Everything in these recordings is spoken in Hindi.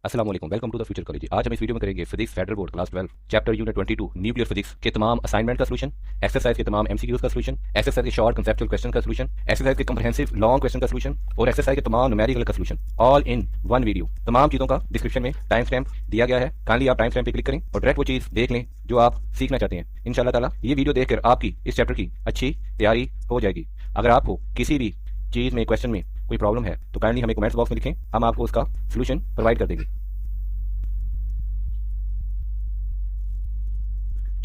अस्सलाम वालेकुम, welcome to the future college. आज हम इस वीडियो में करेंगे physics federal board class 12 chapter unit 22 nuclear physics के तमाम असाइनमेंट का सॉल्यूशन, एक्सरसाइज के तमाम एमसीक्यूज का सॉल्यूशन, एक्सरसाइज के शॉर्ट कंसेप्चुअल क्वेश्चन का सॉल्यूशन, एक्सरसाइज के कॉम्प्रिहेंसिव लॉन्ग क्वेश्चन का सॉल्यूशन और एक्सरसाइज के तमाम न्यूमेरिकल का solution, all in one video. तमाम चीजों का डिस्क्रिप्शन में टाइम स्टैम्प दिया गया है। काइंडली आप टाइम स्टैम्प पे क्लिक करें और डायरेक्ट वो चीज देख लें जो आप सीखना चाहते हैं। इंशाल्लाह ताला ये वीडियो देखकर आपकी इस चैप्टर की अच्छी तैयारी हो जाएगी। अगर आपको किसी भी चीज में, क्वेश्चन में कोई प्रॉब्लम है तो काइंडली हमें कमेंट्स बॉक्स में लिखें, हम आपको उसका सॉल्यूशन प्रोवाइड कर देंगे।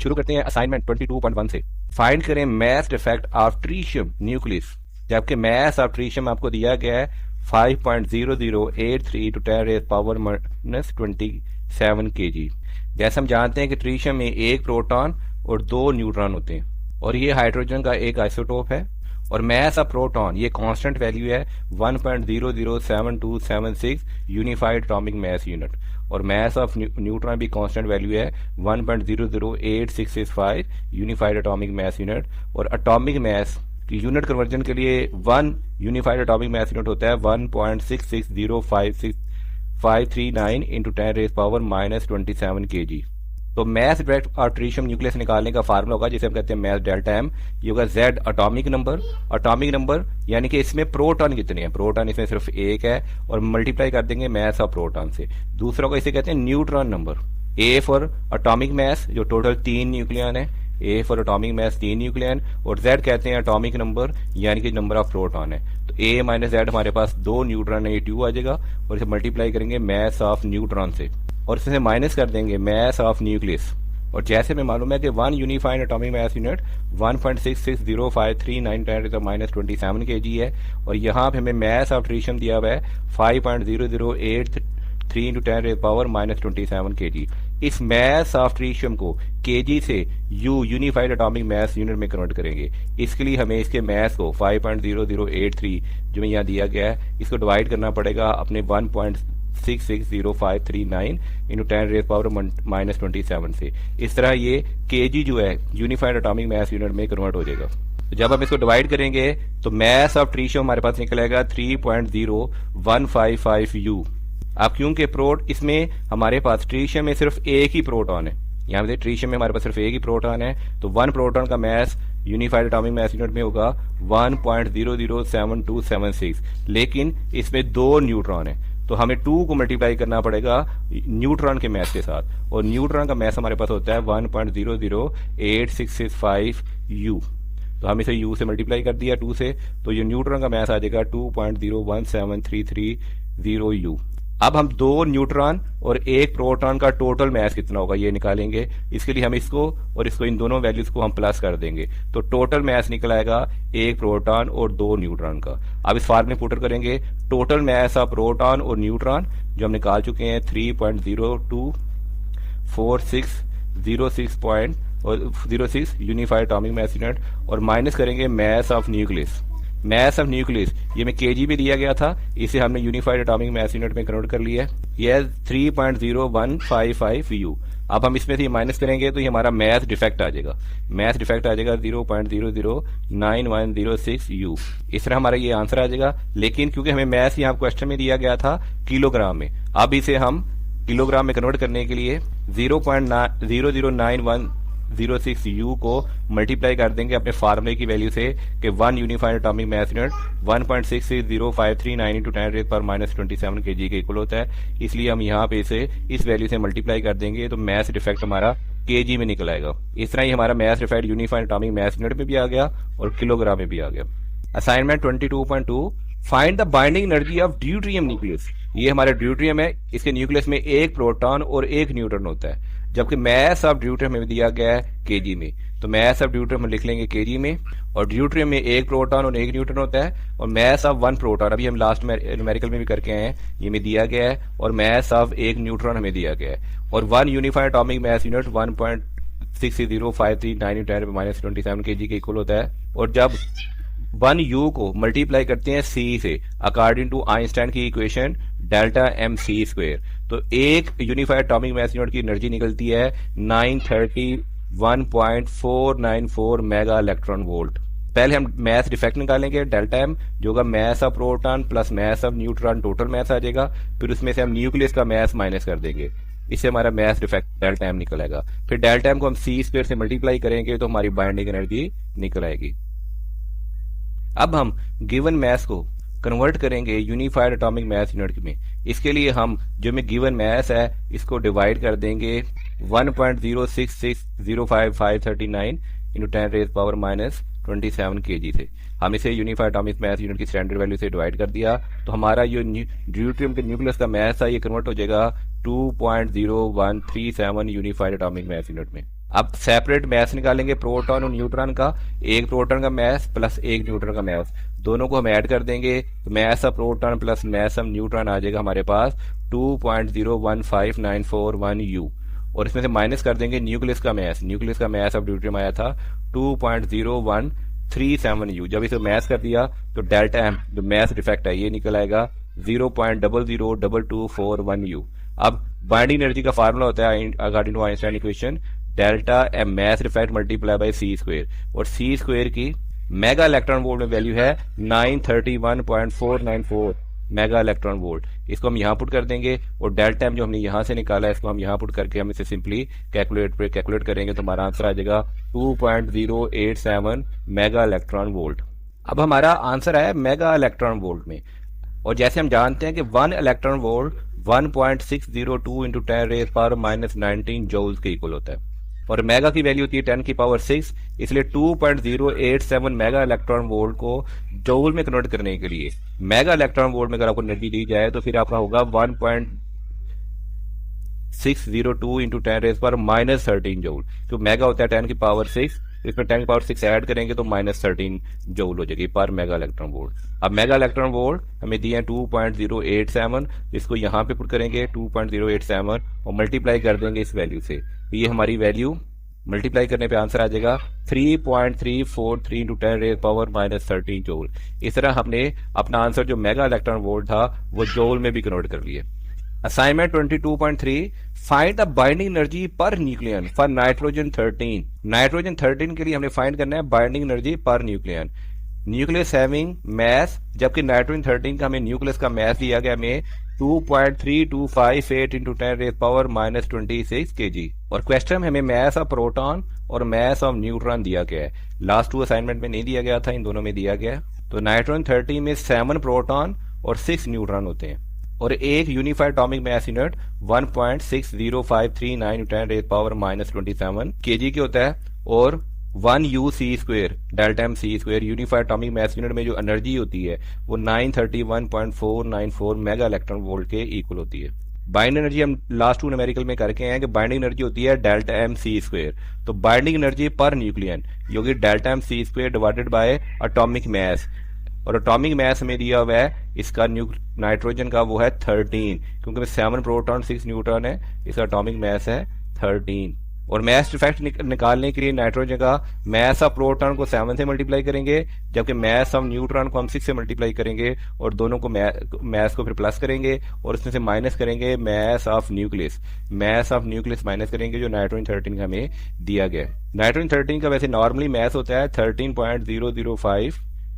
शुरू करते हैं असाइनमेंट 22.1 से। फाइंड करें मास डिफेक्ट ऑफ ट्रीशियम न्यूक्लियस, जबकि मास ऑफ ट्रीशियम आपको दिया गया है 5.0083 × 10⁻⁻27 kg। जैसे हम जानते हैं कि ट्रीशियम में एक प्रोटॉन और दो न्यूट्रॉन होते हैं और ये हाइड्रोजन का एक आइसोटोप है और मास ऑफ प्रोटॉन ये कांस्टेंट वैल्यू है 1.007276 यूनिफाइड एटॉमिक मास यूनिट और मास ऑफ न्यूट्रॉन भी कांस्टेंट वैल्यू है 1.008665 यूनिफाइड एटॉमिक मास यूनिट। और एटॉमिक मास की यूनिट कन्वर्जन के लिए 1 यूनिफाइड एटॉमिक मास यूनिट होता है 1.660539 × 10⁻⁻27 kg। तो मास डिफेक्ट ऑफ ट्रीशियम न्यूक्लियस निकालने का फार्मूला होगा जिसे हम कहते हैं मास डेल्टा एम। ये होगा जेड एटॉमिक नंबर यानी कि इसमें प्रोटॉन कितने हैं, प्रोटॉन इसमें सिर्फ एक है और मल्टीप्लाई कर देंगे मास ऑफ प्रोटॉन से। दूसरा होगा, इसे कहते हैं neutron number. A for atomic mass जो टोटल 3 न्यूक्लियन है, A for atomic mass 3 nucleon, और जेड कहते हैं एटॉमिक नंबर यानी कि नंबर ऑफ प्रोटॉन है। तो ए माइनस जेड हमारे पास 2 न्यूट्रॉन है, ये 2 आ जाएगा और इसे मल्टीप्लाई करेंगे मास ऑफ न्यूट्रॉन से और इसे माइनस कर देंगे मास ऑफ न्यूक्लियस। और जैसे हमें मालूम है कि 1 unified atomic mass unit 1.660539 × 10⁻⁻27 kg है और यहाँ पे हमें मास ऑफ ट्रीशियम दिया हुआ है 5.0083 × 10⁻⁻27 kg। इस मास ऑफ ट्रीशियम को kg से यूनिफाइड एटॉमिक मास यूनिट में कन्वर्ट करेंगे। इसके लिए हमें इसके मास को 5.0083 जो में यहाँ दिया गया है इसको डिवाइड करना पड़ेगा अपने 1.660539 × 10⁻⁻27 से। इस तरह ये kg जो है यूनिफाइड एटॉमिक मास यूनिट में कन्वर्ट हो जाएगा। तो जब हम इसको डिवाइड करेंगे तो मास ऑफ ट्रीशियम हमारे पास निकलेगा 3.0155 U। अब क्योंकि इसमें हमारे पास ट्रीशियम में सिर्फ एक ही प्रोटॉन है, यहाँ पे ट्रीशियम में हमारे पास सिर्फ एक ही प्रोटॉन है, तो 1 प्रोटॉन का मास यूनिफाइड एटॉमिक मास यूनिट में होगा 1.007276, लेकिन इसमें 2 न्यूट्रॉन है तो हमें 2 को मल्टीप्लाई करना पड़ेगा न्यूट्रॉन के मास के साथ और न्यूट्रॉन का मास हमारे पास होता है 1.008665 U। तो हम इसे U से मल्टीप्लाई कर दिया 2 से, तो ये न्यूट्रॉन का मास आ जाएगा 2.017330 U। अब हम 2 न्यूट्रॉन और 1 प्रोटॉन का टोटल मास कितना होगा ये निकालेंगे। इसके लिए हम इसको और इसको इन दोनों वैल्यूज को हम प्लस कर देंगे तो टोटल मास निकल आएगा 1 प्रोटॉन और 2 न्यूट्रॉन का। अब इस फार्मूले में पुट करेंगे टोटल मास ऑफ प्रोटॉन और न्यूट्रॉन जो हम निकाल चुके हैं 3.024606 यूनिफाइड एटॉमिक मास यूनिट और माइनस करेंगे mass of nucleus. Mass of nucleus ये में kg भी दिया गया था, इसे हमने यूनिफाइड एटॉमिक मास यूनिट में कन्वर्ट कर लिया है, ये 3.0155 U। अब हम इसमें से माइनस करेंगे तो ये हमारा मास डिफेक्ट आ जाएगा, 0.009106 U। इस तरह हमारा ये आंसर आ जाएगा। लेकिन क्योंकि हमें मास यहाँ क्वेश्चन में दिया गया था किलोग्राम में, अब इसे हम किलोग्राम में कन्वर्ट करने के लिए 0.009106 U को मल्टीप्लाई कर देंगे अपने फार्मूले की वैल्यू से कि 1 unified atomic mass unit 1.660539 × 10⁻⁻27 kg के इक्वल होता है। इसलिए हम यहाँ पे इसे इस वैल्यू से मल्टीप्लाई कर देंगे तो मास डिफेक्ट हमारा kg में निकल आएगा। इस तरह ही हमारा mass defect unified atomic mass unit में भी आ गया और किलोग्राम में भी आ गया। Assignment 22.2 find the binding energy of deuterium nucleus. ये हमारा ड्यूट्रियम है, इसके न्यूक्लियस में एक प्रोटॉन और एक न्यूट्रॉन होता है, जबकि मास ऑफ ड्यूट्रियम में दिया गया है kg में। तो मास ऑफ ड्यूट्रियम हम लिख लेंगे kg में और ड्यूट्रियम में एक प्रोटॉन और एक न्यूट्रॉन होता है और मास ऑफ 1 प्रोटॉन अभी हम लास्ट में न्यूमेरिकल में भी करके आए हैं, ये में दिया गया है और मास ऑफ 1 न्यूट्रॉन हमें दिया गया है और 1 unified atomic mass unit 1.660539 × 10⁻⁻27 kg के इक्वल होता है। और जब 1 U को मल्टीप्लाई करते हैं C से अकॉर्डिंग टू आइंस्टाइन की इक्वेशन डेल्टा mc², तो एक यूनिफाइड एटॉमिक मास यूनिट की एनर्जी निकलती है 931.494 मेगा इलेक्ट्रॉन वोल्ट। पहले हम मैथ डिफेक्ट निकालेंगे, डेल्टा एम जो होगा mass of proton plus mass of neutron, total mass आ जाएगा। फिर उसमें से हम न्यूक्लियस का मैस माइनस कर देंगे, इससे हमारा मैथ डिफेक्ट डेल्टा एम निकल आएगा। फिर डेल्टा एम को हम सी स्क्वायर से मल्टीप्लाई करेंगे तो हमारी बाइंडिंग एनर्जी निकल आएगी। अब हम गिवन मैस को कन्वर्ट करेंगे यूनिफाइड एटॉमिक मैस यूनिट में। इसके लिए हम जो में गिवन मैस है इसको डिवाइड कर देंगे 1.06605539 इंटू 10⁻⁻27 kg से। हम इसे यूनिफाइड एटॉमिक मैस यूनिट की स्टैंडर्ड वैल्यू से डिवाइड कर दिया तो हमारा जो ड्यूट्रियम के न्यूक्लियस का मैस है ये कन्वर्ट हो जाएगा 2.0137 यूनिफाइड एटॉमिक मैस यूनिट में। अब सेपरेट मैस निकालेंगे प्रोटॉन और न्यूट्रॉन का, एक प्रोटॉन का मैस प्लस एक न्यूट्रॉन का मैस, दोनों को हम ऐड कर देंगे तो mass of proton plus mass of neutron आ जाएगा हमारे पास 2.015941 U, और इसमें से माइनस कर देंगे न्यूक्लियस का मैस। न्यूक्लियस का मैस ऑफ ड्यूट्रियम आया था 2.0137 U। जब इसे मैस कर दिया तो डेल्टा एम जो मैस डिफेक्ट है ये निकल आएगा 0.002241 U। अब बाइंडिंग एनर्जी का फार्मूला होता है according to Einstein equation delta M mass defect multiply by C square, और सी स्क्वायर की मेगा इलेक्ट्रॉन वोल्ट में वैल्यू है 931.494 मेगा इलेक्ट्रॉन वोल्ट। इसको हम यहाँ पुट कर देंगे और डेल्टा एम जो हमने यहाँ से निकाला है इसको हम यहाँ पुट करके हम इसे सिंपली कैलकुलेट करेंगे तो हमारा आंसर आ जाएगा 2.087 मेगा इलेक्ट्रॉन वोल्ट। अब हमारा आंसर है मेगा इलेक्ट्रॉन वोल्ट में, और जैसे हम जानते हैं कि 1 इलेक्ट्रॉन वोल्ट 1.602 इंटू 10⁻⁻19 जूल्स के इक्वल होता है, और मेगा की वैल्यू होती है 10⁻6, इसलिए 2.087 मेगा इलेक्ट्रॉन वोल्ट को जूल में कन्वर्ट करने के लिए मेगा इलेक्ट्रॉन वोल्ट में अगर आपको एनर्जी दी जाए तो फिर आपका होगा 1.602 इंटू 10⁻⁻13 जूल। तो मेगा होता है 10⁻6, इसमें 10⁻6 ऐड करेंगे तो -13 जूल हो जाएगी पर मेगा इलेक्ट्रॉन वोल्ट। अब मेगा इलेक्ट्रॉन वोल्ट हमें दिए हैं 2.087, इसको यहाँ पे पुट करेंगे 2.087 और मल्टीप्लाई कर देंगे इस वैल्यू से, तो ये हमारी वैल्यू मल्टीप्लाई करने पे आंसर आ जाएगा 3.343 इंटू 10⁻⁻13 जूल। इस तरह हमने अपना आंसर जो मेगा इलेक्ट्रॉन वोल्ट था वो जूल में भी कन्वर्ट कर लिया। Assignment 22.3 find the binding energy per nucleon for nitrogen 13। Nitrogen 13 के लिए हमने फाइंड करना है binding energy per nucleon. Nucleus having mass, जबकि नाइट्रोजन 13 का हमें न्यूक्लियस का मैस दिया गया हमें 2.3258 इंटू 10⁻26 kg, और क्वेश्चन में हमें मैस ऑफ प्रोटॉन और मैस ऑफ न्यूट्रॉन दिया गया है। लास्ट 2 असाइनमेंट में नहीं दिया गया था, इन दोनों में दिया गया है। तो नाइट्रोजन 13 में 7 प्रोटॉन और 6 न्यूट्रॉन होते हैं, और एक unified atomic mass unit 1.60539 10⁻⁻27 kg के होता है, और 1 U(c²) delta M C square unified atomic mass unit में जो एनर्जी होती है वो 931.494 मेगा इलेक्ट्रॉन वोल्ट के इक्वल होती है। बाइंडिंग एनर्जी हम लास्ट 2 न्यूमेरिकल में करके हैं कि बाइंडिंग एनर्जी होती है डेल्टा एम सी स्क्वायर, तो बाइंडिंग एनर्जी पर न्यूक्लियन जो कि delta M C square divided bye atomic mass, और एटॉमिक मैस में दिया हुआ है इसका नाइट्रोजन का वो है 13, क्योंकि 7 प्रोटॉन 6 न्यूट्रॉन है, इसका एटॉमिक मैस है 13। और मैस डिफेक्ट निकालने के लिए नाइट्रोजन का मैस ऑफ प्रोटॉन को 7 से मल्टीप्लाई करेंगे, जबकि मैस ऑफ न्यूट्रॉन को हम 6 से मल्टीप्लाई करेंगे, और दोनों को मैस को फिर प्लस करेंगे और उसमें से माइनस करेंगे mass of nucleus. Mass of nucleus minus करेंगे जो नाइट्रोजन 13 का हमें दिया गया। नाइट्रोजन 13 का वैसे नॉर्मली मैस होता है 13.005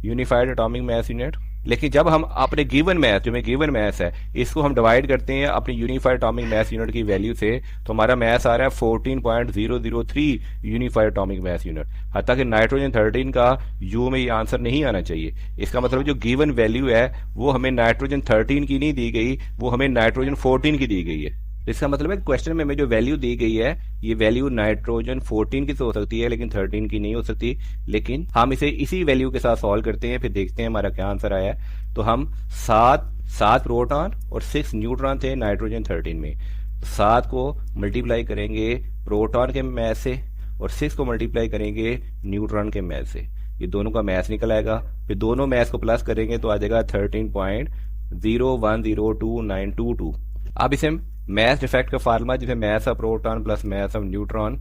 यूनिफाइड एटॉमिक मैस यूनिट, लेकिन जब हम अपने गिवन मैस जो में गिवन मैस है इसको हम डिवाइड करते हैं अपनी यूनिफाइड एटॉमिक मैस यूनिट की वैल्यू से, तो हमारा मैस आ रहा है 14.003 यूनिफाइड एटॉमिक मैस यूनिट। हालांकि नाइट्रोजन 13 का यू में ये आंसर नहीं आना चाहिए। इसका मतलब जो गिवन वैल्यू है वो हमें नाइट्रोजन 13 की नहीं दी गई, वो हमें नाइट्रोजन 14 की दी गई है। इसका मतलब है क्वेश्चन में हमें जो वैल्यू दी गई है ये वैल्यू नाइट्रोजन 14 की तो हो सकती है लेकिन 13 की नहीं हो सकती। लेकिन हम इसे इसी वैल्यू के साथ सॉल्व करते हैं, फिर देखते हैं हमारा क्या आंसर आया है। तो हम 7 प्रोटॉन और 6 न्यूट्रॉन थे नाइट्रोजन 13 में, 7 को मल्टीप्लाई करेंगे प्रोटॉन के मैस से और 6 को मल्टीप्लाई करेंगे न्यूट्रॉन के मैस से, ये दोनों का मैस निकल आएगा। फिर दोनों मैस को प्लस करेंगे तो आ जाएगा 13.01029222। अब इसे मैस डिफेक्ट का फार्मूला जिसमें mess of proton plus mass of neutron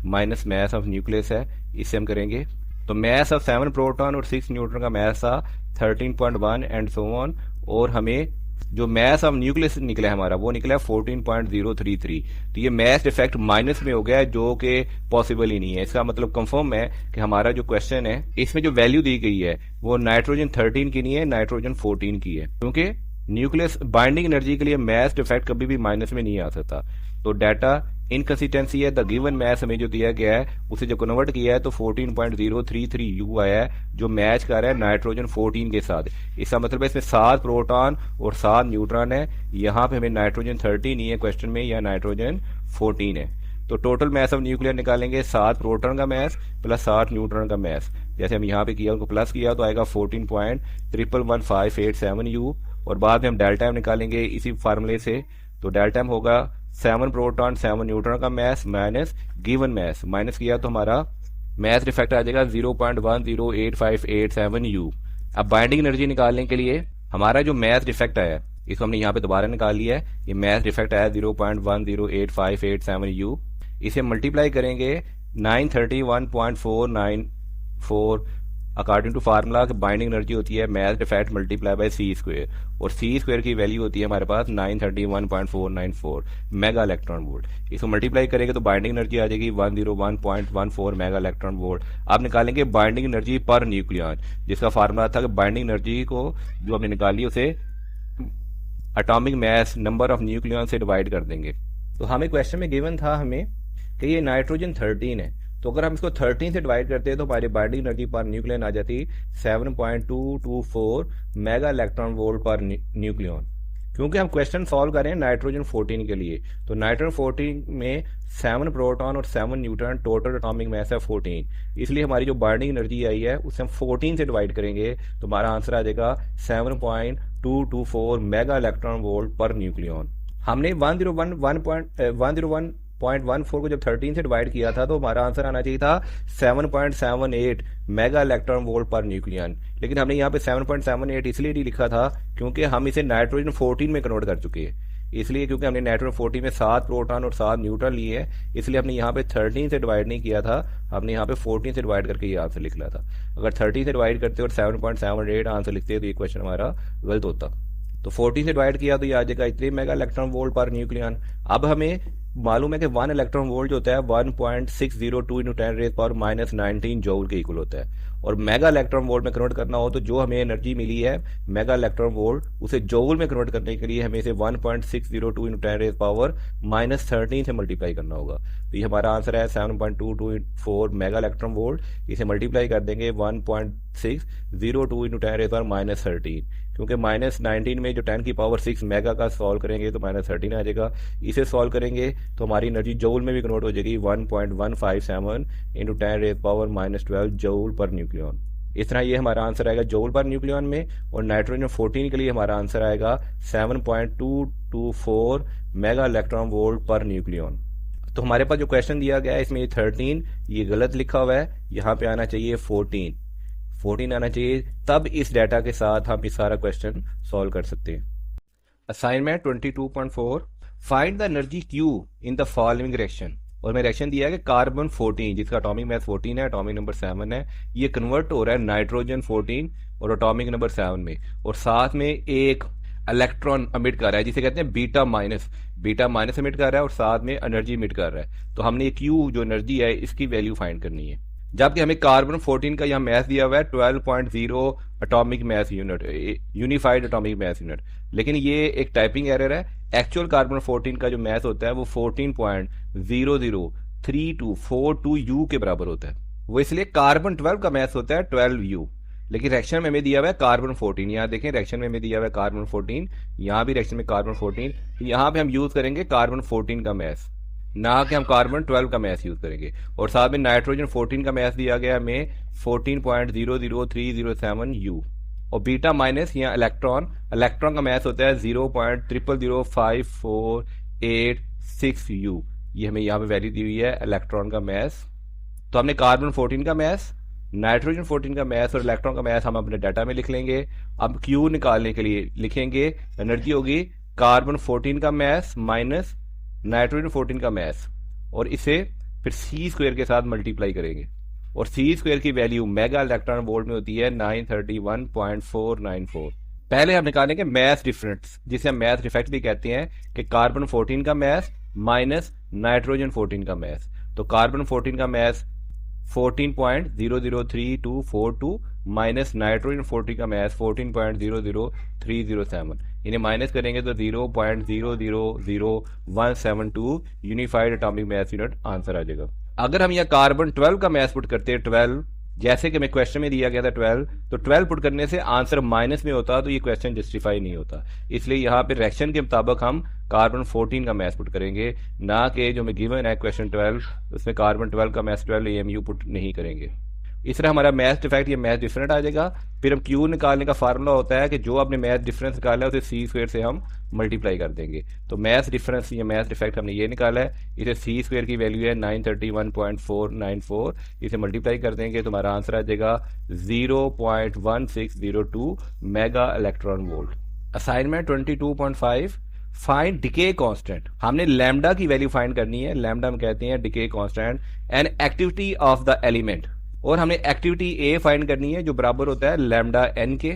minus mass of nucleus है, इससे हम करेंगे। तो मैस ऑफ 7 प्रोटॉन और 6 न्यूट्रॉन का मैस था 13.1 एंड सो ऑन, और हमें जो मैथ ऑफ न्यूक्लियस निकला है हमारा वो निकला है 14.033। तो ये मैथ डिफेक्ट माइनस में हो गया है, जो कि पॉसिबल ही नहीं है। इसका मतलब कंफर्म है कि हमारा जो क्वेश्चन है इसमें जो वैल्यू दी गई है वो नाइट्रोजन 13 की नहीं है, नाइट्रोजन 14 की है, क्योंकि न्यूक्लियस बाइंडिंग एनर्जी के लिए मैथ डिफेक्ट कभी भी माइनस में नहीं आ सकता। तो डाटा इनकंसिस्टेंसी है। द गिवन मैथ हमें जो दिया गया है उसे जो कन्वर्ट किया है तो 14.033 यू आया है, जो मैच कर रहा है नाइट्रोजन 14 के साथ। इसका मतलब है इसमें 7 प्रोटॉन और 7 न्यूट्रॉन है। यहाँ पे हमें नाइट्रोजन 13 नहीं है क्वेश्चन में, या नाइट्रोजन 14 है। तो टोटल मैथ ऑफ न्यूक्लियर निकालेंगे 7 प्रोटॉन का मैथ प्लस 7 न्यूट्रॉन का मैथ। जैसे हम यहाँ पे किया उनको प्लस किया तो आएगा 14.111587 यू, और बाद में हम डेल्टा एम निकालेंगे इसी फार्मूले से। तो डेल्टा एम होगा 7 प्रोटॉन 7 न्यूट्रॉन का math minus given math, minus किया तो हमारा मैथ डिफेक्ट आ जाएगा 0.108587 यू। अब बाइंडिंग एनर्जी निकालने के लिए हमारा जो मैथ डिफेक्ट आया इसको हमने यहाँ पे दोबारा निकाल लिया है। ये मैथ डिफेक्ट आया 0.108587 यू। इसे मल्टीप्लाई करेंगे 931.494 according to formula binding energy होती है mass defect multiply by C square, और सी स्क्वायर की वैल्यू होती है हमारे पास 931.494 मेगा इलेक्ट्रॉन वोल्ट। इसको मल्टीप्लाई करेंगे तो बाइंडिंग एनर्जी आ जाएगी 101.14 मेगा इलेक्ट्रॉन वोल्ट। आप निकालेंगे बाइंडिंग एनर्जी पर न्यूक्लियन, जिसका फार्मूला था कि बाइंडिंग एनर्जी को जो हमने निकाली उसे atomic mass number of nucleon से डिवाइड कर देंगे। तो हमें क्वेश्चन में गिवन था हमें कि ये नाइट्रोजन 13 है, तो अगर हम इसको 13 से डिवाइड करते हैं तो हमारी बाइंडिंग एनर्जी पर न्यूक्लियन आ जाती 7.224 mega electron volt per nucleon. क्योंकि हम क्वेश्चन सॉल्व कर रहे हैं नाइट्रोजन 14 के लिए, तो नाइट्रोजन 14 में 7 प्रोटॉन और 7 न्यूट्रॉन, टोटल एटॉमिक मास है 14। इसलिए हमारी जो बाइंडिंग एनर्जी आई है उसे हम 14 से डिवाइड करेंगे तो हमारा आंसर आ जाएगा 7.224 mega electron volt per nucleon. हमने 101.14 को जब 13 से डिवाइड किया था तो हमारा आंसर आना चाहिए था 7.78 mega electron volt per nucleon, लेकिन हमने यहाँ पे 7.78 इसलिए नहीं लिखा था क्योंकि हम इसे नाइट्रोजन 14 में कन्वर्ट कर चुके हैं। इसलिए क्योंकि हमने नाइट्रोजन 14 में 7 प्रोटॉन और 7 न्यूट्रॉन लिए हैं, इसलिए हमने यहाँ पे 13 से डिवाइड नहीं किया था, हमने यहाँ पे 14 से डिवाइड करके ये आंसर लिख लिया था। अगर 13 से डिवाइड करते और 7.78 आंसर लिखते तो ये क्वेश्चन हमारा गलत होता। तो 14 से डिवाइड किया तो ये आ जाएगा इतने mega electron volt per nucleon. अब हमें मालूम है कि 1 इलेक्ट्रॉन वोल्ट जो होता है 1.602 × 10⁻⁻19 जूल के इक्वल होता है, और मेगा इलेक्ट्रॉन वोल्ट में कन्वर्ट करना हो तो जो हमें एनर्जी मिली है मेगा इलेक्ट्रॉन वोल्ट उसे जूल में कन्वर्ट करने के लिए हमें इसे 1.602 × 10⁻⁻13 से मल्टीप्लाई करना होगा। तो ये हमारा आंसर है 7.224 मेगा इलेक्ट्रॉन वोल्ट। इसे मल्टीप्लाई कर देंगे 1.602 × 10⁻⁻13, क्योंकि -19 में जो 10⁻6 मेगा का सॉल्व करेंगे तो -13 आ जाएगा। इसे सॉल्व करेंगे तो हमारी एनर्जी जूल में भी कन्वर्ट हो जाएगी 1.157 × 10⁻12 जूल पर न्यूक्लियन। इस तरह ये हमारा आंसर आएगा जूल पर न्यूक्लियन में, और नाइट्रोजन 14 के लिए हमारा आंसर आएगा 7.224 mega electron volt per nucleon. तो हमारे पास जो क्वेश्चन दिया गया है इसमें ये 13 ये गलत लिखा हुआ है, यहाँ पे आना चाहिए 14 आना चाहिए, तब इस डाटा के साथ हम इस सारा क्वेश्चन सॉल्व कर सकते हैं। Assignment 22.4 find the energy Q in the following reaction, और मैं रिएक्शन दिया है कि कार्बन 14 जिसका एटॉमिक मास 14 है, एटॉमिक नंबर 7 है, ये कन्वर्ट हो रहा है नाइट्रोजन 14 और एटॉमिक नंबर 7 में, और साथ में एक इलेक्ट्रॉन अमिट कर रहा है जिसे कहते हैं बीटा माइनस अमिट कर रहा है, और साथ में एनर्जी अमिट कर रहा है। तो हमने Q जो एनर्जी है इसकी वैल्यू फाइंड करनी है, जबकि हमें कार्बन 14 का यहाँ मैथ दिया हुआ है 12.0 atomic mass unit, unified atomic mass unit, लेकिन ये एक टाइपिंग एरर है। एक्चुअल कार्बन 14 का जो मैथ होता है वो 14.003242 यू के बराबर होता है, वो इसलिए कार्बन 12 का मैथ होता है 12 यू, लेकिन रिएक्शन में हमें दिया हुआ है कार्बन 14। यहाँ देखें रिएक्शन में हमें दिया हुआ है कार्बन 14, यहाँ भी रिएक्शन में कार्बन 14, यहाँ पे हम यूज करेंगे कार्बन 14 का मैथ, ना कि हम कार्बन 12 का मैथ यूज करेंगे। और साथ में नाइट्रोजन 14 का मैथ दिया गया हमें 14.00307 यू, और बीटा माइनस यहाँ इलेक्ट्रॉन का मैथ होता है 0.000548 यू, ये हमें यहाँ पे वैल्यू दी हुई है इलेक्ट्रॉन का मैथ। तो हमने कार्बन 14 का मैथ, नाइट्रोजन 14 का मैथ और इलेक्ट्रॉन का मैथ हम अपने डाटा में लिख लेंगे। अब Q निकालने के लिए लिखेंगे एनर्जी होगी कार्बन 14 का मैथ माइनस नाइट्रोजन 14 का मैथ, और इसे फिर सी स्क्वायर के साथ मल्टीप्लाई करेंगे, और सी स्क्वायर की वैल्यू मेगा इलेक्ट्रॉन वोल्ट में होती है 931.494। पहले हम निकालेंगे मैथ डिफरेंस, जिसे हम मैथ डिफेक्ट भी कहते हैं, कि कार्बन 14 का मैथ माइनस नाइट्रोजन 14 का मैथ। तो कार्बन 14 का मैथ 14.003242 माइनस नाइट्रोजन 14 का मैथ 14.00307। इन्हें माइनस करेंगे तो 0.000172 unified atomic mass unit answer आ जाएगा। अगर हम यहाँ कार्बन 12 का मैथ पुट करते हैं 12, जैसे कि मैं क्वेश्चन में दिया गया था 12, तो 12 पुट करने से आंसर माइनस में होता तो ये क्वेश्चन जस्टिफाई नहीं होता। इसलिए यहाँ पे रिएक्शन के मुताबिक हम कार्बन 14 का मैथ पुट करेंगे, ना कि जो मैं गिवन है क्वेश्चन 12 उसमें कार्बन 12 का मैथ 12 AMU पुट नहीं करेंगे। इस तरह हमारा मैथ डिफेक्ट या मैथ डिफरेंट आ जाएगा। फिर हम क्यू निकालने का फार्मूला होता है कि जो आपने मैथ डिफरेंस निकाला है उसे सी स्क्वायर से हम मल्टीप्लाई कर देंगे। तो मैथ डिफरेंस या मैथ डिफेक्ट हमने ये निकाला है, इसे सी स्क्वायर की वैल्यू है 931.494, इसे मल्टीप्लाई कर देंगे तो हमारा आंसर आ जाएगा 0.1602 mega electron volt. Assignment 22.5, find decay constant. हमने लैम्डा की वैल्यू फाइंड करनी है। लैम्डा हम कहते हैं decay constant and activity of the element, और हमने एक्टिविटी ए फाइंड करनी है जो बराबर होता है लैम्डा एन के।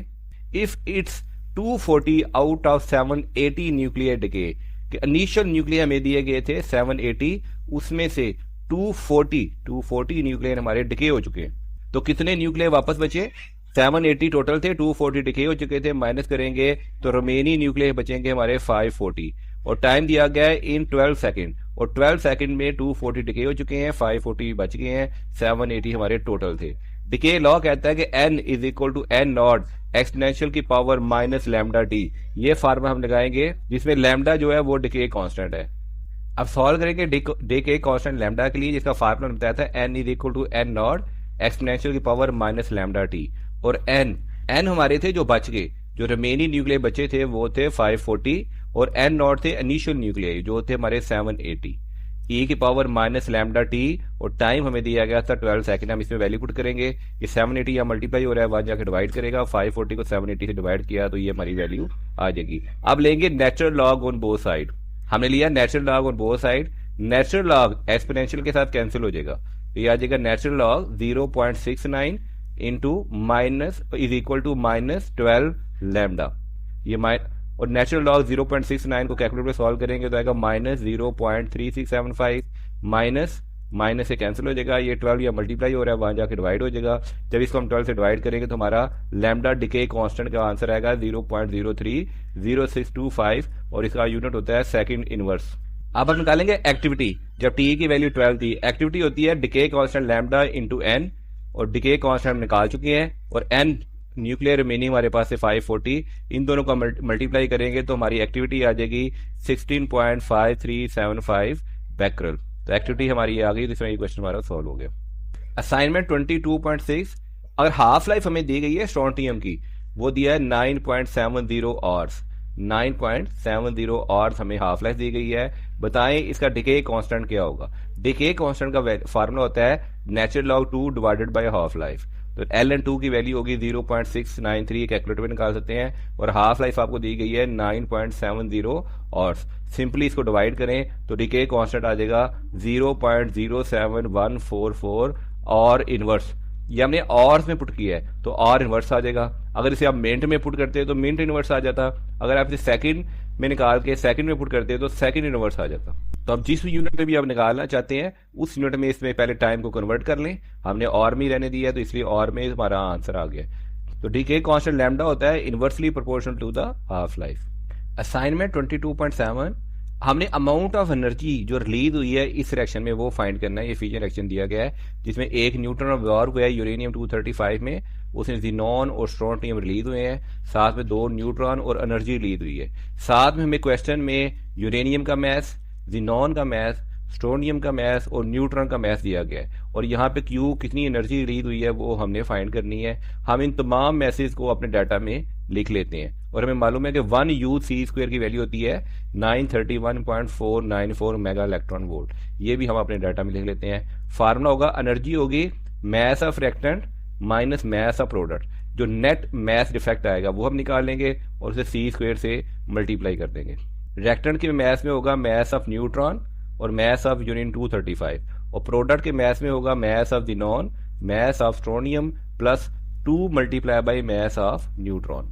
If it's 240 out of 780 nuclear decay, initial nuclear हमें दिए गए थे 780, उसमें से 240 न्यूक्लियर हमारे डिके हो चुके हैं। तो कितने न्यूक्लियर वापस बचे? 780 टोटल थे, 240 डिके हो चुके थे, माइनस करेंगे तो रिमेनिंग न्यूक्लियर बचेंगे हमारे 540, और टाइम दिया गया है इन 12 सेकेंड, और 12 सेकंड में 240 डिके हो चुके हैं, 540 बच गए हैं, 780 हमारे टोटल थे। डिके लॉ कहता है कि n is equal to n naught exponential की पावर माइनस लैम्डा टी। ये फार्मूला हम लगाएंगे जिसमें लैम्डा जो है वो डिके कांस्टेंट है। अब सॉल्व करेंगे डिके कांस्टेंट लैम्डा के लिए, जिसका फार्मूला बताया था n is equal to n naught exponential की पावर माइनस लैम्डा टी, और n हमारे थे जो बच गए, जो रिमेनिंग न्यूक्लियर बचे थे वो थे 540, और n नॉट थे इनिशियल न्यूक्लियर जो थे हमारे 780, e की पावर माइनस लैम्डा टी, और टाइम हमें दिया गया था 12 सेकंड। हम इसमें वैल्यू पुट करेंगे, ये 780 यहाँ मल्टीप्लाई हो रहा है, वहां जाकर डिवाइड करेगा, 540 को 780 से डिवाइड किया तो ये हमारी वैल्यू आ जाएगी। अब लेंगे natural log on both side. हमने लिया natural log on both side, natural log exponential के साथ कैंसिल हो जाएगा, तो ये आ जाएगा natural log 0.69 into minus is equal to minus 12 lambda, ये और नेचुरल लॉग 0.69 को कैलकुलेटर में सॉल्व करेंगे तो आएगा माइनस 0.3675, माइनस से कैंसिल हो जाएगा, ये 12 या मल्टीप्लाई हो रहा है, वहां जाकर डिवाइड हो जाएगा। जब इसको हम 12 से डिवाइड करेंगे तो हमारा लैम्डा डिके कांस्टेंट का आंसर आएगा 0.030625, और इसका यूनिट होता है सेकंड इनवर्स। अब हम निकालेंगे एक्टिविटी। जब टी की वैल्यू 12 थी, एक्टिविटी होती है decay constant lambda into N, और डिके कांस्टेंट हम निकाल चुके हैं, और एन न्यूक्लियर रिमेनिंग हमारे पास है 540, इन दोनों का मल्टीप्लाई करेंगे तो हमारी एक्टिविटी आ जाएगी 16.5375 बैकरल। तो एक्टिविटी हमारी ये आ गई, जिसमें ये क्वेश्चन हमारा सॉल्व हो गया। असाइनमेंट 22.6, अगर हाफ लाइफ हमें दी गई है स्ट्रोंटियम की, वो दिया है 9.70 आवर्स, 9.70 आवर्स हमें हाफ लाइफ दी गई है। बताएं इसका डिके कांस्टेंट क्या होगा। डिके कांस्टेंट का फार्मूला होता है natural log 2 divided by half life. तो ln2 की वैल्यू होगी 0.693, कैलकुलेटर में निकाल सकते हैं, और हाफ लाइफ आपको दी गई है 9.70 और सिंपली इसको डिवाइड करें तो डिके कांस्टेंट आ जाएगा 0.07144 और इनवर्स। ये हमने और में पुट किया है तो और इनवर्स आ जाएगा। अगर इसे आप मिनट में पुट करते हैं तो मिनट इनवर्स आ जाता, अगर आप इसे सेकंड में निकाल के सेकंड में पुट करते हैं तो सेकंड इनवर्स आ जाता। तो अब जिस भी यूनिट में भी आप निकालना चाहते हैं उस यूनिट में इसमें पहले टाइम को कन्वर्ट कर लें। हमने और में ही रहने दिया है तो इसलिए और में हमारा आंसर आ गया। तो डिके कांस्टेंट लैम्डा होता है inversely proportional to the half life. Assignment 22.7, हमने अमाउंट ऑफ एनर्जी जो रिलीज हुई है इस रिएक्शन में वो फाइंड करना है। ये फ्यूजन रिएक्शन दिया गया है जिसमें एक न्यूट्रॉन अब्जॉर्ब हुआ है यूरेनियम 235 में, उसमें जिनॉन और स्ट्रोंटियम रिलीज हुए हैं, साथ में 2 न्यूट्रॉन और एनर्जी रिलीज हुई है। साथ में हमें क्वेश्चन में यूरेनियम का मैस, जिनॉन का मैस, स्ट्रोंडियम का मैस और न्यूट्रॉन का मैस दिया गया है, और यहाँ पे क्यू कितनी एनर्जी रिलीज हुई है वो हमने फाइंड करनी है। हम इन तमाम मैसेज को अपने डाटा में लिख लेते हैं, और हमें मालूम है कि 1 UC² की वैल्यू होती है 931.494 मेगा इलेक्ट्रॉन वोल्ट। ये भी हम अपने डाटा में लिख लेते हैं। फार्मूला होगा एनर्जी होगी mass of reactant minus mass of product, जो नेट मैस डिफेक्ट आएगा वो हम निकाल लेंगे और उसे C² से मल्टीप्लाई कर देंगे। रिएक्टेंट के मैस में होगा मैस ऑफ न्यूट्रॉन और मैस ऑफ यूरेनियम 235, और प्रोडक्ट के मैस में होगा mass of xenon, mass of strontium plus 2 multiply by mass of neutron.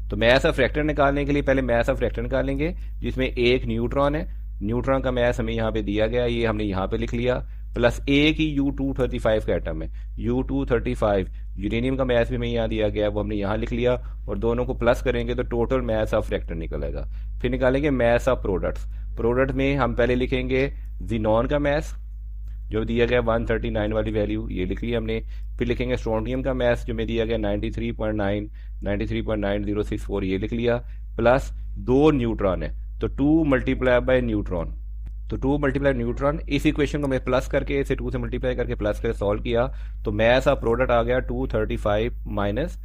तो मैस ऑफ रिएक्टर निकालने के लिए पहले मैस ऑफ रिएक्टर निकालेंगे, जिसमें एक न्यूट्रॉन है। न्यूट्रॉन का मैस हमें यहाँ पे दिया गया, ये हमने यहाँ पे लिख लिया, प्लस एक ही U235 का एटम है, U235। यूरेनियम का मैस भी हमें यहाँ दिया गया है, वो हमने यहाँ लिख लिया, और दोनों को प्लस करेंगे तो टोटल मैस ऑफ रिएक्टर निकलेगा। फिर निकालेंगे मैस ऑफ प्रोडक्ट्स। प्रोडक्ट में हम पहले लिखेंगे जिनॉन का मैस जो दिया गया 139 वाली वैल्यू, ये लिख लिया हमने। फिर लिखेंगे स्ट्रोंटियम का मैस जो में दिया गया 93.9064, ये लिख लिया, प्लस 2 न्यूट्रॉन है तो 2 मल्टीप्लाई बाय न्यूट्रॉन, तो 2 मल्टीप्लाई न्यूट्रॉन। इस इक्वेशन को मैं प्लस करके इसे 2 से मल्टीप्लाई करके प्लस करके सॉल्व किया तो मैस ऑफ प्रोडक्ट आ गया 235 माइनस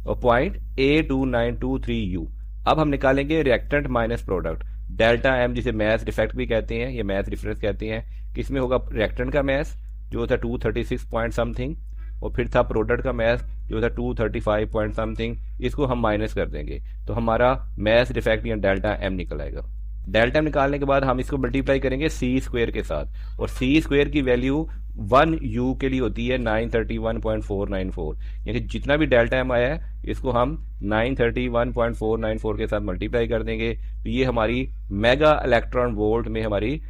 0.82923U। अब हम निकालेंगे reactant minus product, delta M, जिसे मैस डिफेक्ट भी कहते हैं, ये मैस डिफरेंस कहते हैं। किसमें होगा रिएक्टेंट का मैस जो था 236 पॉइंट समथिंग, और फिर था प्रोडक्ट का मैस जो था 235 पॉइंट समथिंग, इसको हम माइनस कर देंगे तो हमारा मैस डिफेक्ट या डेल्टा एम निकल आएगा। डेल्टा एम निकालने के बाद हम इसको मल्टीप्लाई करेंगे सी स्क्वायर के साथ, और सी स्क्वायर की वैल्यू 1U के लिए होती है 931.494, यानी जितना भी डेल्टा एम आया है इसको हम 931.494 के साथ मल्टीप्लाई कर देंगे तो ये हमारी मेगा इलेक्ट्रॉन वोल्ट में हमारी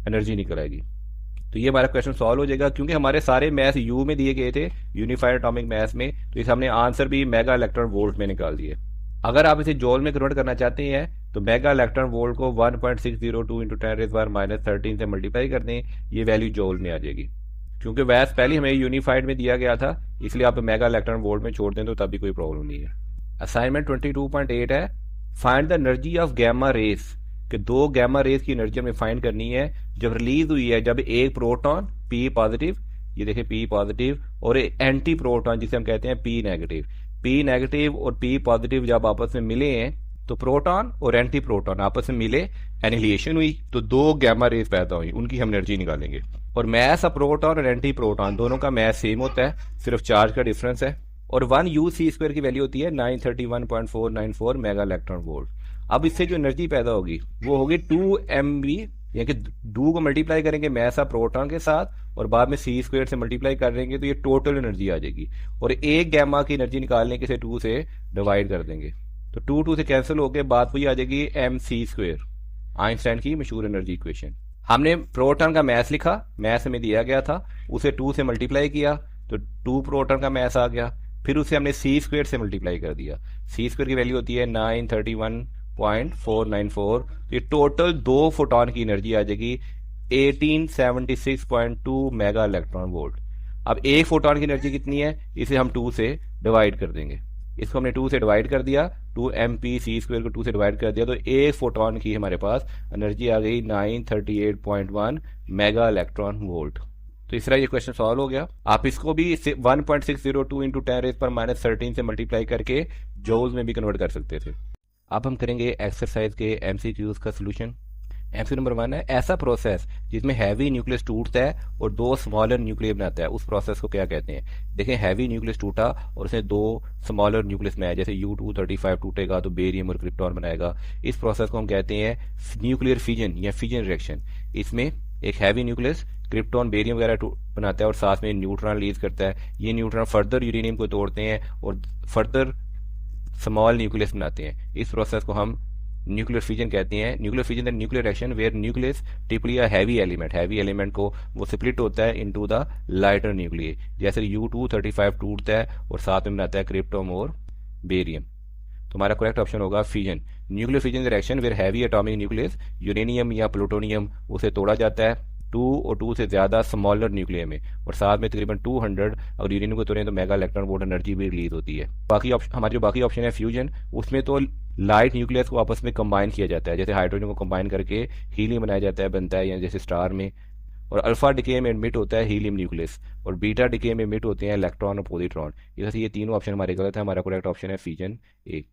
एनर्जी निकल आएगी। तो ये हमारा क्वेश्चन सॉल्व हो जाएगा, क्योंकि हमारे सारे मैथ यू में दिए गए थे, यूनिफाइड एटॉमिक मैथ में, तो इस हमने आंसर भी मेगा इलेक्ट्रॉन वोल्ट में निकाल दिए। अगर आप इसे जॉल में कन्वर्ट करना चाहते हैं तो मेगा इलेक्ट्रॉन वोल्ट को 1.602 × 10⁻⁻13 से मल्टीप्लाई कर दें, ये वैल्यू जॉल में आ जाएगी। क्योंकि वैस पहले हमें यूनिफाइड में दिया गया था, इसलिए आप मेगा इलेक्ट्रॉन वोल्ट में छोड़ दें तो तभी कोई प्रॉब्लम नहीं है। असाइनमेंट 22.8 है, find the energy of gamma rays, कि 2 गैमा रेस की एनर्जी हमें फाइंड करनी है जब रिलीज हुई है, जब एक प्रोटॉन P पॉजिटिव, ये देखिए P पॉजिटिव, और एक एंटी प्रोटॉन जिसे हम कहते हैं P नेगेटिव। P नेगेटिव और P पॉजिटिव जब आपस में मिले हैं तो प्रोटॉन और एंटी प्रोटॉन आपस में मिले, एनिहिलेशन हुई तो 2 गैमा रेस पैदा हुई, उनकी हम एनर्जी निकालेंगे। और मैस ऑफ प्रोटॉन और एंटी प्रोटॉन दोनों का मैस सेम होता है, सिर्फ चार्ज का डिफरेंस है, और 1U(c²) की वैल्यू होती है 931.494 मेगा इलेक्ट्रॉन वोल्ट। अब इससे जो एनर्जी पैदा होगी वो होगी 2MV, यानी कि 2 को मल्टीप्लाई करेंगे मैस ऑफ प्रोटॉन के साथ और बाद में c² से मल्टीप्लाई कर देंगे तो ये टोटल एनर्जी आ जाएगी, और एक गैमा की एनर्जी निकालने के से 2 से डिवाइड कर देंगे तो 2 से कैंसिल होकर बात वही आ जाएगी mc², आइंस्टाइन की मशहूर एनर्जी इक्वेशन। हमने प्रोटॉन का मैस लिखा, मैस हमें दिया गया था, उसे 2 से मल्टीप्लाई किया तो 2 प्रोटॉन का मैस आ गया, फिर उसे हमने c² से मल्टीप्लाई कर दिया, c² की वैल्यू होती है 931.494, तो ये टोटल 2 फोटॉन की एनर्जी आ जाएगी 1876.2 मेगा इलेक्ट्रॉन वोल्ट। अब एक फोटॉन की एनर्जी कितनी है, इसे हम 2 से डिवाइड कर देंगे, इसको हमने 2 से डिवाइड कर दिया, 2mp(c² को 2 से डिवाइड कर दिया तो एक फोटॉन की हमारे पास एनर्जी आ गई 938.1 मेगा इलेक्ट्रॉन वोल्ट। तो इस तरह ये क्वेश्चन सॉल्व हो गया। आप इसको भी 1.602 × 10⁻⁻13 से मल्टीप्लाई करके जूल्स में भी कन्वर्ट कर सकते थे। अब हम करेंगे एक्सरसाइज के MCQs का सोल्यूशन। MCQ नंबर 1 है, ऐसा प्रोसेस जिसमें हैवी न्यूक्लियस टूटता है और 2 स्मॉलर न्यूक्लियस बनाता है, उस प्रोसेस को क्या कहते हैं। देखें, हैवी न्यूक्लियस टूटा और उसने 2 स्मॉलर न्यूक्लियस बनाया, जैसे U235 टूटेगा तो बेरियम और क्रिप्टॉन बनाएगा, इस प्रोसेस को हम कहते हैं न्यूक्लियर फिजन या फिजन रिएक्शन। इसमें एक हैवी न्यूक्लियस क्रिप्टॉन बेरियम वगैरह बनाता है और साथ में न्यूट्रॉन रिलीज करता है, ये न्यूट्रॉन फर्दर यूरेनियम को तोड़ते हैं और फर्दर स्मॉल न्यूक्लियस बनाते हैं, इस प्रोसेस को हम न्यूक्लियर फिजन कहते हैं। Nuclear fission the nuclear reaction where nucleus typically a heavy element को वो स्प्लिट होता है इनटू द लाइटर न्यूक्लियर, जैसे U235 टूटता है और साथ में बनाता है क्रिप्टोन और बेरियम। तो हमारा करेक्ट ऑप्शन होगा fission. Nuclear fission reaction where heavy atomic nucleus, uranium या प्लूटोनियम, उसे तोड़ा जाता है 2 और 2 से ज्यादा स्मॉलर न्यूक्लियर में, और साथ में तकरीबन 200 और यूरेनियम को तोड़ें तो मेगा इलेक्ट्रॉन वोल्ट एनर्जी भी रिलीज होती है। बाकी हमारे जो बाकी ऑप्शन है फ्यूजन, उसमें तो लाइट न्यूक्लियस को आपस में कंबाइन किया जाता है, जैसे हाइड्रोजन को कंबाइन करके हीलियम बनाया जाता है, बनता है, या जैसे स्टार में, और अल्फा डिके में एमिट होता है हीलियम न्यूक्लियस, और बीटा डिके में एमिट होते हैं इलेक्ट्रॉन और पॉजिट्रॉन। जैसे ये तीनों ऑप्शन हमारे गलत है, हमारा करेक्ट ऑप्शन है फिजन ए।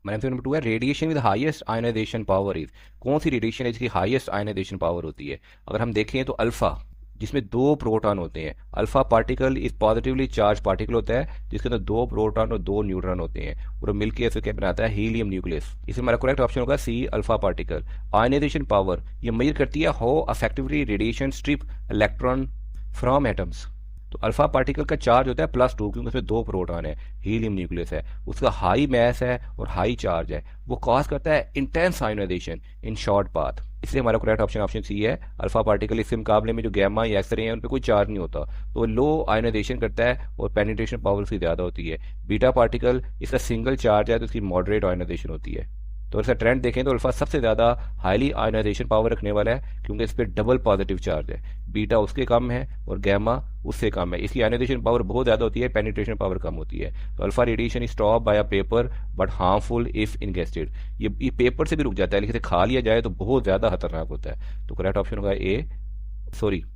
हमारे नंबर 2 है, radiation with highest ionization power is, कौन सी रेडिएशन है जिसकी हाईएस्ट आयनाइजेशन पावर होती है। अगर हम देखें तो अल्फा, जिसमें 2 प्रोटॉन होते हैं, अल्फा पार्टिकल इस पॉजिटिवली चार्ज पार्टिकल होता है जिसके अंदर 2 प्रोटॉन और 2 न्यूट्रॉन होते हैं, और मिलकर ऐसे क्या बनाता है हीलियम न्यूक्लियस। इसमें हमारा करेक्ट ऑप्शन होगा सी, अल्फा पार्टिकल। आयनाइजेशन पावर ये मेजर करती है how effectively radiation strip electron from atoms. तो अल्फा पार्टिकल का चार्ज होता है +2 क्योंकि उसमें 2 प्रोटॉन है, हीलियम न्यूक्लियस है, उसका हाई मास है और हाई चार्ज है, वो कॉज करता है intense ionization in short path. इसलिए हमारा करेक्ट ऑप्शन ऑप्शन सी है। अल्फा पार्टिकल इसके मुकाबले में जो गैमा या एक्सरे हैं उन पर कोई चार्ज नहीं होता, तो लो आयोनाइजेशन करता है और पेनिट्रेशन पावर उसकी ज़्यादा होती है। बीटा पार्टिकल इसका सिंगल चार्ज है तो इसकी मॉडरेट आयोनाइजेशन होती है। तो ऐसा ट्रेंड देखें तो अल्फा सबसे ज़्यादा हाईली आयोनाइजेशन पावर रखने वाला है क्योंकि इस पर डबल पॉजिटिव चार्ज है। बीटा उसके कम है और गैमा उससे कम है, इसकी आयोनाइजेशन पावर बहुत ज़्यादा होती है, पेनिट्रेशन पावर कम होती है। तो alpha radiation is stop by a paper but harmful if ingested. ये पेपर से भी रुक जाता है लेकिन खा लिया जाए तो बहुत ज़्यादा खतरनाक होता है। तो करेक्ट ऑप्शन होगा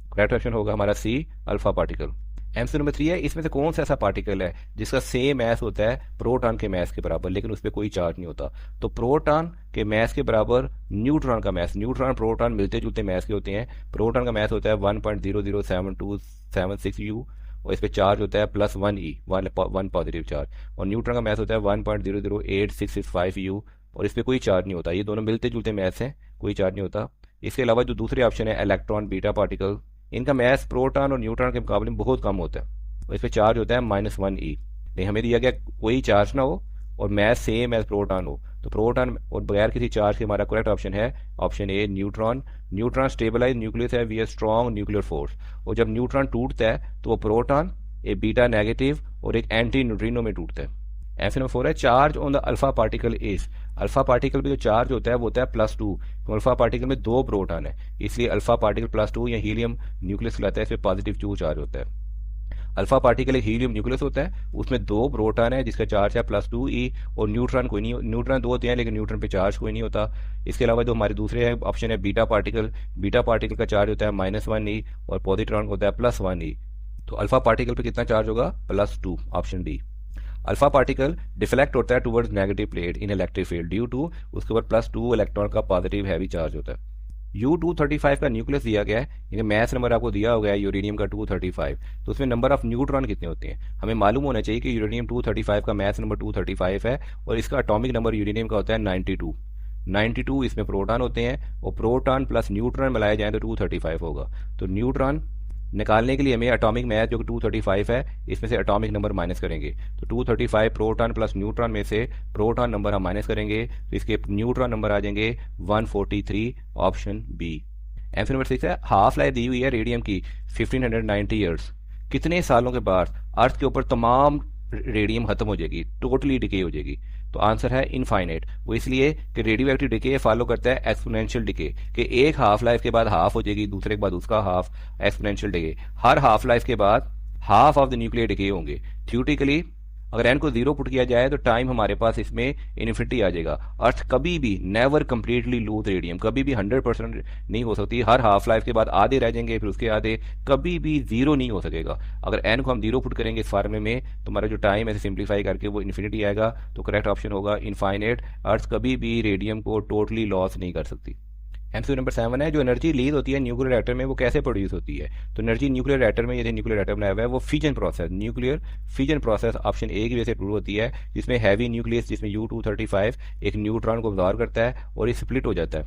करेक्ट ऑप्शन होगा हमारा सी, अल्फा पार्टिकल। एमसी नंबर 3 है, इसमें से कौन सा ऐसा पार्टिकल है जिसका सेम मैस होता है प्रोटॉन के मैस के बराबर लेकिन उस पर कोई चार्ज नहीं होता। तो प्रोटॉन के मैस के बराबर न्यूट्रॉन का मैस, न्यूट्रॉन प्रोटॉन मिलते जुलते मैस के होते हैं। प्रोटॉन का मैस होता है 1.00727 यू और इस पर चार्ज होता है +1 ई, वन पॉजिटिव चार्ज, और न्यूट्रॉन का मैस होता है 1.008665 यू और इस पर कोई चार्ज नहीं होता। ये दोनों मिलते जुलते मैस हैं, कोई चार्ज नहीं होता। इसके अलावा जो दूसरे ऑप्शन है इलेक्ट्रॉन बीटा पार्टिकल, इनका मैस प्रोटॉन और न्यूट्रॉन के मुकाबले में बहुत कम होता है और इस पर चार्ज होता है -1 ई। नहीं, हमें दिया गया कोई चार्ज ना हो और मैस सेम एज प्रोटॉन हो, तो प्रोटॉन और बगैर किसी चार्ज के हमारा करेक्ट ऑप्शन है option A, neutron. Neutron stabilize nucleus है वी स्ट्रॉन्ग न्यूक्लियर फोर्स, और जब न्यूट्रॉन टूटता है तो वो प्रोटॉन एक बीटा नेगेटिव और एक एंटी न्यूट्रिनो में टूटता है। ऐसे नंबर 4 है, charge on the alpha particle is. Alpha particle में जो चार्ज होता है वो होता है +2, तो अल्फा पार्टिकल में 2 प्रोटॉन है, इसलिए अल्फा पार्टिकल +2 या हीलियम न्यूक्लियस कहलाता है, इसमें पॉजिटिव 2 चार्ज होता है। अल्फा पार्टिकल एक हीलियम न्यूक्लियस होता है, उसमें 2 प्रोटॉन है जिसका चार्ज है +2 ई, और न्यूट्रॉन कोई नहीं, न्यूट्रॉन 2 होते हैं लेकिन न्यूट्रॉन पे चार्ज कोई नहीं होता। इसके अलावा जो हमारे दूसरे है ऑप्शन है बीटा पार्टिकल, बीटा पार्टिकल का चार्ज होता है -1 ई और पॉजिट्रॉन होता है +1 ई। तो अल्फा पार्टिकल पे कितना चार्ज होगा? +2, option D. Alpha particle deflect होता है towards negative plate in electric field due to उसके ऊपर +2 इलेक्ट्रॉन का पॉजिटिव हैवी चार्ज होता है। U235 का न्यूक्लियस दिया गया है, यानी मैथ नंबर आपको दिया हो गया है यूरेनियम का 235, तो उसमें नंबर ऑफ न्यूट्रॉन कितने होते हैं हमें मालूम होना चाहिए कि यूरेनियम 235 का मैथ नंबर 235 है और इसका एटॉमिक नंबर यूरेनियम का होता है 92। इसमें प्रोटॉन होते हैं और प्रोटॉन प्लस न्यूट्रॉन मिलाए जाए तो 235 होगा। तो न्यूट्रॉन निकालने के लिए हमें एटॉमिक मैथ जो 235 है इसमें से एटॉमिक नंबर माइनस करेंगे, तो 235 प्रोटॉन प्लस न्यूट्रॉन में से प्रोटॉन नंबर हम माइनस करेंगे तो इसके न्यूट्रॉन नंबर आ जाएंगे 143, ऑप्शन बी। आंसर नंबर 6 है, हाफ लाइफ दी हुई है रेडियम की 1590 ईयर्स, कितने सालों के बाद अर्थ के ऊपर तमाम रेडियम खत्म हो जाएगी, टोटली डिके हो जाएगी? तो आंसर है इनफाइनाइट। वो इसलिए कि रेडियो एक्टिव डिके फॉलो करता है एक्सपोनेंशियल डिके, कि एक हाफ लाइफ के बाद हाफ हो जाएगी, दूसरे के बाद उसका हाफ, एक्सपोनेंशियल डिके। हर हाफ लाइफ के बाद half of the nuclear decay होंगे। थ्योरेटिकली अगर एन को 0 पुट किया जाए तो टाइम हमारे पास इसमें इन्फिनिटी आ जाएगा। अर्थ कभी भी नेवर कंप्लीटली लूज रेडियम, कभी भी 100% नहीं हो सकती। हर हाफ लाइफ के बाद आधे रह जाएंगे, फिर उसके आधे, कभी भी 0 नहीं हो सकेगा। अगर एन को हम 0 पुट करेंगे इस फार्मूले में तो हमारा जो टाइम है सिंप्लीफाई करके वो इन्फिनिटी आएगा। तो करेक्ट ऑप्शन होगा इनफाइनाइट। अर्थ कभी भी रेडियम को टोटली लॉस नहीं कर सकती। एमसीक्यू नंबर 7 है, जो एनर्जी रिलीज होती है न्यूक्लियर रिएक्टर में वो कैसे प्रोड्यूस होती है? तो एनर्जी न्यूक्लियर रिएक्टर में, यदि न्यूक्लियर रिएक्टर बनाया हुआ है, वो fission process, nuclear fission process option A की वजह से प्रूव होती है, जिसमें हैवी न्यूक्लियस जिसमें U235 एक न्यूट्रॉन को अब्जॉर्ब करता है और ये स्प्लिट हो जाता है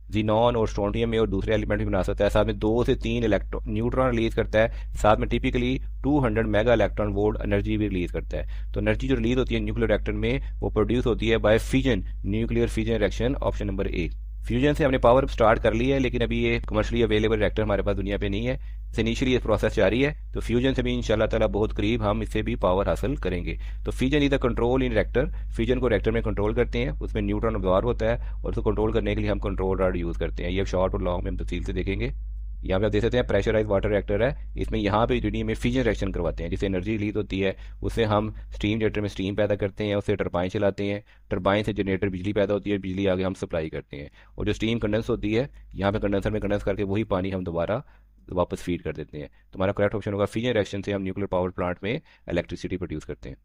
जीनॉन और स्ट्रोंटियम में और दूसरे एलिमेंट भी बना सकता है। साथ में 2 से 3 इलेक्ट्रॉन न्यूट्रॉन रिलीज करता है, साथ में typically 200 mega electron volt energy भी रिलीज करता है। तो एनर्जी जो रिलीज होती है न्यूक्लियर रिएक्टर में वो प्रोड्यूस होती है by fission, nuclear fission reaction, option number A. Fusion से हमने पावर स्टार्ट कर ली है लेकिन अभी ये कमर्शियली अवेलेबल रिएक्टर हमारे पास दुनिया पे नहीं है, इनिशियली ये प्रोसेस जारी है। तो फ्यूजन से भी इंशाल्लाह ताला बहुत करीब हम इससे भी पावर हासिल करेंगे। तो fusion is the control in reactor, fusion को रिएक्टर में कंट्रोल करते हैं, उसमें न्यूट्रॉन अब्जॉर्ब होता है और उसको कंट्रोल करने के लिए हम कंट्रोल रॉड यूज़ करते हैं। ये शॉर्ट और लॉन्ग में हम तफसील से देखेंगे। यहाँ पे आप देख सकते हैं प्रेशराइज वाटर रिएक्टर है, इसमें यहाँ पे रेडियम में फिजन रिएक्शन करवाते हैं, जिससे एनर्जी रिलीज होती है, उससे हम स्टीम जनरेटर में स्टीम पैदा करते हैं, उससे टरबाइन चलाते हैं, टरबाइन से जनरेटर बिजली पैदा होती है, बिजली आगे हम सप्लाई करते हैं, और जो स्टीम कंडेंस होती है यहाँ पे कंडेंसर में कंडेंस करके वही पानी हम दोबारा वापस फीड कर देते हैं। तो हमारा करेक्ट ऑप्शन होगा फिजन रिएक्शन से हम न्यूक्लियर पावर प्लांट में इलेक्ट्रिसिटी प्रोड्यूस करते हैं।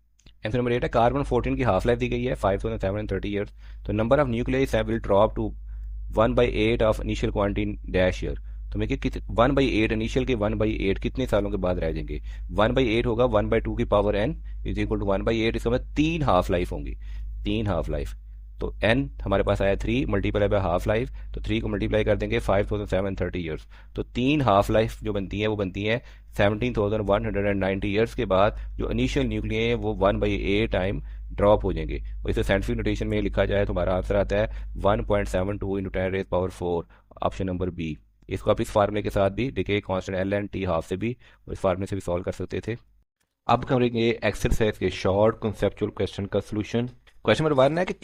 आंसर नंबर 8 है, कार्बन 14 की हाफ लाइफ दी गई है 5730 ईयर्स। तो number of nucleus will drop to 1/8 of initial quantity dash year. तो मैं 1/8 इनिशियल के 1/8 कितने सालों के बाद रह जाएंगे? 1/8 होगा 1/2 की power n is equal to 1/8, इसका मतलब 3 हाफ लाइफ होंगी, 3 हाफ लाइफ। तो n हमारे पास आया 3 मल्टीप्लाई बाय हाफ लाइफ, तो 3 को मल्टीप्लाई कर देंगे 5730 ईयर्स, तो 3 हाफ लाइफ जो बनती है वो बनती है 17,190 ईयर्स के बाद जो इनिशियल न्यूक्लियस है वो 1/a टाइम ड्रॉप हो जाएंगे। और इसे साइंटिफिक नोटेशन में लिखा जाए तो हमारा आंसर आता है 1.72 × 10⁻⁴, ऑप्शन नंबर बी। इसको आप इस फार्मूले के साथ भी decay constant L and T half से भी और इस फार्मूले से भी सॉल्व कर सकते थे। अब करेंगे एक्सरसाइज के शॉर्ट कंसेप्चुअल क्वेश्चन का सोल्यूशन। क्वेश्चन नंबर 1 है कि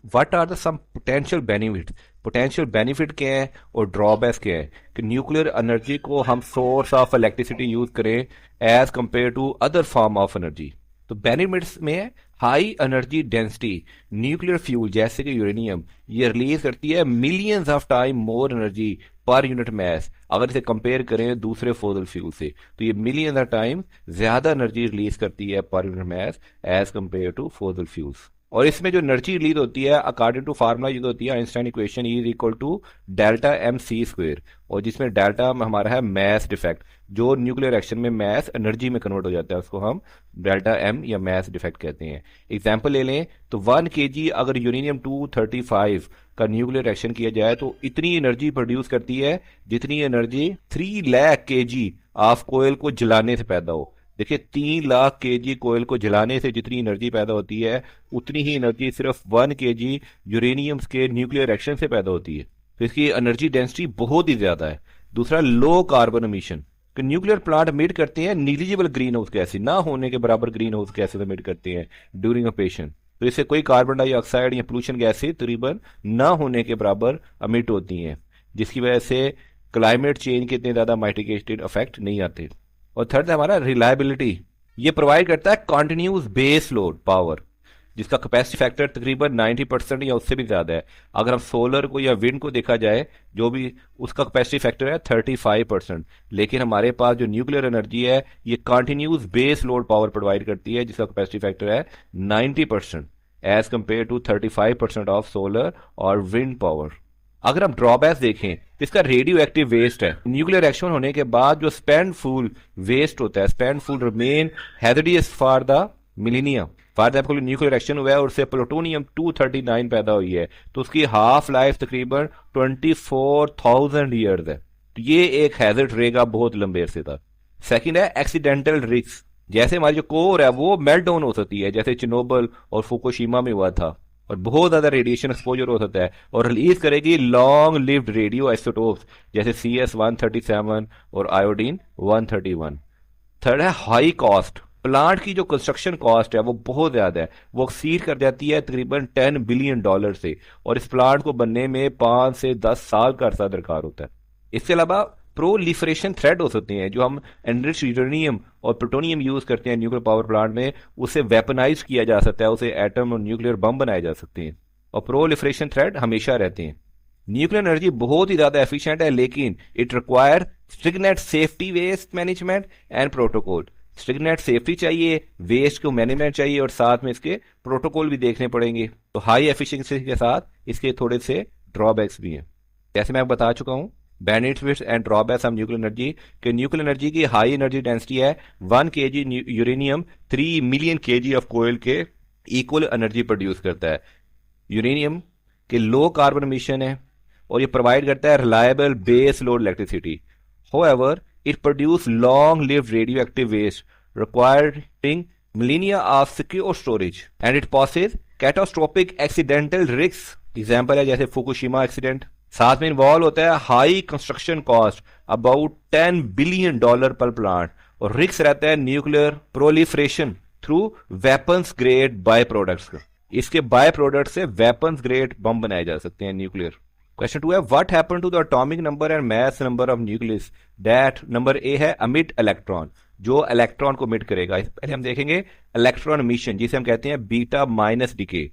what are the some potential benefit, potential benefit क्या है और ड्रॉबैक्स क्या है कि न्यूक्लियर एनर्जी को हम सोर्स ऑफ इलेक्ट्रिसिटी यूज करें as compare to other form of energy. तो बेनिफिट्स में है high energy density, nuclear fuel जैसे कि यूरेनियम ये रिलीज करती है millions of time more energy per unit mass, अगर इसे कंपेयर करें दूसरे फॉसिल फ्यूल से तो ये मिलियंस ऑफ टाइम ज्यादा एनर्जी रिलीज करती है per unit mass as compare to fossil fuels. और इसमें जो एनर्जी रिलीज होती है अकॉर्डिंग टू फार्मूला यूज होती है Einstein equation is equal to delta M C square, और जिसमें डेल्टा हमारा है मास डिफेक्ट, जो न्यूक्लियर एक्शन में मास एनर्जी में कन्वर्ट हो जाता है उसको हम डेल्टा एम या मास डिफेक्ट कहते हैं। एग्जांपल ले लें तो 1 kg अगर यूरेनियम 235 का न्यूक्लियर एक्शन किया जाए तो इतनी एनर्जी प्रोड्यूस करती है जितनी एनर्जी 3 लाख kg ऑफ कोयल को जलाने से पैदा हो। देखिए 3 लाख kg कोयल को जलाने से जितनी एनर्जी पैदा होती है उतनी ही एनर्जी सिर्फ 1 kg यूरेनियम के न्यूक्लियर एक्शन से पैदा होती है, तो इसकी एनर्जी डेंसिटी बहुत ही ज्यादा है। दूसरा लो कार्बन एमिशन, कि न्यूक्लियर प्लांट एमिट करते हैं नीग्लिजिबल ग्रीन हाउस गैसेज, ना होने के बराबर ग्रीन हाउस गैसेज एमिट करते हैं ड्यूरिंग ऑपरेशन, तो इससे कोई कार्बन डाइऑक्साइड या पोल्यूशन गैसेज तकरीबन ना होने के बराबर एमिट होती हैं, जिसकी वजह से क्लाइमेट चेंज के इतने ज्यादा माइटिगेटेड इफेक्ट नहीं आते। और थर्ड है हमारा रिलायबिलिटी, ये प्रोवाइड करता है कॉन्टिन्यूस बेस लोड पावर जिसका कैपेसिटी फैक्टर तकरीबन 90% या उससे भी ज्यादा है। अगर हम सोलर को या विंड को देखा जाए जो भी उसका कैपेसिटी फैक्टर है 35%, लेकिन हमारे पास जो न्यूक्लियर एनर्जी है ये continuous base load power provide करती है जिसका कैपेसिटी फैक्टर है 90% as compare to 35% of solar और विंड पावर। अगर हम ड्रॉबैक्स देखें तो इसका रेडियो एक्टिव वेस्ट है, न्यूक्लियर एक्शन होने के बाद जो स्पेंड फ्यूल वेस्ट होता है, spent fuel remain hazardous for the millennium. For example nuclear action हुआ है और उससे प्लूटोनियम 239 पैदा हुई है तो उसकी हाफ लाइफ तकरीबन 24,000 ईयर्स है, तो ये एक हैजर्ड रहेगा बहुत लंबे अरसे तक। सेकंड है एक्सीडेंटल रिस्क, जैसे हमारी जो कोर है वो मेल्ट डाउन हो सकती है जैसे चिनोबल और फुकुशिमा में हुआ था, और बहुत ज्यादा रेडिएशन एक्सपोजर हो सकता है और रिलीज करेगी लॉन्ग लिव्ड रेडियो आइसोटोप्स जैसे CS-137 और आयोडीन 131। थर्ड है हाई कॉस्ट, प्लांट की जो कंस्ट्रक्शन कॉस्ट है वो बहुत ज्यादा है, वो एक्सीड कर जाती है तकरीबन $10 बिलियन से, और इस प्लांट को बनने में 5 से 10 साल का अरसा दरकार होता है। इसके अलावा प्रोलिफरेशन थ्रेट हो सकते हैं, जो हम एनरिच्ड यूरेनियम और प्लूटोनियम यूज करते हैं न्यूक्लियर पावर प्लांट में, उसे वेपनाइज किया जा सकता है, उसे एटम और न्यूक्लियर बम बनाए जा सकते हैं, और प्रोलिफरेशन थ्रेट हमेशा रहते हैं। न्यूक्लियर एनर्जी बहुत ही ज्यादा एफिशिएंट है लेकिन it require strict safety waste management and protocol. Strict safety चाहिए, वेस्ट को मैनेजमेंट चाहिए और साथ में इसके प्रोटोकॉल भी देखने पड़ेंगे। तो हाई एफिशिएंसी के साथ इसके थोड़े से ड्रॉबैक्स भी हैं, जैसे मैं बता चुका हूं benefits and drawbacks of nuclear energy कि न्यूक्लियर एनर्जी की हाई एनर्जी डेंसिटी है 1 kg uranium 3 million kg of कोयल के इक्वल एनर्जी प्रोड्यूस करता है। यूरेनियम के लो कार्बन एमिशन है और ये प्रोवाइड करता है reliable base load electricity. However, it produces long-lived radioactive waste requiring millennia of secure storage and it poses catastrophic accidental risks। Example है जैसे फुकुशिमा एक्सीडेंट। साथ में इन्वॉल्व होता है high construction cost about $10 billion per plant, और रिस्क रहता है nuclear proliferation through weapons grade by products का। इसके बाय प्रोडक्ट से वेपन्स ग्रेड बम बनाए जा सकते हैं न्यूक्लियर। क्वेश्चन 2 है what happen to the atomic number and mass number of nucleus that number A है अमिट इलेक्ट्रॉन, जो इलेक्ट्रॉन को मिट करेगा। पहले हम देखेंगे इलेक्ट्रॉन एमिशन जिसे हम कहते हैं बीटा माइनस डीके।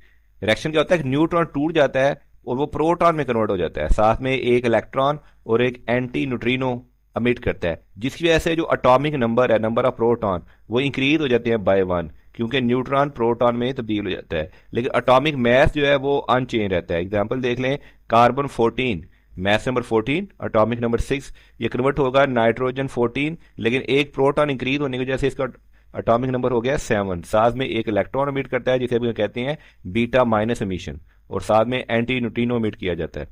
रिएक्शन क्या होता है, न्यूट्रॉन टूट जाता है और वो प्रोटॉन में कन्वर्ट हो जाता है, साथ में एक इलेक्ट्रॉन और एक एंटी न्यूट्रिनो अमिट करता है, जिसकी वजह से जो एटॉमिक नंबर है, नंबर ऑफ प्रोटॉन, वो इंक्रीज हो जाते हैं बाय 1 क्योंकि न्यूट्रॉन प्रोटॉन में तब्दील हो जाता है, लेकिन एटॉमिक मास जो है वो अनचेंज रहता है। एग्जांपल देख लें carbon 14 mass number 14 atomic number 6, ये कन्वर्ट होगा नाइट्रोजन 14, लेकिन एक प्रोटॉन इंक्रीज होने की वजह से इसका एटॉमिक नंबर हो गया 7, साथ में एक इलेक्ट्रॉन एमिट करता है जिसे हम कहते हैं बीटा माइनस एमिशन। और साथ में एंटी न्यूट्रिनो इमिट किया जाता है,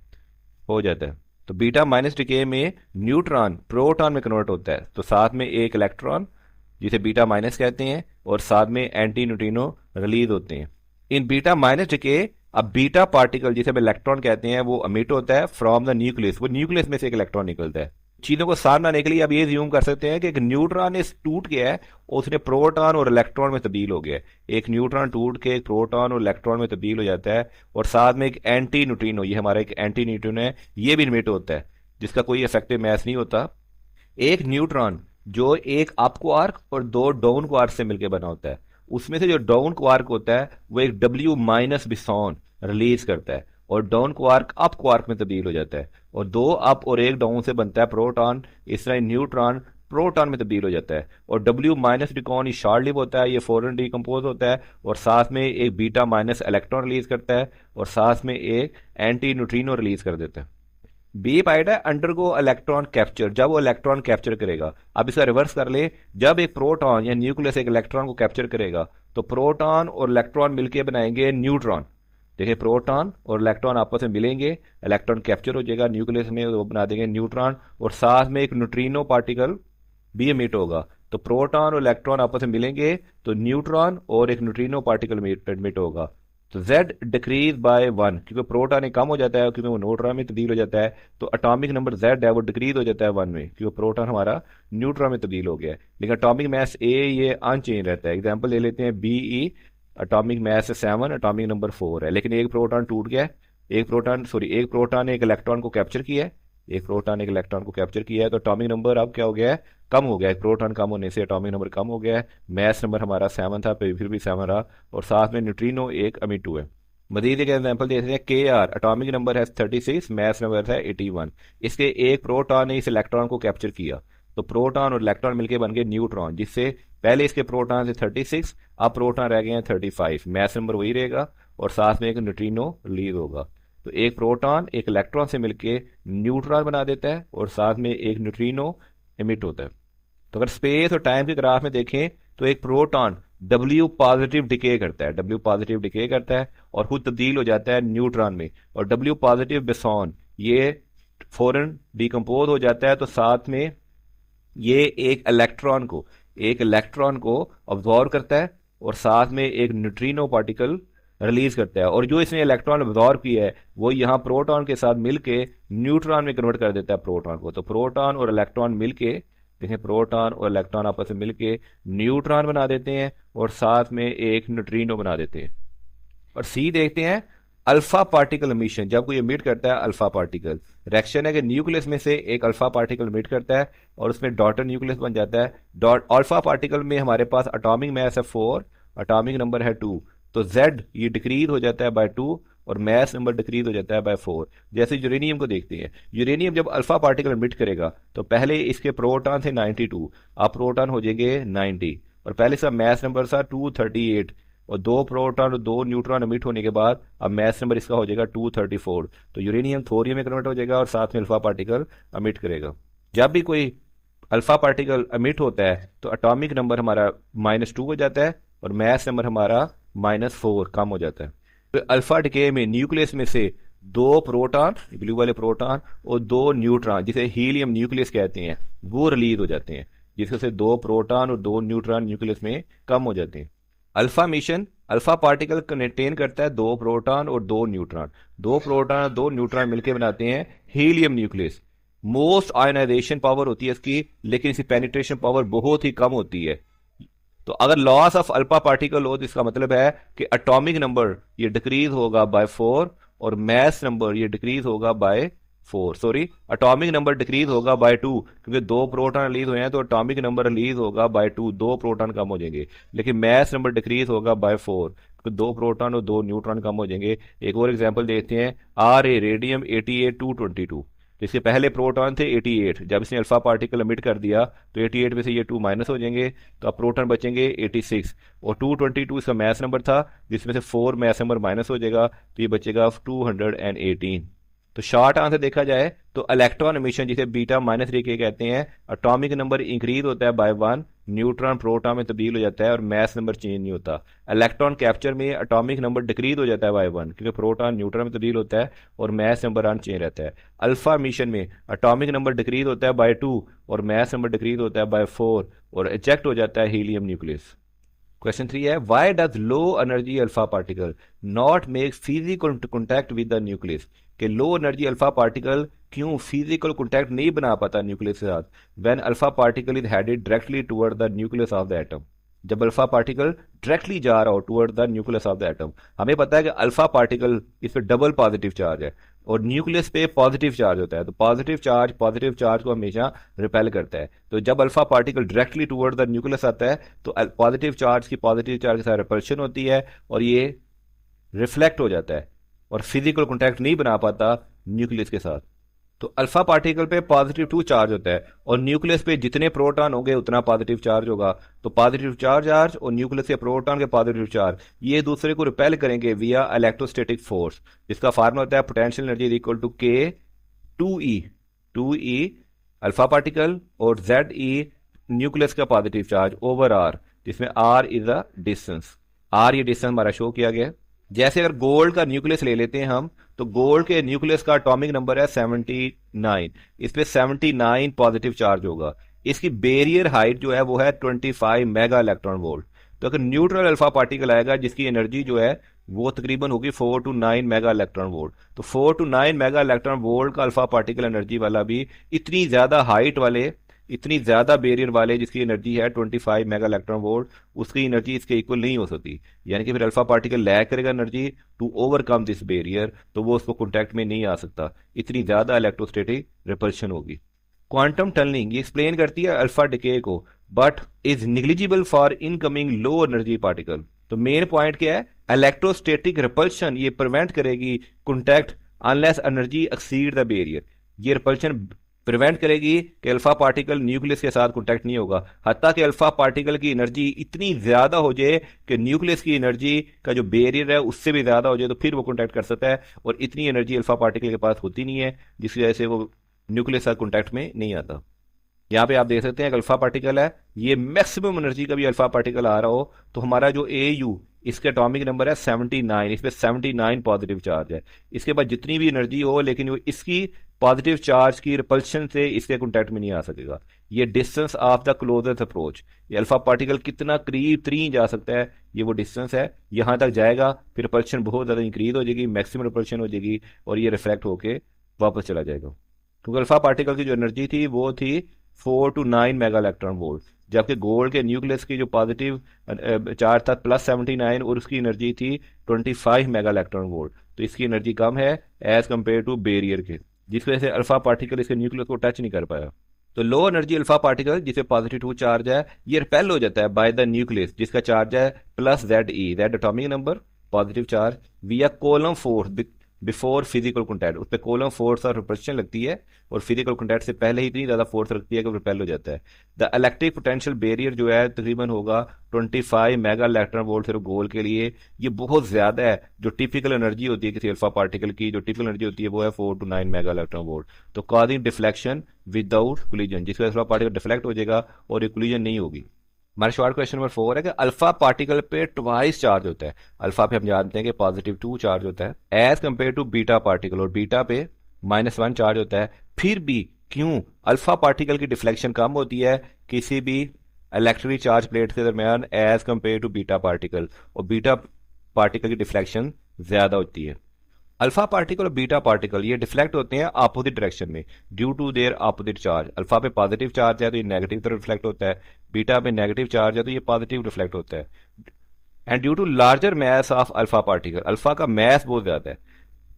हो जाता है। तो बीटा माइनस डिके में न्यूट्रॉन प्रोटॉन में कन्वर्ट होता है, तो साथ में एक इलेक्ट्रॉन जिसे बीटा माइनस कहते हैं और साथ में एंटी न्यूट्रिनो रिलीज होते हैं। इन बीटा माइनस डिके अब बीटा पार्टिकल जिसे हम इलेक्ट्रॉन कहते हैं वो अमिट होता है फ्रॉम द न्यूक्लियस, वो न्यूक्लियस में से एक इलेक्ट्रॉन निकलता है। चीजों को साफ बनाने के लिए अब ये ज्यूम कर सकते हैं कि एक न्यूट्रॉन इस टूट गया है और उसने प्रोटॉन और इलेक्ट्रॉन में तब्दील हो गया है। एक न्यूट्रॉन टूट के एक प्रोटॉन और इलेक्ट्रॉन में तब्दील हो जाता है और साथ में एक एंटी न्यूट्रिनो, ये हमारा एक एंटी न्यूट्रिनो है, ये भी इमिट होता है जिसका कोई इफेक्टिव मैस नहीं होता। एक न्यूट्रॉन जो एक अप क्वार्क और दो डाउन क्वार्क से मिलकर बना होता है, उसमें से जो डाउन क्वार्क होता है वो एक W माइनस बिसॉन रिलीज करता है और डाउन क्वार्क अप क्वार्क में तब्दील हो जाता है और दो अप और एक डाउन से बनता है प्रोटॉन। इस तरह न्यूट्रॉन प्रोटॉन में तब्दील हो जाता है और W माइनस डिकॉन शॉर्ट लिव होता है, ये फौरन डिकम्पोज होता है और साथ में एक बीटा माइनस इलेक्ट्रॉन रिलीज करता है और साथ में एक एंटी न्यूट्रिनो रिलीज कर देता है। बी पार्ट है अंडरगो इलेक्ट्रॉन कैप्चर, जब वो इलेक्ट्रॉन कैप्चर करेगा। अब इसका रिवर्स कर ले, जब एक प्रोटॉन या न्यूक्लियस एक इलेक्ट्रॉन को कैप्चर करेगा तो प्रोटॉन और इलेक्ट्रॉन मिलकर बनाएंगे न्यूट्रॉन। देखिए प्रोटॉन और इलेक्ट्रॉन आपस में मिलेंगे, इलेक्ट्रॉन कैप्चर हो जाएगा न्यूक्लियस में, वो बना देंगे न्यूट्रॉन और साथ में एक न्यूट्रिनो पार्टिकल भी एमिट होगा। तो प्रोटॉन और इलेक्ट्रॉन आपस में मिलेंगे तो न्यूट्रॉन और एक न्यूट्रिनो पार्टिकल एमिट होगा। तो Z डिक्रीज बाय 1, क्योंकि प्रोटॉन ही कम हो जाता है क्योंकि वो न्यूट्रॉन में तब्दील हो जाता है, तो अटोमिक नंबर Z है वो डिक्रीज हो जाता है 1 में, क्योंकि प्रोटॉन हमारा न्यूट्रॉन में तब्दील हो गया है। लेकिन अटोमिक मास A ये अनचेंज रहता है। एग्जांपल ले लेते हैं BE, atomic mass 7, atomic number 4 है, लेकिन एक प्रोटॉन टूट गया है, एक प्रोटॉन ने एक इलेक्ट्रॉन को कैप्चर किया है, एक प्रोटॉन एक इलेक्ट्रॉन को कैप्चर किया है, तो अटोमिक नंबर अब क्या हो गया है, कम हो गया है। प्रोटॉन कम होने से अटोमिक नंबर कम हो गया है। मास नंबर हमारा 7 था, फिर भी 7 रहा और साथ में न्यूट्रिनो एक अमिट हुआ है। मजीद एक एग्जाम्पल देते हैं, KR अटोमिक नंबर है 36, मास नंबर है 81। इसके एक प्रोटॉन ने इस इलेक्ट्रॉन को कैप्चर किया, तो प्रोटॉन और इलेक्ट्रॉन मिलकर बन गए न्यूट्रॉन, जिससे पहले इसके प्रोटॉन थे 36, अब प्रोटॉन रह गए हैं 35, मास नंबर वही रहेगा और साथ में एक न्यूट्रिनो रिलीज होगा। तो एक प्रोटॉन एक इलेक्ट्रॉन से मिलकर न्यूट्रॉन बना देता है और साथ में एक न्यूट्रिनो एमिट होता है। तो अगर स्पेस और टाइम के ग्राफ में देखें तो एक प्रोटॉन W पॉजिटिव डिके करता है, W पॉजिटिव डिके करता है और खुद तब्दील हो जाता है न्यूट्रॉन में, और W पॉजिटिव बेसॉन ये फौरन डिकम्पोज हो जाता है, तो साथ में ये एक इलेक्ट्रॉन को ऑब्जॉर्व करता है और साथ में एक न्यूट्रिनो पार्टिकल रिलीज करता है, और जो इसने इलेक्ट्रॉन ऑब्जॉर्व किया है वो यहाँ प्रोटॉन के साथ मिलके न्यूट्रॉन में कन्वर्ट कर देता है प्रोटॉन को। तो प्रोटॉन और इलेक्ट्रॉन मिलके, देखें प्रोटॉन और इलेक्ट्रॉन आपस में मिलके न्यूट्रॉन बना देते हैं और साथ में एक न्यूट्रिनो बना देते हैं। और सी देखते हैं अल्फा पार्टिकल एमिशन, जब कोई एमिट करता है अल्फा पार्टिकल, रिएक्शन है कि न्यूक्लियस में से एक अल्फा पार्टिकल एमिट करता है और उसमें डॉटर न्यूक्लियस बन जाता है। अल्फा पार्टिकल में हमारे पास एटॉमिक मास है 4, एटॉमिक नंबर है 2, तो Z ये डिक्रीज हो जाता है बाय 2 और मास नंबर डिक्रीज हो जाता है बाय 4। जैसे यूरेनियम को देखते हैं, यूरेनियम जब अल्फा पार्टिकल एमिट करेगा तो पहले इसके प्रोटॉन थे 92, अब प्रोटॉन हो जाएंगे 90, और पहले इसका मास नंबर था 238 और दो प्रोटॉन और दो न्यूट्रॉन एमिट होने के बाद अब मास नंबर इसका हो जाएगा 234। तो यूरेनियम थोरियम में कन्वर्ट हो जाएगा और साथ में अल्फा पार्टिकल एमिट करेगा। जब भी कोई अल्फा पार्टिकल एमिट होता है तो एटॉमिक नंबर हमारा -2 हो जाता है और मास नंबर हमारा -4 कम हो जाता है। तो अल्फा डिके में न्यूक्लियस में से दो प्रोटॉन, ब्लू वाले प्रोटॉन, और दो न्यूट्रॉन जिसे हीलियम न्यूक्लियस कहते हैं वो रिलीज हो जाते हैं, जिससे से दो प्रोटॉन और दो न्यूट्रॉन न्यूक्लियस में कम हो जाते हैं। Alpha mission alpha particle contain करता है दो प्रोटॉन और दो न्यूट्रॉन, दो प्रोटॉन और दो न्यूट्रॉन मिलकर बनाते हैं helium nucleus. Most ionization power होती है इसकी, लेकिन इसकी पेनिट्रेशन पावर बहुत ही कम होती है। तो अगर लॉस ऑफ अल्फा पार्टिकल हो तो इसका मतलब है कि एटॉमिक नंबर ये डिक्रीज होगा बाय 4 और मास नंबर ये डिक्रीज होगा बाय 4, एटॉमिक नंबर डिक्रीज होगा बाय 2, क्योंकि दो प्रोटॉन रिलीज हुए हैं तो एटॉमिक नंबर रिलीज होगा बाय 2, दो प्रोटॉन कम हो जाएंगे। लेकिन मास नंबर डिक्रीज होगा बाय 4, क्योंकि दो प्रोटॉन और दो न्यूट्रॉन कम हो जाएंगे। एक और एग्जांपल देखते हैं, Ra रेडियम 88-222, तो इसके पहले प्रोटॉन थे 88, जब इसने अल्फा पार्टिकल एमिट कर दिया तो 88 में से ये 2 माइनस हो जाएंगे, तो अब प्रोटॉन बचेंगे 86, और 222 इसका मास नंबर था जिसमें से 4 मास नंबर माइनस हो जाएगा, तो ये बचेगा 218। तो शॉर्ट आंसर देखा जाए तो इलेक्ट्रॉन एमिशन जिसे बीटा -3 कहते हैं, एटॉमिक नंबर इंक्रीज होता है बाय 1, न्यूट्रॉन प्रोटॉन में तब्दील हो जाता है और मास नंबर चेंज नहीं होता। इलेक्ट्रॉन कैप्चर में एटॉमिक नंबर डिक्रीज हो जाता है बाय 1, क्योंकि प्रोटॉन न्यूट्रॉन में तब्दील होता है और मास नंबर अनचेंज रहता है। अल्फा मिशन में एटॉमिक नंबर डिक्रीज होता है बाय 2 और मास नंबर डिक्रीज होता है बाय 4 और इजेक्ट हो जाता है हीलियम न्यूक्लियस। क्वेश्चन 3 है, why does low energy alpha particle not make physical contact with the nucleus? कि लो एनर्जी अल्फा पार्टिकल क्यों फिजिकल कॉन्टैक्ट नहीं बना पाता न्यूक्लियस के साथ? When alpha particle is headed directly toward the nucleus of the atom. जब अल्फा पार्टिकल डायरेक्टली जा रहा हो toward the nucleus of the atom, हमें पता है कि अल्फा पार्टिकल इस पर डबल पॉजिटिव चार्ज है और न्यूक्लियस पे पॉजिटिव चार्ज होता है, तो पॉजिटिव चार्ज को हमेशा रिपेल करता है। तो जब alpha particle directly toward the nucleus आता है तो पॉजिटिव चार्ज के साथ रिपल्शन होती है और ये रिफ्लेक्ट हो जाता है और फिजिकल कॉन्टैक्ट नहीं बना पाता न्यूक्लियस के साथ। तो अल्फा पार्टिकल पे पॉजिटिव 2 चार्ज होता है और न्यूक्लियस पे जितने प्रोटॉन होंगे उतना पॉजिटिव चार्ज होगा। तो पॉजिटिव चार्ज और न्यूक्लियस के प्रोटॉन के पॉजिटिव चार्ज ये दूसरे को रिपेल करेंगे विया इलेक्ट्रोस्टैटिक फोर्स, जिसका फार्मूला होता है पोटेंशियल एनर्जी इक्वल टू के 2E अल्फा पार्टिकल और ZE न्यूक्लियस का पॉजिटिव चार्ज ओवर आर, जिसमें R is the distance. R ये डिस्टेंस हमारा शो किया गया। जैसे अगर गोल्ड का न्यूक्लियस ले लेते हैं हम, तो गोल्ड के न्यूक्लियस का एटॉमिक नंबर है 79, इस पे 79 पॉजिटिव चार्ज होगा। इसकी बेरियर हाइट जो है वो है 25 मेगा इलेक्ट्रॉन वोल्ट। तो अगर न्यूट्रल अल्फा पार्टिकल आएगा जिसकी एनर्जी जो है वो तकरीबन होगी 4 to 9 मेगा इलेक्ट्रॉन वोल्ट, तो 4 to 9 मेगा इलेक्ट्रॉन वोल्ट का अल्फा पार्टिकल एनर्जी वाला भी इतनी ज्यादा हाइट वाले, इतनी ज्यादा बेरियर वाले जिसकी एनर्जी है 25 मेगा इलेक्ट्रॉन वोल्ट, उसकी एनर्जी इसके इक्वल नहीं हो सकती। यानी कि फिर अल्फा पार्टिकल लैक करेगा energy to overcome this barrier, तो वो उसको कॉन्टैक्ट में नहीं आ सकता, इतनी ज्यादा इलेक्ट्रोस्टैटिक रिपल्शन होगी। क्वांटम टनलिंग ये एक्सप्लेन करती है अल्फा डिके को, but is negligible for incoming low energy particle. तो मेन पॉइंट क्या है, इलेक्ट्रोस्टैटिक रिपल्शन ये प्रिवेंट करेगी contact unless energy exceed the barrier. ये रिपल्शन प्रिवेंट करेगी कि अल्फा पार्टिकल न्यूक्लियस के साथ कॉन्टैक्ट नहीं होगा, हत्ता कि अल्फा पार्टिकल की एनर्जी इतनी ज्यादा हो जाए कि न्यूक्लियस की एनर्जी का जो बेरियर है उससे भी ज्यादा हो जाए, तो फिर वो कॉन्टैक्ट कर सकता है। और इतनी एनर्जी अल्फा पार्टिकल के पास होती नहीं है, जिसकी वजह से वो न्यूक्लियस के साथ कॉन्टैक्ट में नहीं आता। यहाँ पे आप देख सकते हैं कि अल्फा पार्टिकल है, ये मैक्सिमम एनर्जी का भी अल्फा पार्टिकल आ रहा हो तो हमारा जो AU इसके एटॉमिक नंबर है 79, इस पे 79 पॉजिटिव चार्ज है। इसके बाद जितनी भी एनर्जी हो लेकिन वो इसकी पॉजिटिव चार्ज की रिपल्शन से इसके कॉन्टैक्ट में नहीं आ सकेगा। ये distance of the closest approach, ये अल्फा पार्टिकल कितना करीब तरीन जा सकता है, ये वो डिस्टेंस है। यहाँ तक जाएगा फिर रिपल्शन बहुत ज़्यादा इंक्रीज हो जाएगी, मैक्सिमम रिपल्शन हो जाएगी और ये रिफ्लेक्ट होके वापस चला जाएगा। क्योंकि अल्फा पार्टिकल की जो एनर्जी थी वो थी 4 to 9 मेगा इलेक्ट्रॉन वोल्ट, जबकि गोल्ड के न्यूक्लियस की जो पॉजिटिव चार्ज था +79 और उसकी एनर्जी थी 25 मेगा इलेक्ट्रॉन वोल्ट। तो इसकी एनर्जी कम है एज कंपेयर टू बेरियर के, जिस वजह से अल्फा पार्टिकल इसके न्यूक्लियस को टच नहीं कर पाया। तो लो एनर्जी अल्फा पार्टिकल जिसे +2 चार्ज है ये रिपेल हो जाता है बाय द न्यूक्लियस जिसका चार्ज है +ZE, Z atomic number positive charge, via Coulomb force before physical contact. उस पर कोलम फोर्स और रिपल्शन लगती है और फिजिकल कॉन्टैक्ट से पहले ही इतनी ज्यादा फोर्स लगती है कि रिपेल हो जाता है। द इलेक्ट्रिक पोटेंशियल बैरियर जो है तकरीबन होगा 25 मेगा इलेक्ट्रॉन वोल्ट सिर्फ गोल्ड के लिए। ये बहुत ज्यादा है। जो टिपिकल एनर्जी होती है किसी अल्फा पार्टिकल की, जो टिपिकल एनर्जी होती है वो है 4 to 9 मेगा इलेक्ट्रॉन वोल्ट। तो कॉजिंग डिफ्लेक्शन विदाउट कोलिजन, जिसके अल्फा पार्टिकल डिफ्लेक्ट हो जाएगा और ये कोलिजन नहीं होगी। हमारा शॉर्ट क्वेश्चन नंबर 4 है कि अल्फा पार्टिकल पे ट्वाइस चार्ज होता है। अल्फा पे हम जानते हैं कि +2 चार्ज होता है as compare to beta particle, और बीटा पे -1 चार्ज होता है। फिर भी क्यों अल्फा पार्टिकल की डिफ्लेक्शन कम होती है किसी भी इलेक्ट्रिक चार्ज प्लेट के दरमियान as compare to beta particle, और बीटा पार्टिकल की डिफ्लेक्शन ज्यादा होती है। अल्फा पार्टिकल और बीटा पार्टिकल ये डिफ्लेक्ट होते हैं अपोजिट डायरेक्शन में due to their opposite charge. Alpha पे पॉजिटिव चार्ज है तो ये नेगेटिव तरफ रिफ्लेक्ट होता है, बीटा पे नेगेटिव चार्ज है तो ये पॉजिटिव रिफ्लेक्ट होता है। And due to larger mass of alpha particle, alpha का मैस बहुत ज्यादा है,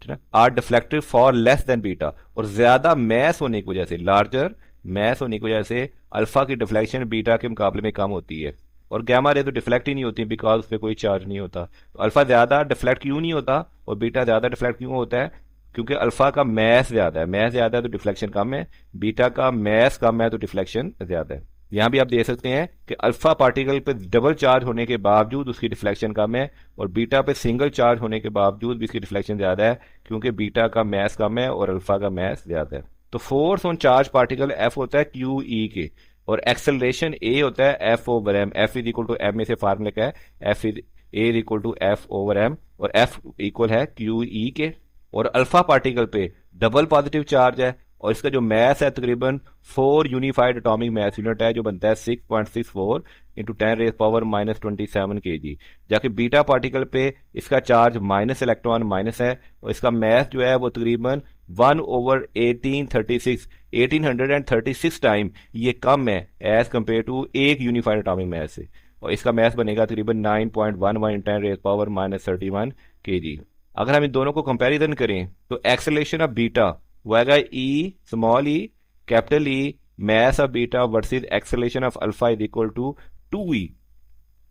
ठीक है, are deflective for less than beta, और ज्यादा मैस होने की वजह से, लार्जर मैस होने की वजह से अल्फा की डिफ्लेक्शन बीटा के मुकाबले में कम होती है। और गैमा रे तो डिफ्लेक्ट ही नहीं होती बिकॉज उस पर कोई चार्ज नहीं होता। तो अल्फा ज्यादा डिफ्लेक्ट क्यों नहीं होता और बीटा ज्यादा डिफ्लेक्ट क्यों होता है? क्योंकि अल्फा का मैस ज्यादा है, मैस ज्यादा है तो डिफ्लेक्शन कम है, बीटा का मैस कम है तो डिफ्लेक्शन ज्यादा है। यहां भी आप देख सकते हैं कि अल्फा पार्टिकल पे डबल चार्ज होने के बावजूद उसकी डिफ्लेक्शन कम है, और बीटा पे सिंगल चार्ज होने के बावजूद भी इसकी डिफ्लेक्शन ज्यादा है, क्योंकि बीटा का मैस कम है और अल्फा का मैस ज्यादा है। तो force on charge particle F होता है QE के, और एक्सेलरेशन ए होता है F over M, F is equal to M में से फार्मूला क्या है, F is A is equal to F over M, और एफ इक्वल है क्यू ई के। और अल्फा पार्टिकल पे डबल पॉजिटिव चार्ज है और इसका जो मैस है तकरीबन 4 यूनिफाइड एटॉमिक मैस यूनिट है, जो बनता है 6.64 इंटू 10⁻⁻27 kg। जाके बीटा पार्टिकल पे इसका चार्ज माइनस इलेक्ट्रॉन माइनस है और इसका मैस जो है वो तकरीबन 1/1836 टाइम ये कम है एज कम्पेयर टू एक यूनिफाइड एटॉमिक मैस से, और इसका मैस बनेगा तकरीबन 9.11 10⁻31 kg। अगर हम इन दोनों को कंपैरिजन करें तो एक्सेलरेशन ऑफ बीटा वो आएगा e small e capital E mass of beta versus acceleration of alpha is equal to 2e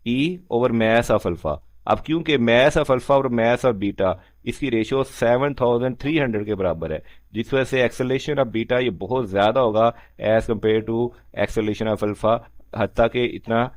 e over mass of alpha. अब क्योंकि मैस ऑफ अल्फा और मैस ऑफ बीटा इसकी रेशियो 7300 के बराबर है, जिस वजह से एक्सेलरेशन ऑफ बीटा ये बहुत ज्यादा होगा as compare to acceleration of alpha, हत्ता के इतना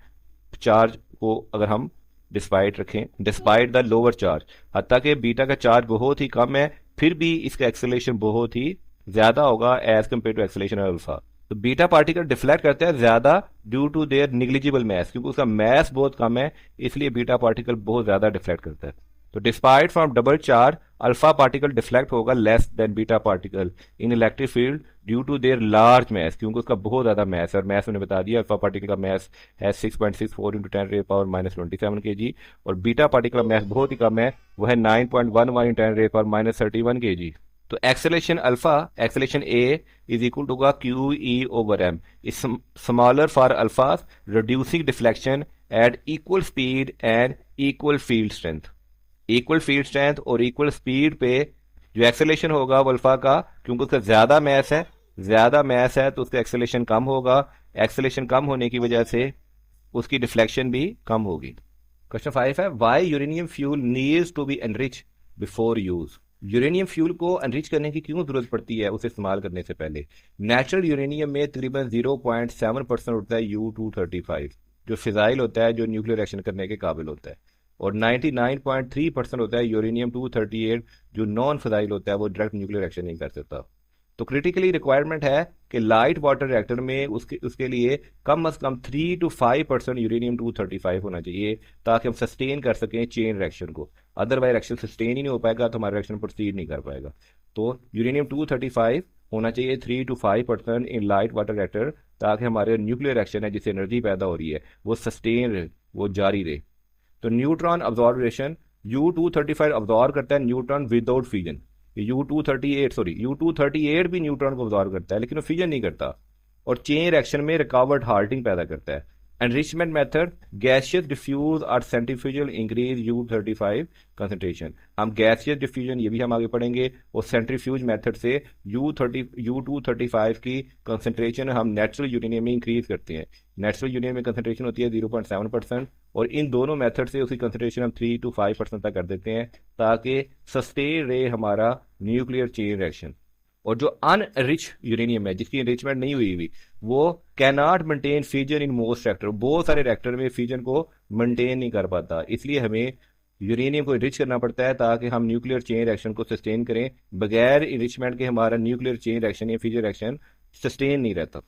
चार्ज को अगर हम डिस्पाइट रखें, डिस्पाइट द लोअर चार्ज, हत्ता के बीटा का चार्ज बहुत ही कम है फिर भी इसका एक्सेलरेशन बहुत ही ज्यादा होगा as compare to acceleration of alpha. तो बीटा पार्टिकल डिफ्लेक्ट करते हैं ज्यादा due to their negligible mass, क्योंकि उसका मैस बहुत कम है इसलिए बीटा पार्टिकल बहुत ज्यादा डिफ्लेक्ट करता है। तो despite from double charge alpha particle deflect होगा less than beta particle in electric field due to their large mass, क्योंकि उसका बहुत ज्यादा मैस है। और मैस मैंने बता दिया अल्फा पार्टिकल का मैस है 6.64 इंटू 10⁻⁻27 kg, और बीटा पार्टिकल का मैस बहुत ही कम है, वो है 9.11 इंटू 10⁻31 kg। तो acceleration alpha, acceleration a is equal to का q e over m is smaller for alpha, reducing deflection at equal speed and equal field strength. Equal field strength और इक्वल स्पीड पे जो एक्सेलरेशन होगा वो अल्फा का, क्योंकि उसका ज्यादा मैस है, ज्यादा मैस है तो उसका एक्सेलरेशन कम होगा, एक्सेलरेशन कम होने की वजह से उसकी डिफ्लेक्शन भी कम होगी। क्वेश्चन 5 है why uranium fuel needs to be enrich before use. Uranium fuel को एनरिच करने की क्यों जरूरत पड़ती है उसे इस्तेमाल करने से पहले। नेचुरल यूरेनियम में तकरीबन 0.7% होता है U-235 जो फिजाइल होता है, जो न्यूक्लियर रिएक्शन करने के काबिल होता है, और 99.3% होता है यूरेनियम 238 जो नॉन फिजाइल होता है, वो डायरेक्ट न्यूक्लियर रिएक्शन नहीं कर सकता। तो क्रिटिकली रिक्वायरमेंट है कि लाइट वाटर रिएक्टर में उसके लिए कम से कम 3 to 5% यूरेनियम 235 होना चाहिए ताकि हम सस्टेन कर सकें चेन रिएक्शन को, अदरवाइज रिएक्शन सस्टेन ही नहीं हो पाएगा तो हमारा रिएक्शन प्रोसीड नहीं कर पाएगा। तो यूरेनियम 235 होना चाहिए 3 to 5% in light water reactor ताकि हमारे न्यूक्लियर रिएक्शन है जिससे एनर्जी पैदा हो रही है वो सस्टेन रहे, वो जारी रहे। तो न्यूट्रॉन अब्जॉर्बेशन U-235 अब्जॉर्ब करता है न्यूट्रॉन विदाउट फ्यूजन, U-238 भी न्यूट्रॉन को अब्जॉर्ब करता है लेकिन वो फ्यूजन नहीं करता, और चेन रिएक्शन में रिकवर्ड हार्टिंग पैदा करता है। एनरिचमेंट मेथड गैसियस डिफ्यूज और सेंट्रीफ्यूजल इंक्रीज U-35 कंसंट्रेशन। हम गैसियस डिफ्यूजन ये भी हम आगे पढ़ेंगे, और सेंट्रीफ्यूज मेथड से U-235 की कंसंट्रेशन हम नेचुरल यूरेनियम में इंक्रीज करते हैं। नेचुरल यूरेनियम में कंसंट्रेशन होती है 0.7% और इन दोनों मेथड से उसकी कंसंट्रेशन हम 3 to 5% तक कर देते हैं ताकि सस्टेन रहे हमारा न्यूक्लियर चेन रिएक्शन। और जो अनरिच यूरेनियम है जिसकी एनरिचमेंट नहीं हुई हुई वो can not maintain fusion in most reactor, बहुत सारे रिएक्टर में फ्यूजन को मेंटेन नहीं कर पाता, इसलिए हमें यूरेनियम को एनरिच करना पड़ता है ताकि हम न्यूक्लियर चेन रिएक्शन को सस्टेन करें। बगैर एनरिचमेंट के हमारा न्यूक्लियर चेन रिएक्शन या फ्यूजन रिएक्शन सस्टेन नहीं रहता।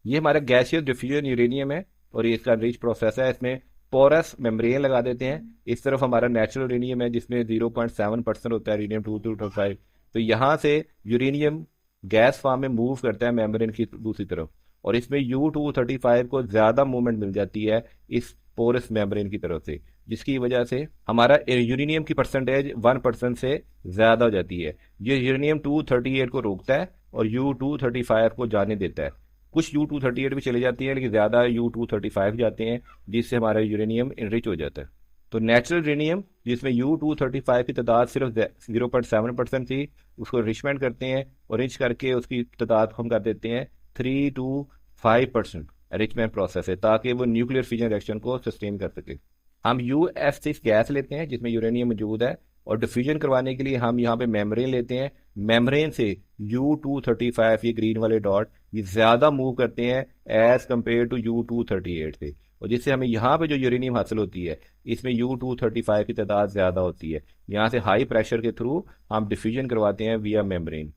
ये हमारा गैसियस डिफ्यूजन यूरेनियम है और ये इसका रिच प्रोसेस है, इसमें पोरस मेम्ब्रेन लगा देते हैं। इस तरफ हमारा नेचुरल यूरेनियम है जिसमें 0.7% होता है यूरेनियम 225, तो यहाँ से यूरेनियम गैस फॉर्म में मूव करता है मेम्ब्रेन की दूसरी तरफ, और इसमें U-235 को ज्यादा मूवमेंट मिल जाती है इस पोरस मेम्ब्रेन की तरफ से, जिसकी वजह से हमारा यूरेनियम की परसेंटेज 1% से ज्यादा हो जाती है। ये यूरेनियम 238 को रोकता है और U-235 को जाने देता है। कुछ U-238 भी चले जाती है लेकिन ज्यादा U-235 जाते हैं जिससे हमारा यूरेनियम इनरिच हो जाता है। तो नेचुरल यूरेनियम जिसमें U-235 की तादाद सिर्फ 0.7% थी उसको रिचमेंट करते हैं और रिच करके उसकी तादाद को हम कर देते हैं 3 to 5% रिचमेंट प्रोसेस है ताकि वो न्यूक्लियर फ्यूजन रिएक्शन को सस्टेन कर सके। हम UF6 गैस लेते हैं जिसमें यूरेनियम मौजूद है और डिफ्यूजन करवाने के लिए हम यहाँ पे मेम्ब्रेन लेते हैं। मेम्ब्रेन से U-235 ये ग्रीन वाले डॉट ये ज्यादा मूव करते हैं एज कंपेयर टू U-238 से, और जिससे हमें यहाँ पे जो यूरेनियम हासिल होती है इसमें U-235 की तादाद ज्यादा होती है। यहाँ से हाई प्रेशर के थ्रू हम डिफ्यूजन करवाते हैं विया मेम्ब्रेन।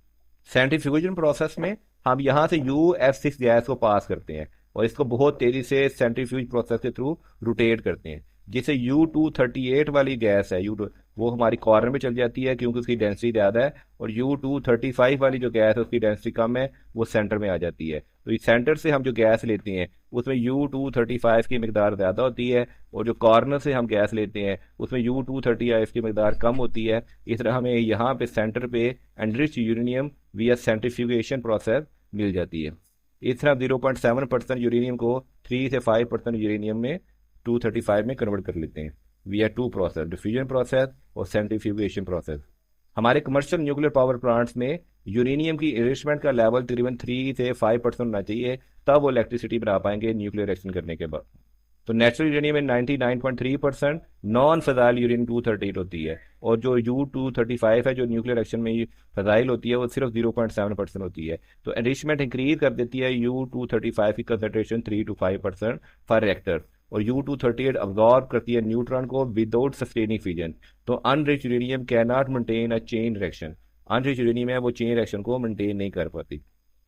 सेंट्रीफ्यूजन प्रोसेस में हम यहाँ से UF6 गैस को पास करते हैं। और इसको बहुत तेजी से सेंट्रीफ्यूज प्रोसेस के थ्रू रोटेट करते हैं, जिससे U-238 वाली गैस है वो हमारी कॉर्नर में चल जाती है क्योंकि उसकी डेंसिटी ज़्यादा है, और U-235 वाली जो गैस है उसकी डेंसिटी कम है, वो सेंटर में आ जाती है। तो इस सेंटर से हम जो गैस लेते हैं उसमें U-235 की मकदार ज़्यादा होती है, और जो कॉर्नर से हम गैस लेते हैं उसमें U-238 की मकदार कम होती है। इस तरह हमें यहाँ पे सेंटर पे एनरिच्ड यूरेनियम विया सेंट्रीफ्यूगेशन प्रोसेस मिल जाती है। इस तरह 0.7% यूरेनियम को 3 से 5% यूरेनियम में 235 में कन्वर्ट कर लेते हैं विया टू प्रोसेस, डिफ्यूजन प्रोसेस और सेंट्रीफ्यूगेशन प्रोसेस। हमारे कमर्शियल न्यूक्लियर पावर प्लांट्स में यूरेनियम की एनरिचमेंट का लेवल तकरीबन 3 से 5% होना चाहिए, तब वो इलेक्ट्रिसिटी बना पाएंगे न्यूक्लियर रिएक्शन करने के बाद। तो नेचुरल यूरेनियम में 99.3%, नॉन फजाइल यूरेनियम 238 होती है, और जो U-235 है जो न्यूक्लियर रिएक्शन में फजाइल होती है वो सिर्फ 0.7% होती है। तो एनरिचमेंट इंक्रीज कर देती है U-235 की कंसनट्रेशन 3 to 5% फॉर रिएक्टर, और U-238 अब्जॉर्ब करती है न्यूट्रॉन को विदाउट सस्टेनिंग फ्यूजन। तो unreached uranium can not maintain a chain reaction, unreached uranium है वो चेन रिएक्शन को मेंटेन नहीं कर पाती।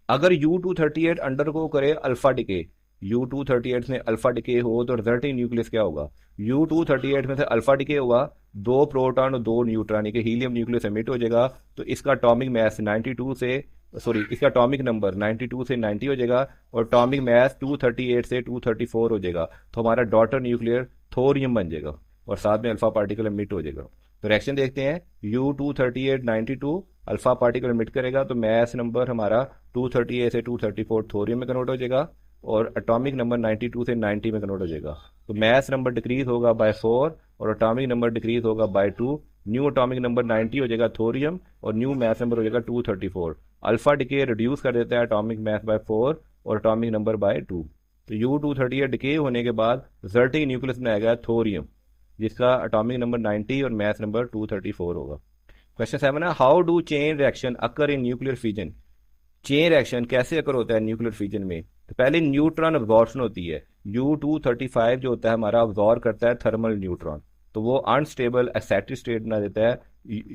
अगर U-238 अंडर को करे अल्फा डिके, U-238 में अल्फा डिके हो तो रिजल्टिंग न्यूक्लियस क्या होगा? U-238 में से अल्फा डिके हुआ, 2 प्रोटॉन और 2 न्यूट्रॉन के हीलियम न्यूक्लियस एमिट हो जाएगा, तो इसका एटॉमिक मास 92 से इसका एटॉमिक नंबर 92 से 90 हो जाएगा, और एटॉमिक मास 238 से 234 हो जाएगा। तो हमारा डॉटर न्यूक्लियर थोरियम बन जाएगा, और साथ में अल्फा पार्टिकल एमिट हो जाएगा। तो रिएक्शन देखते हैं, U-238 92 अल्फा पार्टिकल एमिट करेगा, तो मास नंबर हमारा 238 से 234 थोरियम में कन्वर्ट हो जाएगा, और एटॉमिक नंबर 92 से 90 में कन्वर्ट हो जाएगा। तो मास नंबर डिक्रीज होगा बाय 4 और एटॉमिक नंबर डिक्रीज होगा बाय 2। न्यू एटॉमिक नंबर 90 हो जाएगा थोरियम, और न्यू मास नंबर हो जाएगा 234। अल्फा डिके रिड्यूस कर देता है एटॉमिक मास बाय 4 और एटॉमिक नंबर बाय 2। तो U-238 डिके होने के बाद रिजल्टिंग न्यूक्लियस बनाएगा थोरियम, जिसका एटॉमिक नंबर 90 और मास नंबर 234 होगा। क्वेश्चन 7 है, how do chain reaction occur in nuclear fusion? Chain reaction कैसे अकर होता है न्यूक्लियर फ्यूजन में? तो पहले न्यूट्रॉन अब्जॉर्प्शन होती है। U-235 जो होता है हमारा अब्जॉर्ब करता है थर्मल न्यूट्रॉन, तो वो अनस्टेबल एसेटिक स्टेट बना देता है।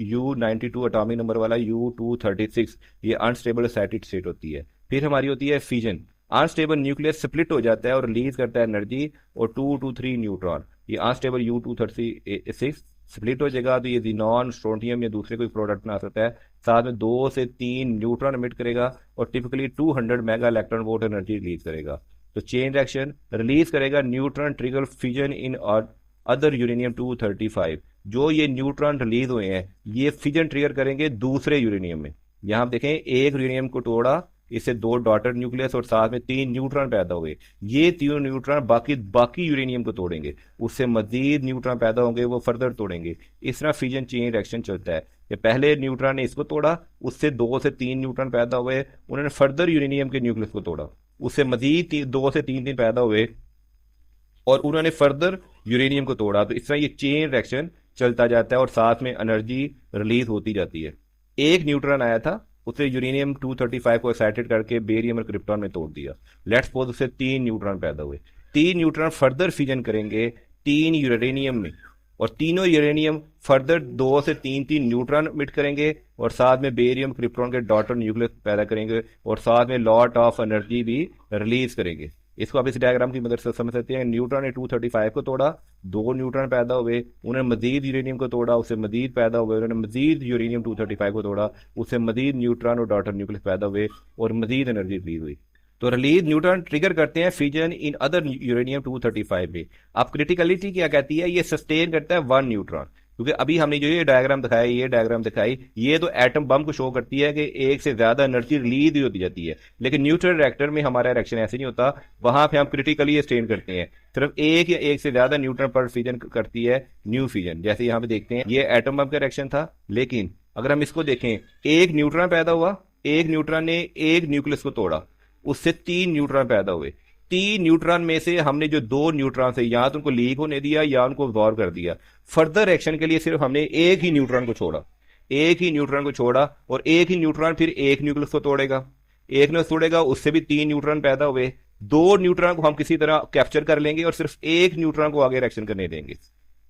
U-92 एटॉमिक नंबर वाला U-236 ये अनस्टेबल एसेटिक स्टेट होती है। फिर हमारी होती है फिजन, अनस्टेबल न्यूक्लियस स्प्लिट हो जाता है और रिलीज करता है एनर्जी, और 2 to 3 न्यूट्रॉन, ये अनस्टेबल U-236 स्प्लिट हो जाएगा, तो ये जिनॉन स्ट्रोंटियम या दूसरे कोई प्रोडक्ट बना सकता है। साथ में 2 से 3 न्यूट्रॉन एमिट करेगा, और typically 200 mega electron volt energy release करेगा। तो चेन रिएक्शन रिलीज करेगा neutron trigger fission in other uranium 235। जो ये न्यूट्रॉन रिलीज हुए हैं ये फिजन ट्रिगर करेंगे दूसरे यूरेनियम में। यहाँ आप देखें, एक यूरेनियम को तोड़ा, इससे 2 डॉटर न्यूक्लियस और साथ में 3 न्यूट्रॉन पैदा हुए। ये 3 न्यूट्रॉन बाकी यूरेनियम को तोड़ेंगे, उससे मजीद न्यूट्रॉन पैदा होंगे, वो फर्दर तोड़ेंगे। इस तरह फिजन चेन रिएक्शन चलता है कि पहले न्यूट्रॉन ने इसको तोड़ा, उससे 2 से 3 न्यूट्रॉन पैदा हुए, उन्होंने फर्दर यूरेनियम के न्यूक्लियस को तोड़ा, उससे मजीद 2 से 3 पैदा हुए, और उन्होंने फर्दर यूरेनियम को तोड़ा। तो इस तरह ये चेन रिएक्शन चलता जाता है, और साथ में एनर्जी रिलीज होती जाती है। एक न्यूट्रॉन आया था, उसने यूरेनियम 235 को एक्साइटेड करके बेरियम और क्रिप्टॉन में तोड़ दिया। लेट्स सपोज उससे 3 न्यूट्रॉन पैदा हुए। 3 न्यूट्रॉन फर्दर फिजन करेंगे 3 यूरेनियम में, और तीनों यूरेनियम फर्दर 2 से 3 न्यूट्रॉन मिट करेंगे, और साथ में बेरियम क्रिप्टॉन के डॉटर न्यूक्लियस पैदा करेंगे, और साथ में लॉट ऑफ एनर्जी भी रिलीज करेंगे। इसको आप इस डायग्राम की मदद से समझ सकते हैं। न्यूट्रॉन ने 235 को तोड़ा, 2 न्यूट्रॉन पैदा हुए, उन्होंने मजीद यूरेनियम को तोड़ा, उससे मजीद पैदा हुए, उन्होंने मजीद यूरेनियम 235 को तोड़ा, उससे मजीद न्यूट्रॉन और डॉटर न्यूक्लियस पैदा हुए, और मजीद एनर्जी रिलीज हुई। तो रिलीज न्यूट्रॉन ट्रिगर करते हैं फिजन इन अदर यूरेनियम 235 में। अब क्रिटिकलिटी क्या कहती है? ये सस्टेन करता है 1 न्यूट्रॉन, क्योंकि अभी हमने जो ये डायग्राम दिखाई, ये तो एटम बम को शो करती है कि एक से ज्यादा एनर्जी रिलीज होती जाती है, लेकिन न्यूट्रल रिएक्टर में हमारा रिएक्शन ऐसे नहीं होता। वहां पे हम क्रिटिकली स्टेन करते हैं, सिर्फ एक या एक से ज्यादा न्यूट्रॉन पर फिजन करती है न्यू फिजन। जैसे यहाँ पे देखते हैं, ये एटम बम का रिएक्शन था, लेकिन अगर हम इसको देखें, एक न्यूट्रॉन पैदा हुआ, एक न्यूट्रॉन ने एक न्यूक्लियस को तोड़ा, उससे 3 न्यूट्रॉन पैदा हुए। 3 न्यूट्रॉन में से हमने जो 2 न्यूट्रॉन से या तो उनको लीक होने दिया या उनको अब्जॉर्ब कर दिया। फर्दर एक्शन के लिए सिर्फ हमने एक ही न्यूट्रॉन को छोड़ा, और एक ही न्यूट्रॉन फिर एक न्यूक्लियस को तोड़ेगा, एक ने तोड़ेगा, उससे भी 3 न्यूट्रॉन पैदा हुए। 2 न्यूट्रॉन को हम किसी तरह कैप्चर कर लेंगे और सिर्फ एक न्यूट्रॉन को आगे रिएक्शन करने देंगे।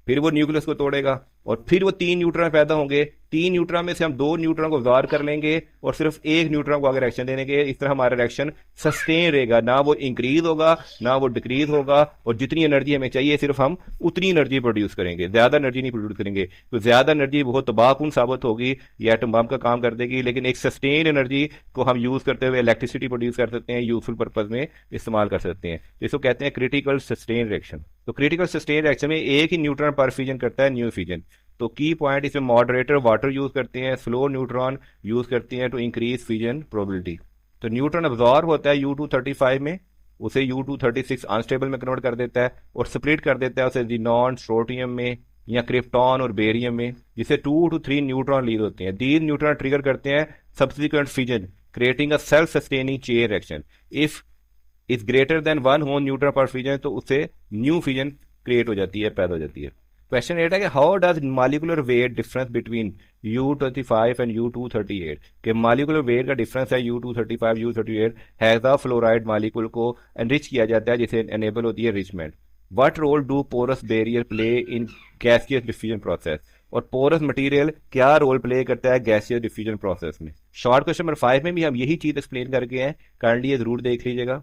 फिर वो न्यूक्लियस को तोड़ेगा और फिर वो 3 न्यूट्रॉन पैदा होंगे। 3 न्यूट्रॉन में से हम 2 न्यूट्रॉन को अब्जॉर्ब कर लेंगे और सिर्फ 1 न्यूट्रॉन को आगे रिएक्शन दे देंगे। इस तरह हमारा रिएक्शन सस्टेन रहेगा, ना वो इंक्रीज होगा ना वो डिक्रीज होगा, और जितनी एनर्जी हमें चाहिए सिर्फ हम उतनी एनर्जी प्रोड्यूस करेंगे, ज्यादा एनर्जी नहीं प्रोड्यूस करेंगे। तो ज्यादा एनर्जी बहुत तबाहकुन साबित होगी, ये एटम बम का काम कर देगी। लेकिन एक सस्टेन एनर्जी को हम यूज करते हुए इलेक्ट्रिसिटी प्रोड्यूस कर सकते हैं, यूजफुल पर्पज में इस्तेमाल कर सकते हैं। तो इसको कहते हैं क्रिटिकल सस्टेन रिएक्शन। तो क्रिटिकल सस्टेन रिएक्शन में एक ही न्यूट्रॉन पर फ्यूजन करता है, न्यू फ्यूजन। तो की पॉइंट इसमें मॉडरेटर वाटर यूज करते हैं, स्लो न्यूट्रॉन यूज करते हैं टू इंक्रीज फ्यूजन प्रोबेबिलिटी। तो न्यूट्रॉन अब्जॉर्ब होता है U235 में, उसे U236 अनस्टेबल में कन्वर्ट कर देता है और स्प्लिट कर देता है उसे जिनॉन स्ट्रोटियम में या क्रिप्टॉन और बेरियम में, जिसे 2 to 3 न्यूट्रॉन लीड होते हैं। दीज न्यूट्रॉन ट्रिगर करते हैं subsequent fusion, creating a self sustaining chain reaction. If is greater than 1 whole neutron पर फ्यूजन, तो उससे न्यू फ्यूजन क्रिएट हो जाती है, पैदा हो जाती है। क्वेश्चन 8 है कि how does molecular weight difference between U25 and U238, कि मॉलिक्यूलर वेट का डिफरेंस है U235 U38 has a fluoride molecule को एनरिच किया जाता है जिसे एनेबल होती है enrichment. What role do porous barrier play in gaseous diffusion process, और पोरस मटेरियल क्या रोल प्ले करता है गैसियस डिफ्यूजन प्रोसेस में। शॉर्ट क्वेश्चन नंबर 5 में भी हम यही चीज एक्सप्लेन करके हैं, काइंडली ये जरूर देख लीजिएगा।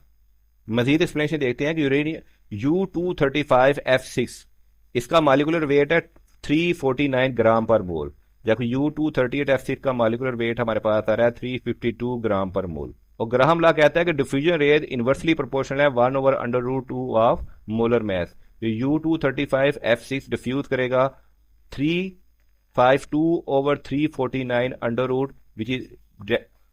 मजीद एक्सप्लेनेशन देखते हैं कि यूरेनियम U235F6 इसका मॉलिक्यूलर वेट है 349 ग्राम पर मोल, जबकि U238F6 का मॉलिक्यूलर वेट हमारे पास आ रहा है 352 ग्राम पर मोल। और ग्राहम लॉ कहता है कि डिफ्यूजन रेट इनवर्सली प्रोपोर्शनल है 1/√2 ऑफ मोलर मैस। तो U235F6 डिफ्यूज करेगा 352/349 under root, which is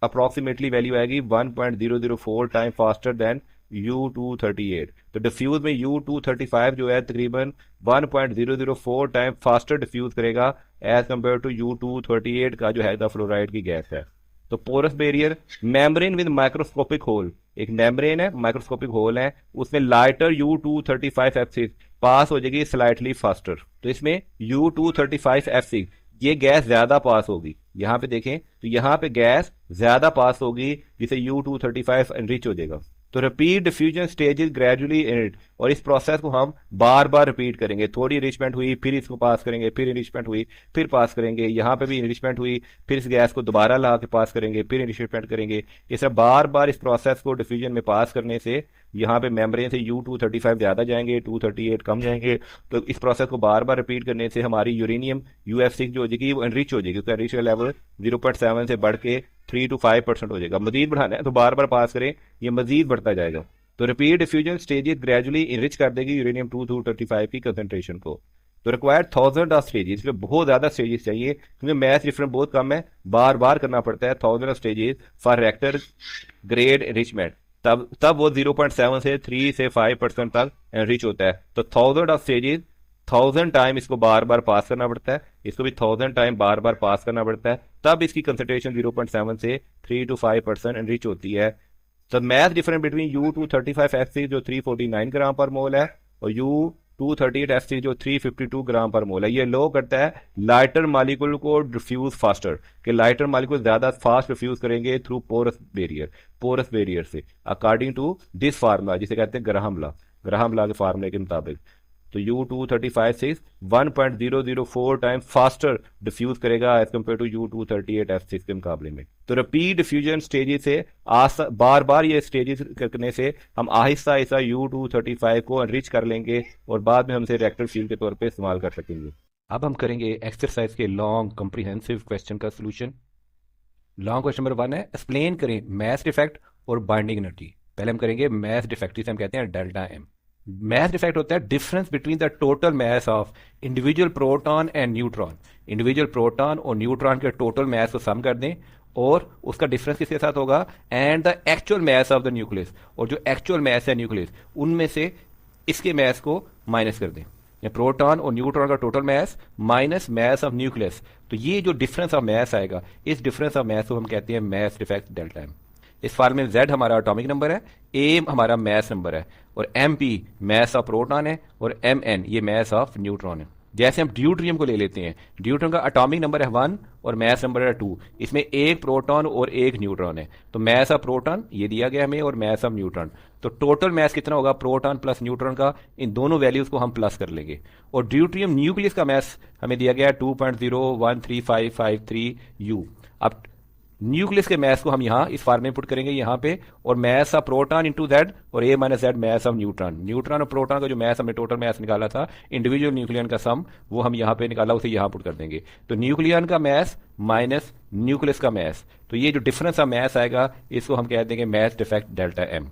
approximately value आएगी 1.004 टाइम फास्टर देन U238। तो डिफ्यूज में U235 जो है तकरीबन 1.004 टाइम फास्टर डिफ्यूज करेगा एज कंपेयर टू U238 का जो है फ्लोराइड की गैस है। तो porous barrier membrane with microscopic hole, एक मेम्ब्रेन है, माइक्रोस्कोपिक होल है, उसमें लाइटर U235F6 पास हो जाएगी स्लाइटली फास्टर। तो इसमें U235F6 ये गैस ज्यादा पास होगी, यहां पे देखें तो यहां पे गैस ज्यादा पास होगी जिसे U235 एनरिच हो जाएगा। तो repeat diffusion stages gradually it, और इस प्रोसेस को हम बार बार रिपीट करेंगे। थोड़ी इनरिचमेंट हुई फिर इसको पास करेंगे, फिर इनरिचमेंट हुई फिर पास करेंगे, यहाँ पे भी इनरिचमेंट हुई फिर इस गैस को दोबारा ला के पास करेंगे, फिर इनरिचमेंट करेंगे। इस तरह बार बार इस प्रोसेस को डिफ्यूजन में पास करने से यहाँ पे मेम्ब्रेन से U235 ज्यादा जाएंगे, 238 कम जाएंगे। तो इस प्रोसेस को बार बार रिपीट करने से हमारी यूरेनियम UF6 जो हो जाएगी वो एनरिच हो जाएगी, उसका एनरिचमेंट लेवल 0.7 से बढ़ के 3 to 5% हो जाएगा। मजीद बढ़ाना है तो बार बार पास करें, ये मजीद बढ़ता जाएगा। तो repeat diffusion stages gradually enrich कर देगी यूरेनियम 235 की कंसंट्रेशन को। तो रिक्वायर्ड 1000 ऑफ स्टेजेस, इसमें बहुत ज्यादा स्टेजेस चाहिए क्योंकि मैथ डिफरेंस बहुत कम है, बार बार करना पड़ता है 1000 of stages for reactor grade enrichment. तब वो 0.7 से 3 से 5% तक एनरिच होता है। तो 1000 ऑफ स्टेजेस 1000 टाइम इसको बार बार पास करना पड़ता है, इसको भी 1000 टाइम बार बार पास करना पड़ता है, तब इसकी कंसंट्रेशन 0.7 से 3 to 5% एनरिच होती है। तो मैथ डिफरेंस बिटवीन U235F6 जो 349 ग्राम पर मोल है और U238F6 जो 352 ग्राम पर मोल है, ये लो करता है लाइटर मॉलिक्यूल को डिफ्यूज फास्टर, कि लाइटर मॉलिक्यूल ज्यादा फास्ट डिफ्यूज करेंगे थ्रू पोरस बैरियर से, अकॉर्डिंग टू दिस फार्मूला जिसे कहते हैं ग्राहम लॉ के फार्मूले के मुताबिक। तो U235 1.004 टाइम फास्टर डिफ्यूज करेगा एज कम्पेयर टू U238F6 के मुकाबले में। तो रिपीट डिफ्यूजन स्टेजेस से बार बार ये स्टेजेस करने से हम आहिस्ता आहिस्ता U235 को एनरिच कर लेंगे और बाद में हमसे रिएक्टर फ्यूल के तौर पे इस्तेमाल कर सकेंगे। अब हम करेंगे एक्सरसाइज के लॉन्ग कॉम्प्रिहेंसिव क्वेश्चन का सोल्यूशन। लॉन्ग क्वेश्चन नंबर 1 है, एक्सप्लेन करें मैस डिफेक्ट और बाइंडिंग एनर्जी। पहले हम करेंगे मैस डिफेक्ट, जिसे हम कहते हैं डेल्टा एम। मैस डिफेक्ट होता है difference between the total mass of individual proton and neutron. Individual proton और न्यूट्रॉन के टोटल मैस को सम कर दें और उसका डिफरेंस किसके साथ होगा, and the actual mass of the nucleus, और जो एक्चुअल मैस है न्यूक्लियस उनमें से इसके मैस को माइनस कर दें, या प्रोटॉन और न्यूट्रॉन का total mess minus mass of nucleus. तो ये जो डिफरेंस ऑफ मैस आएगा, इस डिफरेंस ऑफ मैस को हम कहते हैं मैस डिफेक्ट डेल्टा एम। इस फार्मूले में Z हमारा एटॉमिक नंबर है, A हमारा मैस नंबर है, और MP मैस ऑफ प्रोटॉन है, और MN ये मैस ऑफ न्यूट्रॉन है। जैसे हम ड्यूट्रियम को ले लेते हैं, ड्यूट्रियम का एटॉमिक नंबर है 1 और मास नंबर है 2, इसमें एक प्रोटॉन और एक न्यूट्रॉन है, तो मास ऑफ प्रोटॉन ये दिया गया हमें और मास ऑफ न्यूट्रॉन, तो टोटल मास कितना होगा प्रोटॉन प्लस न्यूट्रॉन का, इन दोनों वैल्यूज को हम प्लस कर लेंगे। और ड्यूट्रियम न्यूक्लियस का मास हमें दिया गया है 2.0135553 U। अब न्यूक्लियस के मास को हम यहाँ इस फार्मूले में पुट करेंगे यहाँ पे, और mass of proton into Z और A minus Z mass of neutron, neutron और प्रोटॉन का जो मास हमने टोटल मास निकाला था इंडिविजुअल न्यूक्लियन का सम, वो हम यहाँ पे निकाला उसे यहाँ पुट कर देंगे, तो न्यूक्लियन का मास माइनस न्यूक्लियस का मास, तो ये जो डिफरेंस ऑफ मास आएगा इसको हम कह देंगे मास डिफेक्ट डेल्टा M।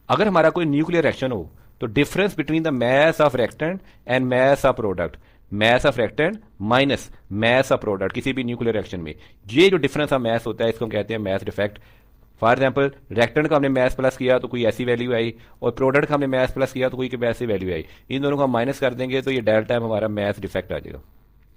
अगर हमारा कोई न्यूक्लियर रिएक्शन हो तो difference between the mass of reactant and mass of product, mass of reactant minus mass of product किसी भी न्यूक्लियर रिएक्शन में, ये जो डिफरेंस ऑफ मास होता है इसको हम कहते हैं mass defect. For example reactant का हमने मास प्लस किया तो कोई ऐसी वैल्यू आई, और प्रोडक्ट का हमने मास प्लस किया तो कोई वैसी वैल्यू आई, इन दोनों को हम माइनस कर देंगे तो ये डेल्टा हमारा मास डिफेक्ट आ जाएगा।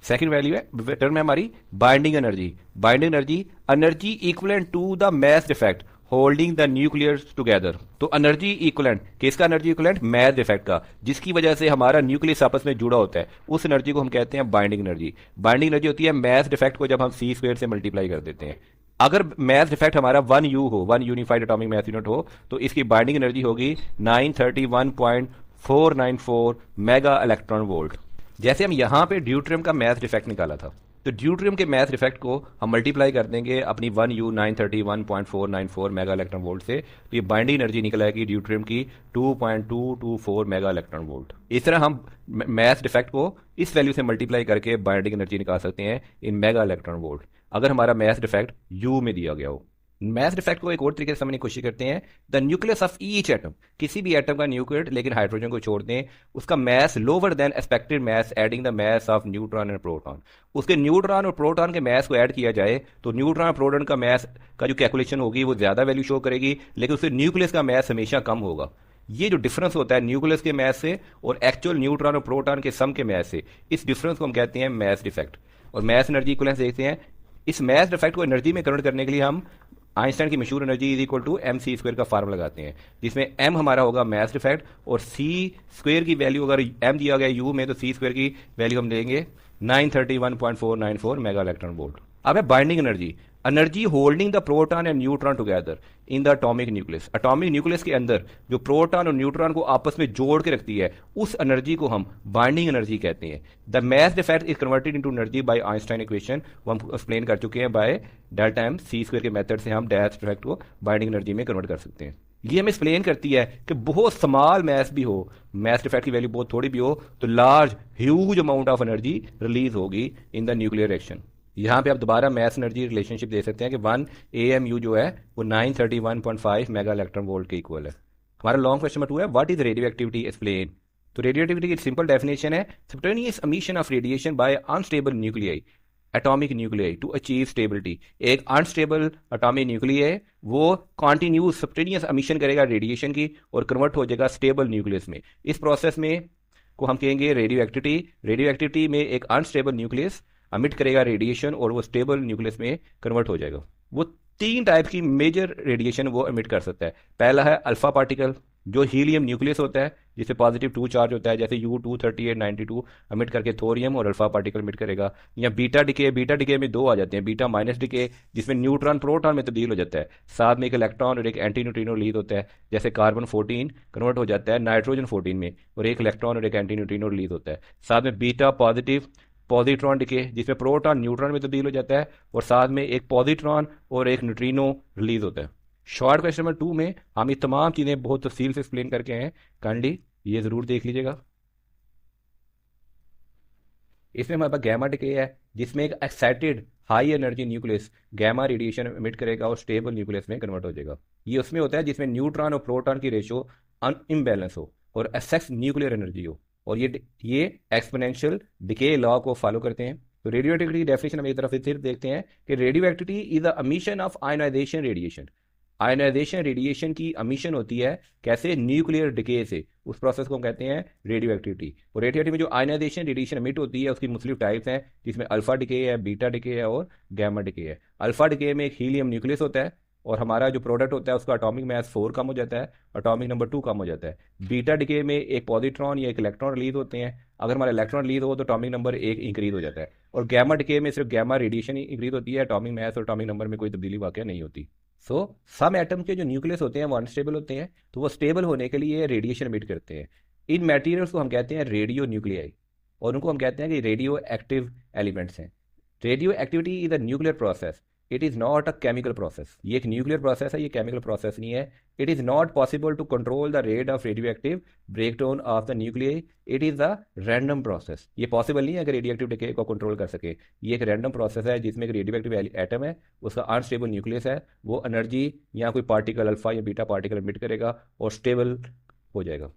सेकंड वैल्यू है टर्म है हमारी binding energy, binding energy, energy equivalent to the mass defect holding the nucleus together, तो एनर्जी इक्विवेलेंट किसका, एनर्जी इक्विवेलेंट मास डिफेक्ट का, जिसकी वजह से हमारा न्यूक्लियस आपस में जुड़ा होता है, उस एनर्जी को हम कहते हैं बाइंडिंग एनर्जी। बाइंडिंग एनर्जी होती है मास डिफेक्ट को जब हम C² से मल्टीप्लाई कर देते हैं। अगर मास डिफेक्ट हमारा 1U हो, 1 यूनिफाइड एटॉमिक मास यूनिट हो, तो इसकी बाइंडिंग एनर्जी होगी 931.494 मेगा इलेक्ट्रॉन वोल्ट। जैसे हम यहां पे ड्यूट्रियम का मास डिफेक्ट निकाला था, तो ड्यूट्रियम के मास डिफेक्ट को हम मल्टीप्लाई कर देंगे अपनी 1U 931.494 मेगा इलेक्ट्रॉन वोल्ट से, तो ये बाइंडिंग एनर्जी निकल आएगी ड्यूट्रियम की 2.224 मेगा इलेक्ट्रॉन वोल्ट। इस तरह हम मास डिफेक्ट को इस वैल्यू से मल्टीप्लाई करके बाइंडिंग एनर्जी निकाल सकते हैं इन मेगा इलेक्ट्रॉन वोल्ट, अगर हमारा मास डिफेक्ट U में दिया गया हो। मास डिफेक्ट को एक और तरीके से समझने की कोशिश करते हैं, the nucleus of each atom, किसी भी एटम का न्यूक्लियर लेकिन हाइड्रोजन को छोड़ दें, उसका mass lower than expected mass adding the mass of neutron and proton, उसके न्यूट्रॉन और प्रोटॉन के मास को ऐड किया जाए तो न्यूट्रॉन और प्रोटॉन का मास का जो कैलकुलेशन होगी वो ज्यादा वैल्यू शो करेगी, लेकिन उसके न्यूक्लियस का मास हमेशा कम होगा। ये जो डिफरेंस होता है न्यूक्लियस के मास से और एक्चुअल न्यूट्रॉन और प्रोटॉन के सम के मास से, इस डिफरेंस को हम कहते हैं मास डिफेक्ट। और मास एनर्जी इक्विवेलेंस देखते हैं, इस मास डिफेक्ट को एनर्जी में कन्वर्ट करने के लिए हम आइंस्टाइन की मशहूर energy is equal to mc² का फार्मूला लगाते हैं, जिसमें m हमारा होगा मास डिफेक्ट और c² की वैल्यू अगर m दिया गया u में तो c² की वैल्यू हम देंगे 931.494 मेगा इलेक्ट्रॉन वोल्ट। अब है binding energy, energy holding the proton and neutron together in the atomic nucleus, atomic nucleus के अंदर जो प्रोटॉन और न्यूट्रॉन को आपस में जोड़ के रखती है, उस एनर्जी को हम बाइंडिंग एनर्जी कहते हैं। The mass defect is converted into energy by Einstein equation, वो हम एक्सप्लेन कर चुके हैं, बाय डेल्टा M C² के मेथड से हम मास डिफेक्ट को बाइंडिंग एनर्जी में कन्वर्ट कर सकते हैं। ये हमें एक्सप्लेन करती है कि बहुत स्मॉल मास भी हो, मास डिफेक्ट की वैल्यू बहुत थोड़ी भी हो, तो large huge amount of energy release होगी इन द न्यूक्लियर रिएक्शन। यहाँ पे आप दोबारा मास एनर्जी रिलेशनशिप दे सकते हैं कि 1 AMU जो है वो 931.5 मेगा इलेक्ट्रॉन वोल्ट के इक्वल है। हमारा लॉन्ग क्वेश्चन नंबर 2 है, what is radioactivity, explain. तो रेडियो एक्टिविटी की सिंपल डेफिनेशन है spontaneous emission of radiation by unstable nuclei atomic nuclei to achieve stability. एक अनस्टेबल एटॉमिक न्यूक्लियाई वो कॉन्टिन्यूस स्पॉन्टेनियस एमिशन करेगा रेडिएशन की और कन्वर्ट हो जाएगा स्टेबल न्यूक्लियस में। इस प्रोसेस में को हम कहेंगे रेडियो एक्टिविटी। रेडियो एक्टिविटी में एक अनस्टेबल न्यूक्लियस अमिट करेगा रेडिएशन और वो स्टेबल न्यूक्लियस में कन्वर्ट हो जाएगा। वो 3 टाइप की मेजर रेडिएशन वो एमिट कर सकता है। पहला है अल्फा पार्टिकल, जो हीलियम न्यूक्लियस होता है जिससे पॉजिटिव 2 चार्ज होता है, जैसे U-238-92 अमिट करके थोरियम और अल्फा पार्टिकल अमिट करेगा। या बीटा डिके, बीटा डिके में 2 आ जाते हैं, बीटा माइनस डिके जिसमें न्यूट्रॉन प्रोटॉन में तब्दील हो जाता है, साथ में एक इलेक्ट्रॉन और एक एंटी न्यूट्रिनो रिलीज होता है, जैसे कार्बन 14 कन्वर्ट हो जाता है नाइट्रोजन 14 में और एक इलेक्ट्रॉन और एक एंटी न्यूट्रिनो रिलीज होता है। साथ में बीटा पॉजिट्रॉन डिके जिसमें प्रोटॉन न्यूट्रॉन में तब्दील हो जाता है और साथ में एक पॉजिट्रॉन और एक न्यूट्रिनो रिलीज होता है। शॉर्ट क्वेश्चन नंबर 2 में हम ये तमाम चीज़ें बहुत तफसील से एक्सप्लेन करके हैं, काइंडली ये ज़रूर देख लीजिएगा। इसमें हमारे पास गैमा डिके है जिसमें एक excited high energy nucleus gamma radiation emit करेगा और स्टेबल न्यूक्लियस में कन्वर्ट हो जाएगा। ये उसमें होता है जिसमें न्यूट्रॉन और प्रोटॉन की रेशो इम्बैलेंस हो और एक्सेस न्यूक्लियर एनर्जी हो, और ये एक्सपोनेंशियल डिके लॉ को फॉलो करते हैं। तो रेडियो एक्टिविटी की डेफिनेशन हम एक तरफ से देखते हैं कि radioactivity is the emission of ionization radiation. Ionization radiation की एमिशन होती है कैसे, न्यूक्लियर डिके से, उस प्रोसेस को हम कहते हैं रेडियो एक्टिविटी। और रेडियो एक्टिविटी में जो आयनाइजेशन रेडिएशन एमिट होती है उसकी मुख्तलिफ टाइप्स हैं, जिसमें अल्फा डिके है, बीटा डिके है और गैमा डिके है। अल्फा डिके में एक हीलियम न्यूक्लियस होता है और हमारा जो प्रोडक्ट होता है उसका एटॉमिक मास 4 कम हो जाता है, एटॉमिक नंबर 2 कम हो जाता है। बीटा डिके में एक पॉजिट्रॉन या एक इलेक्ट्रॉन रिलीज होते हैं अगर हमारा इलेक्ट्रॉन रिलीज हो तो एटॉमिक नंबर 1 इंक्रीज हो जाता है। और गैमा डिके में सिर्फ गैमा रेडिएशन ही इंक्रीज होती है, एटॉमिक मास और एटॉमिक नंबर में कोई तब्दीली वाकई नहीं होती। सो सम एटम के जो न्यूक्लियस होते हैं वो अनस्टेबल होते हैं, तो वो स्टेबल होने के लिए रेडिएशन एमिट करते हैं। इन मटेरियल्स को हम कहते हैं रेडियो न्यूक्लियाई, और उनको हम कहते हैं कि रेडियो एक्टिव एलिमेंट्स हैं। Radio activity is a nuclear process, it is not a chemical process. ये एक न्यूक्लियर प्रोसेस है, ये केमिकल प्रोसेस नहीं है। It is not possible to control the rate of radioactive break down of the nuclei, it is a random process. ये पॉसिबल नहीं है अगर रेडियो एक्टिव डिके को कंट्रोल कर सके। ये एक रैंडम प्रोसेस है जिसमें एक रेडियो एक्टिव एटम है, उसका अनस्टेबल न्यूक्लियस है, वो एनर्जी या कोई पार्टिकल अल्फा या बीटा पार्टिकल एमिट करेगा और स्टेबल हो जाएगा।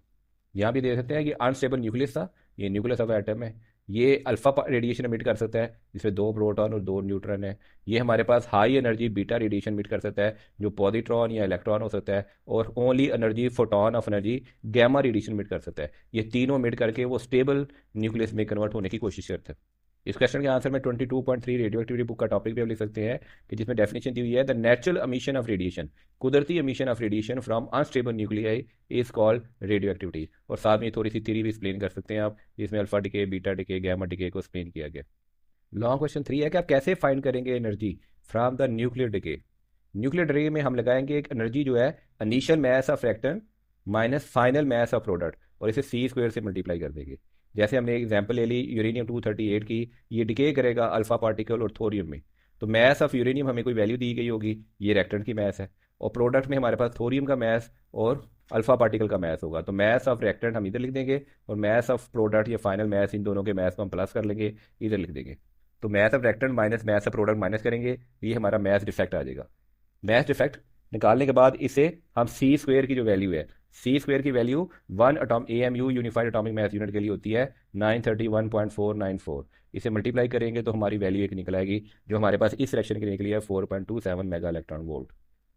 यहाँ भी देख सकते हैं कि अनस्टेबल न्यूक्लियस था, ये न्यूक्लियस ऑफ एटम है। ये अल्फा रेडिएशन एमिट कर सकता है जिसमें 2 प्रोटॉन और 2 न्यूट्रॉन है। ये हमारे पास high energy beta radiation emit कर सकता है जो पॉजिट्रॉन या इलेक्ट्रॉन हो सकता है। और only energy photon of energy gamma radiation emit कर सकता है। ये तीनों एमिट करके वो स्टेबल न्यूक्लियस में कन्वर्ट होने की कोशिश करते हैं। इस क्वेश्चन के आंसर में 22.3 रेडियो एक्टिविटी बुक का टॉपिक भी हम लिख सकते हैं कि जिसमें डेफिनेशन दी हुई है the natural emission of radiation, कुदरती emission of radiation from unstable nuclei is called radioactivity. और साथ में थोड़ी सी थ्योरी भी एक्सप्लेन कर सकते हैं आप, जिसमें alpha decay, beta decay, gamma decay को एक्सप्लेन किया गया। लॉन्ग क्वेश्चन 3 है कि आप कैसे फाइंड करेंगे energy from the nuclear decay. Nuclear decay में हम लगाएंगे एक एनर्जी जो है initial mass of reactant minus final mass of product, और इसे C² से मल्टीप्लाई कर देंगे। जैसे हमने एग्जांपल ले ली यूरेनियम 238 की, ये डिके करेगा अल्फा पार्टिकल और थोरियम में। तो मास ऑफ यूरेनियम हमें कोई वैल्यू दी गई होगी, ये रिएक्टेंट की मास है, और प्रोडक्ट में हमारे पास थोरियम का मास और अल्फा पार्टिकल का मास होगा। तो मास ऑफ रिएक्टेंट हम इधर लिख देंगे और मास ऑफ प्रोडक्ट या फाइनल मास, इन दोनों के मास को हम प्लस कर लेंगे, इधर लिख देंगे। तो mass of reactant minus mass of product minus करेंगे, ये हमारा मास डिफेक्ट आ जाएगा। मास डिफेक्ट निकालने के बाद इसे हम C² की जो वैल्यू है, C² की value 1 AMU unified atomic mass unit के लिए होती है 931.494। इसे मल्टीप्लाई करेंगे तो हमारी वैल्यू एक निकल आएगी, जो हमारे पास इस रिएक्शन के लिए निकली है 4.27 मेगा इलेक्ट्रॉन वोल्ट।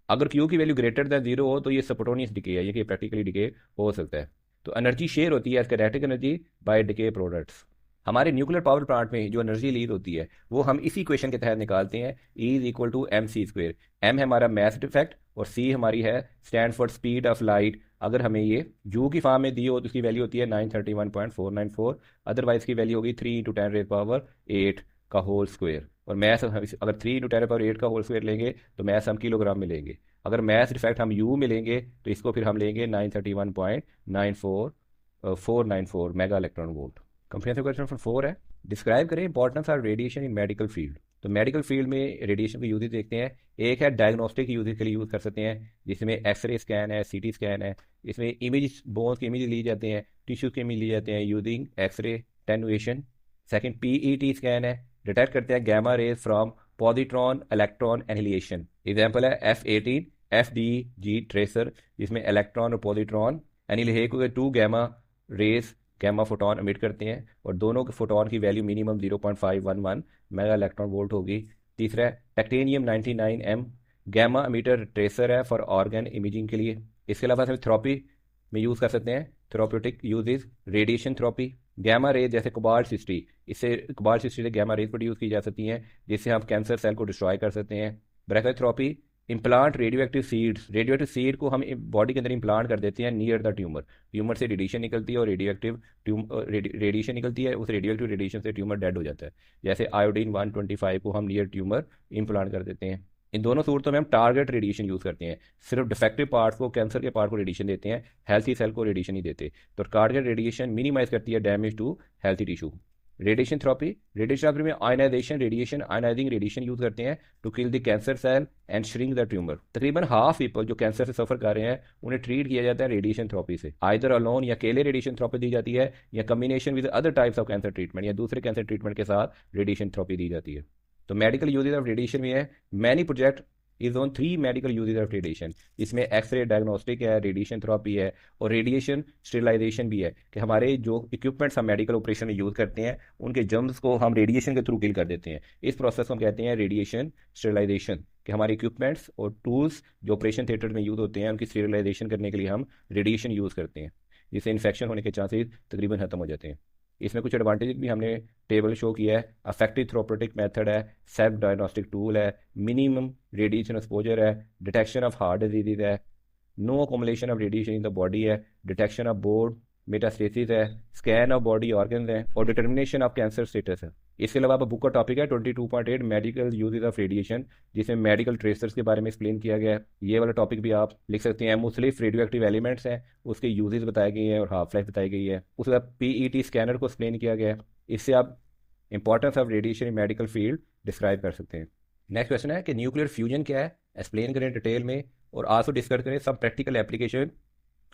अगर Q की वैल्यू ग्रेटर दैन 0 हो तो ये स्पोटेनियस डिके है, ये कि प्रैक्टिकली डिके हो सकता है। तो एनर्जी शेयर होती है as kinetic energy by decay products. हमारे न्यूक्लियर पावर प्लांट में जो एनर्जी रिलीज होती है वो हम इसी इक्वेशन के तहत निकालते हैं, E=mc²। m है हमारा मास डिफेक्ट और c हमारी है stand for speed of light. अगर हमें ये जू की फॉर्म में दी हो तो उसकी वैल्यू होती है 931.494, अदरवाइज की वैल्यू होगी 3 × 10⁸ का होल स्क्वायर। और मैथ अगर 3 × 10⁸ का होल स्क्वायर लेंगे तो मैथ हम किलोग्राम में लेंगे। अगर मैथ डिफेक्ट हम यू में लेंगे तो इसको फिर हम लेंगे 931.494 mega electron volt. Comprehensive question number 4 है, डिस्क्राइब करें importance of radiation in medical field. तो मेडिकल फील्ड में रेडिएशन के यूजेस देखते हैं। एक है डायग्नोस्टिक यूजेस के लिए यूज़ कर सकते हैं, जिसमें एक्सरे स्कैन है, CT स्कैन है। इसमें इमेज बोन्स के इमेज ली जाते हैं, टिश्यूज के इमेज लिए जाते हैं using x ray attenuation. Second PET scan है, डिटेक्ट करते हैं gamma rays from positron electron annihilation. Example है F18 FDG ट्रेसर, जिसमें इलेक्ट्रॉन और पॉजिट्रॉन एनिहिलेट होकर 2 gamma rays gamma photon emit करते हैं, और दोनों के फोटोन की value minimum 0.511 mega electron volt होगी। तीसरा है टेक्टेनियम 99M गैमा एमिटर ट्रेसर है फॉर ऑर्गन इमेजिंग के लिए। इसके अलावा हम थेरेपी में यूज़ कर सकते हैं, therapeutic uses radiation therapy. Gamma rays जैसे कोबाल्ट 60, इससे कोबाल्ट 60 से गैमा रेज प्रोड्यूस की जा सकती हैं, जिससे हम कैंसर सेल को डिस्ट्रॉय कर सकते हैं। ब्रैकेथेरेपी इम्प्लांट रेडियो एक्टिव सीड को हम बॉडी के अंदर इम्प्लांट कर देते हैं नियर द ट्यूमर से रेडिएशन निकलती है और रेडिएशन निकलती है, उस रेडियो एक्टिव रेडिएशन से ट्यूमर डेड हो जाता है। जैसे आयोडीन 125 को हम नियर ट्यूमर इम्प्लांट कर देते हैं। इन दोनों सूरतों में हम टारगेट रेडिएशन यूज़ करते हैं, सिर्फ डिफेक्टिव पार्ट्स को, कैंसर के पार्ट को रेडिएशन देते हैं, हेल्थी सेल को रेडिएशन नहीं देते। तो टारगेट रेडिएशन मिनिमाइज करती है damage to healthy tissue. Radiation therapy में ionisation radiation, ionising radiation use करते हैं to kill the cancer cell and shrink the tumour. तकरीबन हाफ पीपल जो कैंसर से सफर कर रहे हैं उन्हें ट्रीट किया जाता है रेडिएशन थेरेपी से। आइदर अलोन या अकेले रेडिएशन थेरेपी दी जाती है, या combination with other types of cancer treatment, या दूसरे कैंसर ट्रीटमेंट के साथ रेडिएशन थेरेपी दी जाती है। तो मेडिकल यूजेज ऑफ रेडिएशन में है many project is on 3 medical uses of radiation. इसमें एक्सरे डायग्नोस्टिक है, रेडिएशन थेरेपी है, और रेडिएशन स्टेरिलाइजेशन भी है, कि हमारे जो इक्विपमेंट्स हम मेडिकल ऑपरेशन में यूज़ करते हैं उनके जर्म्स को हम रेडिएशन के थ्रू किल कर देते हैं। इस प्रोसेस को हम कहते हैं रेडिएशन स्टेरिलाइजेशन, कि हमारे इक्विपमेंट्स और टूल्स जो ऑपरेशन थिएटर में यूज़ होते हैं उनकी स्टेरिलाइजेशन करने के लिए हम रेडिएशन यूज़ करते हैं, जिससे इन्फेक्शन होने के चांसेस तकरीबन खत्म हो जाते हैं। इसमें कुछ एडवांटेज भी हमने टेबल शो किया है। अफेक्टिव थेरेप्यूटिक मेथड है, सेल्फ डायग्नोस्टिक टूल है, मिनिमम रेडिएशन एक्सपोजर है, डिटेक्शन ऑफ हार्ट डिजीज है, no accumulation of radiation in the body है, डिटेक्शन ऑफ बोर्ड मेटास्टेसिस है, स्कैन ऑफ बॉडी ऑर्गन है, और डिटर्मिनेशन ऑफ कैंसर स्टेटस है। इसके अलावा बुक का टॉपिक है 22.8 मेडिकल यूजेस ऑफ रेडिएशन, जिसमें मेडिकल ट्रेसर्स के बारे में एक्सप्लेन किया गया है। ये वाला टॉपिक भी आप लिख सकते हैं। मुख्तलिफ रेडियो एक्टिव एलिमेंट्स हैं, उसके यूजेस बताए गए हैं और हाफ लाइफ बताई गई है। उसके बाद पीईटी स्कैनर को एक्सप्लेन किया गया है। इससे आप importance of radiation in medical field describe कर सकते हैं। नेक्स्ट क्वेश्चन है कि न्यूक्लियर फ्यूजन क्या है, एक्सप्लेन करें डिटेल में, और आल्सो डिस्कस करें सब practical application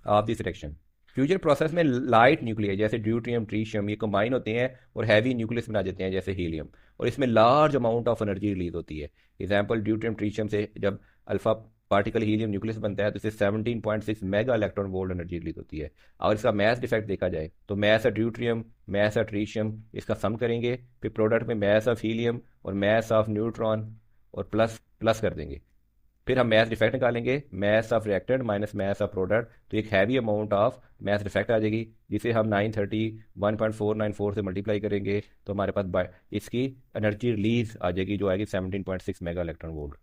of this reaction. Fusion process में लाइट न्यूक्लियर जैसे ड्यूट्रियम, ट्रीशियम, ये कंबाइन होते हैं और हैवी न्यूक्लियस बना देते हैं जैसे हीलियम, और इसमें large amount of energy release होती है। एग्जाम्पल, ड्यूट्रियम ट्रीशियम से जब अल्फा पार्टिकल हीलियम न्यूक्लियस बनता है तो इससे 17.6 mega electron volt energy release होती है। और इसका मैथ डिफेक्ट देखा जाए तो mass of deuterium, mass of tritium, इसका सम करेंगे, फिर प्रोडक्ट में मैथ ऑफ हीलियम और मैथ ऑफ न्यूट्रॉन और प्लस प्लस कर देंगे। फिर हम मैथ डिफेक्ट निकालेंगे, mass of reactant minus mass of product, तो एक heavy amount of mass defect आ जाएगी, जिसे हम 930 1.494 से मल्टीप्लाई करेंगे तो हमारे पास इसकी एनर्जी रिलीज आ जाएगी जो आएगी 17.6 मेगा इलेक्ट्रॉन वोल्ट।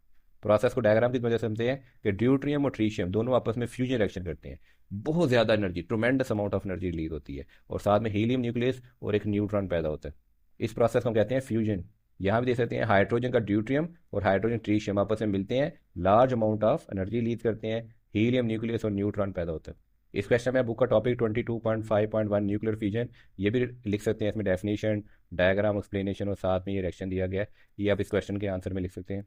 प्रोसेस को डायग्राम की वजह से समझते हैं कि ड्यूट्रियम और ट्रीशियम दोनों आपस में फ्यूजन रिएक्शन करते हैं, बहुत ज़्यादा energy, tremendous amount of energy release होती है, और साथ में हीलियम न्यूक्लियस और एक न्यूट्रॉन पैदा होता है। इस प्रोसेस को हम कहते हैं फ्यूजन। यहाँ भी देख सकते हैं हाइड्रोजन का ड्यूट्रियम और हाइड्रोजन ट्रीशियम आपस में मिलते हैं, large amount of energy release करते हैं, हीलियम न्यूक्लियस और न्यूट्रॉन पैदा होता है। इस क्वेश्चन में बुक का टॉपिक 22.5.1 न्यूक्लियर फ्यूजन, ये भी लिख सकते हैं। इसमें डेफिनेशन, डायग्राम, एक्सप्लेनेशन और साथ में ये रिएक्शन दिया गया है, ये आप इस क्वेश्चन के आंसर में लिख सकते हैं।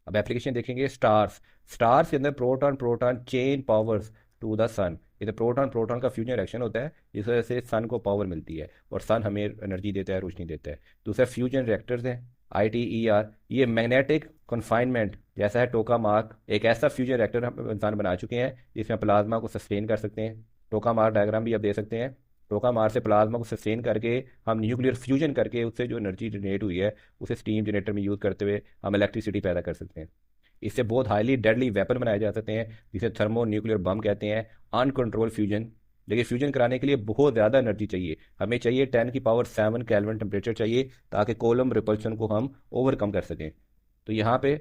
अब एप्लीकेशन देखेंगे। स्टार्स, स्टार्स के अंदर proton proton chain powers to the sun, इधर प्रोटॉन प्रोटॉन का फ्यूजन रिएक्शन होता है जिस वजह से सन को पावर मिलती है और सन हमें एनर्जी देता है, रोशनी देता है। दूसरा फ्यूजन रिएक्टर्स हैं, ITER, ये मैग्नेटिक कन्फाइनमेंट जैसा है टोका मार्क, एक ऐसा फ्यूजन रिएक्टर हम इंसान बना चुके हैं जिसमें प्लाज्मा को सस्टेन कर सकते हैं। टोका मार्क डायग्राम भी आप दे सकते हैं। टोका मार से प्लाज्मा को सस्टेन करके हम न्यूक्लियर फ्यूजन करके उससे जो एनर्जी जनरेट हुई है उसे स्टीम जनरेटर में यूज़ करते हुए हम इलेक्ट्रिसिटी पैदा कर सकते हैं। इससे बहुत हाईली डेडली वेपन बनाए जा सकते हैं जिसे थर्मो न्यूक्लियर बम कहते हैं, अनकंट्रोल फ्यूजन। लेकिन फ्यूजन कराने के लिए बहुत ज़्यादा एनर्जी चाहिए, हमें चाहिए 10⁻⁷ केल्विन टेम्परेचर चाहिए ताकि कोलम रिपल्शन को हम ओवरकम कर सकें। तो यहाँ पे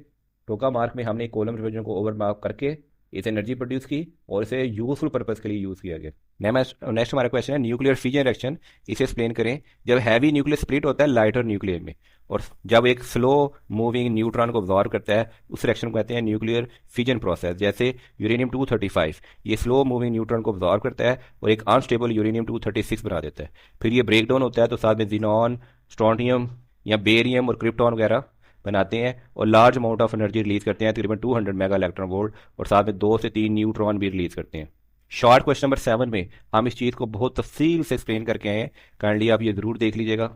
टोका मार्क में हमने कोलम रिपल्शन को ओवरकम करके इस एनर्जी प्रोड्यूस की और इसे यूजफुल पर्पज़ के लिए यूज़ किया गया। नेक्स्ट हमारा क्वेश्चन है न्यूक्लियर फ्यूजन रिएक्शन, इसे एक्सप्लेन करें। जब हैवी न्यूक्लियर स्प्लिट होता है लाइटर न्यूक्लियर में, और जब एक स्लो मूविंग न्यूट्रॉन को अब्जॉर्ब करता है, उस रिएक्शन को कहते हैं न्यूक्लियर फ्यूजन प्रोसेस। जैसे यूरेनियम 235, ये स्लो मूविंग न्यूट्रॉन को अब्जॉर्ब करता है और एक अनस्टेबल यूरेनियम 236 बना देता है। फिर ये ब्रेक डाउन होता है तो साथ में जिनॉन, स्ट्रोंटियम या बेरियम और क्रिप्टॉन वगैरह बनाते हैं और large amount of energy release करते हैं, तकरीबन 200 मेगा इलेक्ट्रॉन वोल्ट, और साथ में 2 से 3 न्यूट्रॉन भी रिलीज करते हैं। शॉर्ट क्वेश्चन नंबर 7 में हम इस चीज़ को बहुत तफसील से एक्सप्लेन करके आए हैं, काइंडली आप ये ज़रूर देख लीजिएगा।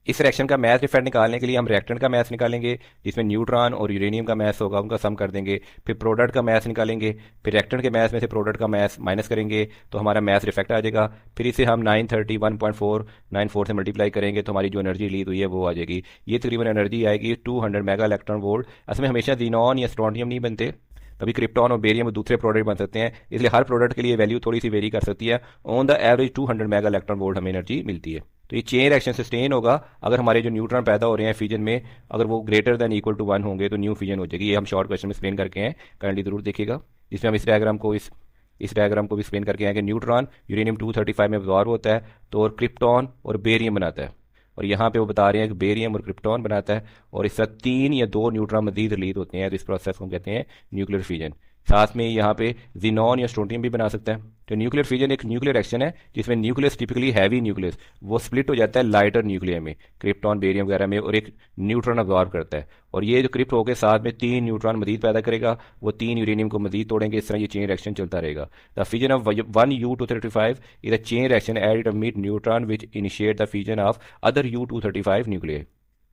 इस रिएक्शन का मैथ डिफेक्ट निकालने के लिए हम रिएक्टेंट का मैथ निकालेंगे जिसमें न्यूट्रॉन और यूरेनियम का मैथ होगा, उनका सम कर देंगे। फिर प्रोडक्ट का मैथ निकालेंगे, फिर रिएक्टेंट के मैथ में से प्रोडक्ट का मैथ माइनस करेंगे तो हमारा मैथ डिफेक्ट आ जाएगा। फिर इसे हम 931.494 से मल्टीप्लाई करेंगे तो हमारी जो एनर्जी रिलीज हुई है वो आ जाएगी। ये तकरीबन एनर्जी आएगी 200 मेगा इलेक्ट्रॉन वोल्ट। असमें हमेशा जिनॉन या स्ट्रोंटियम नहीं बनते, कभी क्रिप्टॉन और बेरियम और दूसरे प्रोडक्ट बन सकते हैं, इसलिए हर प्रोडक्ट के लिए वैल्यू थोड़ी सी वेरी कर सकती है। On the average 200 mega electron volt हमें एनर्जी मिलती है। तो ये चेन रिएक्शन सस्टेन होगा अगर हमारे जो न्यूट्रॉन पैदा हो रहे हैं फ्यूजन में, अगर वो ग्रेटर देन इक्वल टू 1 होंगे तो न्यू फ्यूजन हो जाएगी। ये हम शॉर्ट क्वेश्चन में एक्सप्लेन करके हैं, काइंडली जरूर देखिएगा। जिसमें हम इस डायग्राम को भी एक्सप्लेन करके हैं कि न्यूट्रॉन यूरेनियम 235 में अब्जॉर्ब होता है तो और क्रिप्टॉन और बेरियम बनाता है, और यहाँ पे वो बता रहे हैं कि बेरियम और क्रिप्टॉन बनाता है और इससे 3 या 2 न्यूट्रॉन मजीद रिलीज होते हैं। तो इस प्रोसेस को कहते हैं न्यूक्लियर फ्यूजन। साथ में यहाँ पे जिनॉन या स्ट्रोंटियम भी बना सकता है। तो न्यूक्लियर फ्यूजन एक न्यूक्लियर रिएक्शन है जिसमें न्यूक्लियस, टिपिकली हैवी न्यूक्लियस, वो स्प्लिट हो जाता है लाइटर न्यूक्लियर में, क्रिप्टॉन, बेरियम वगैरह में, और एक न्यूट्रॉन अब्जॉर्ब करता है, और ये जो क्रिप्ट होकर साथ में 3 न्यूट्रॉन मजीद पैदा करेगा, वो 3 यूरेनियम को मजीद तोड़ेंगे। इस तरह ये चेन रिएक्शन चलता रहेगा। The fusion of 1U235 is a chain reaction at meet neutron which initiate the fusion of other U235 nuclear.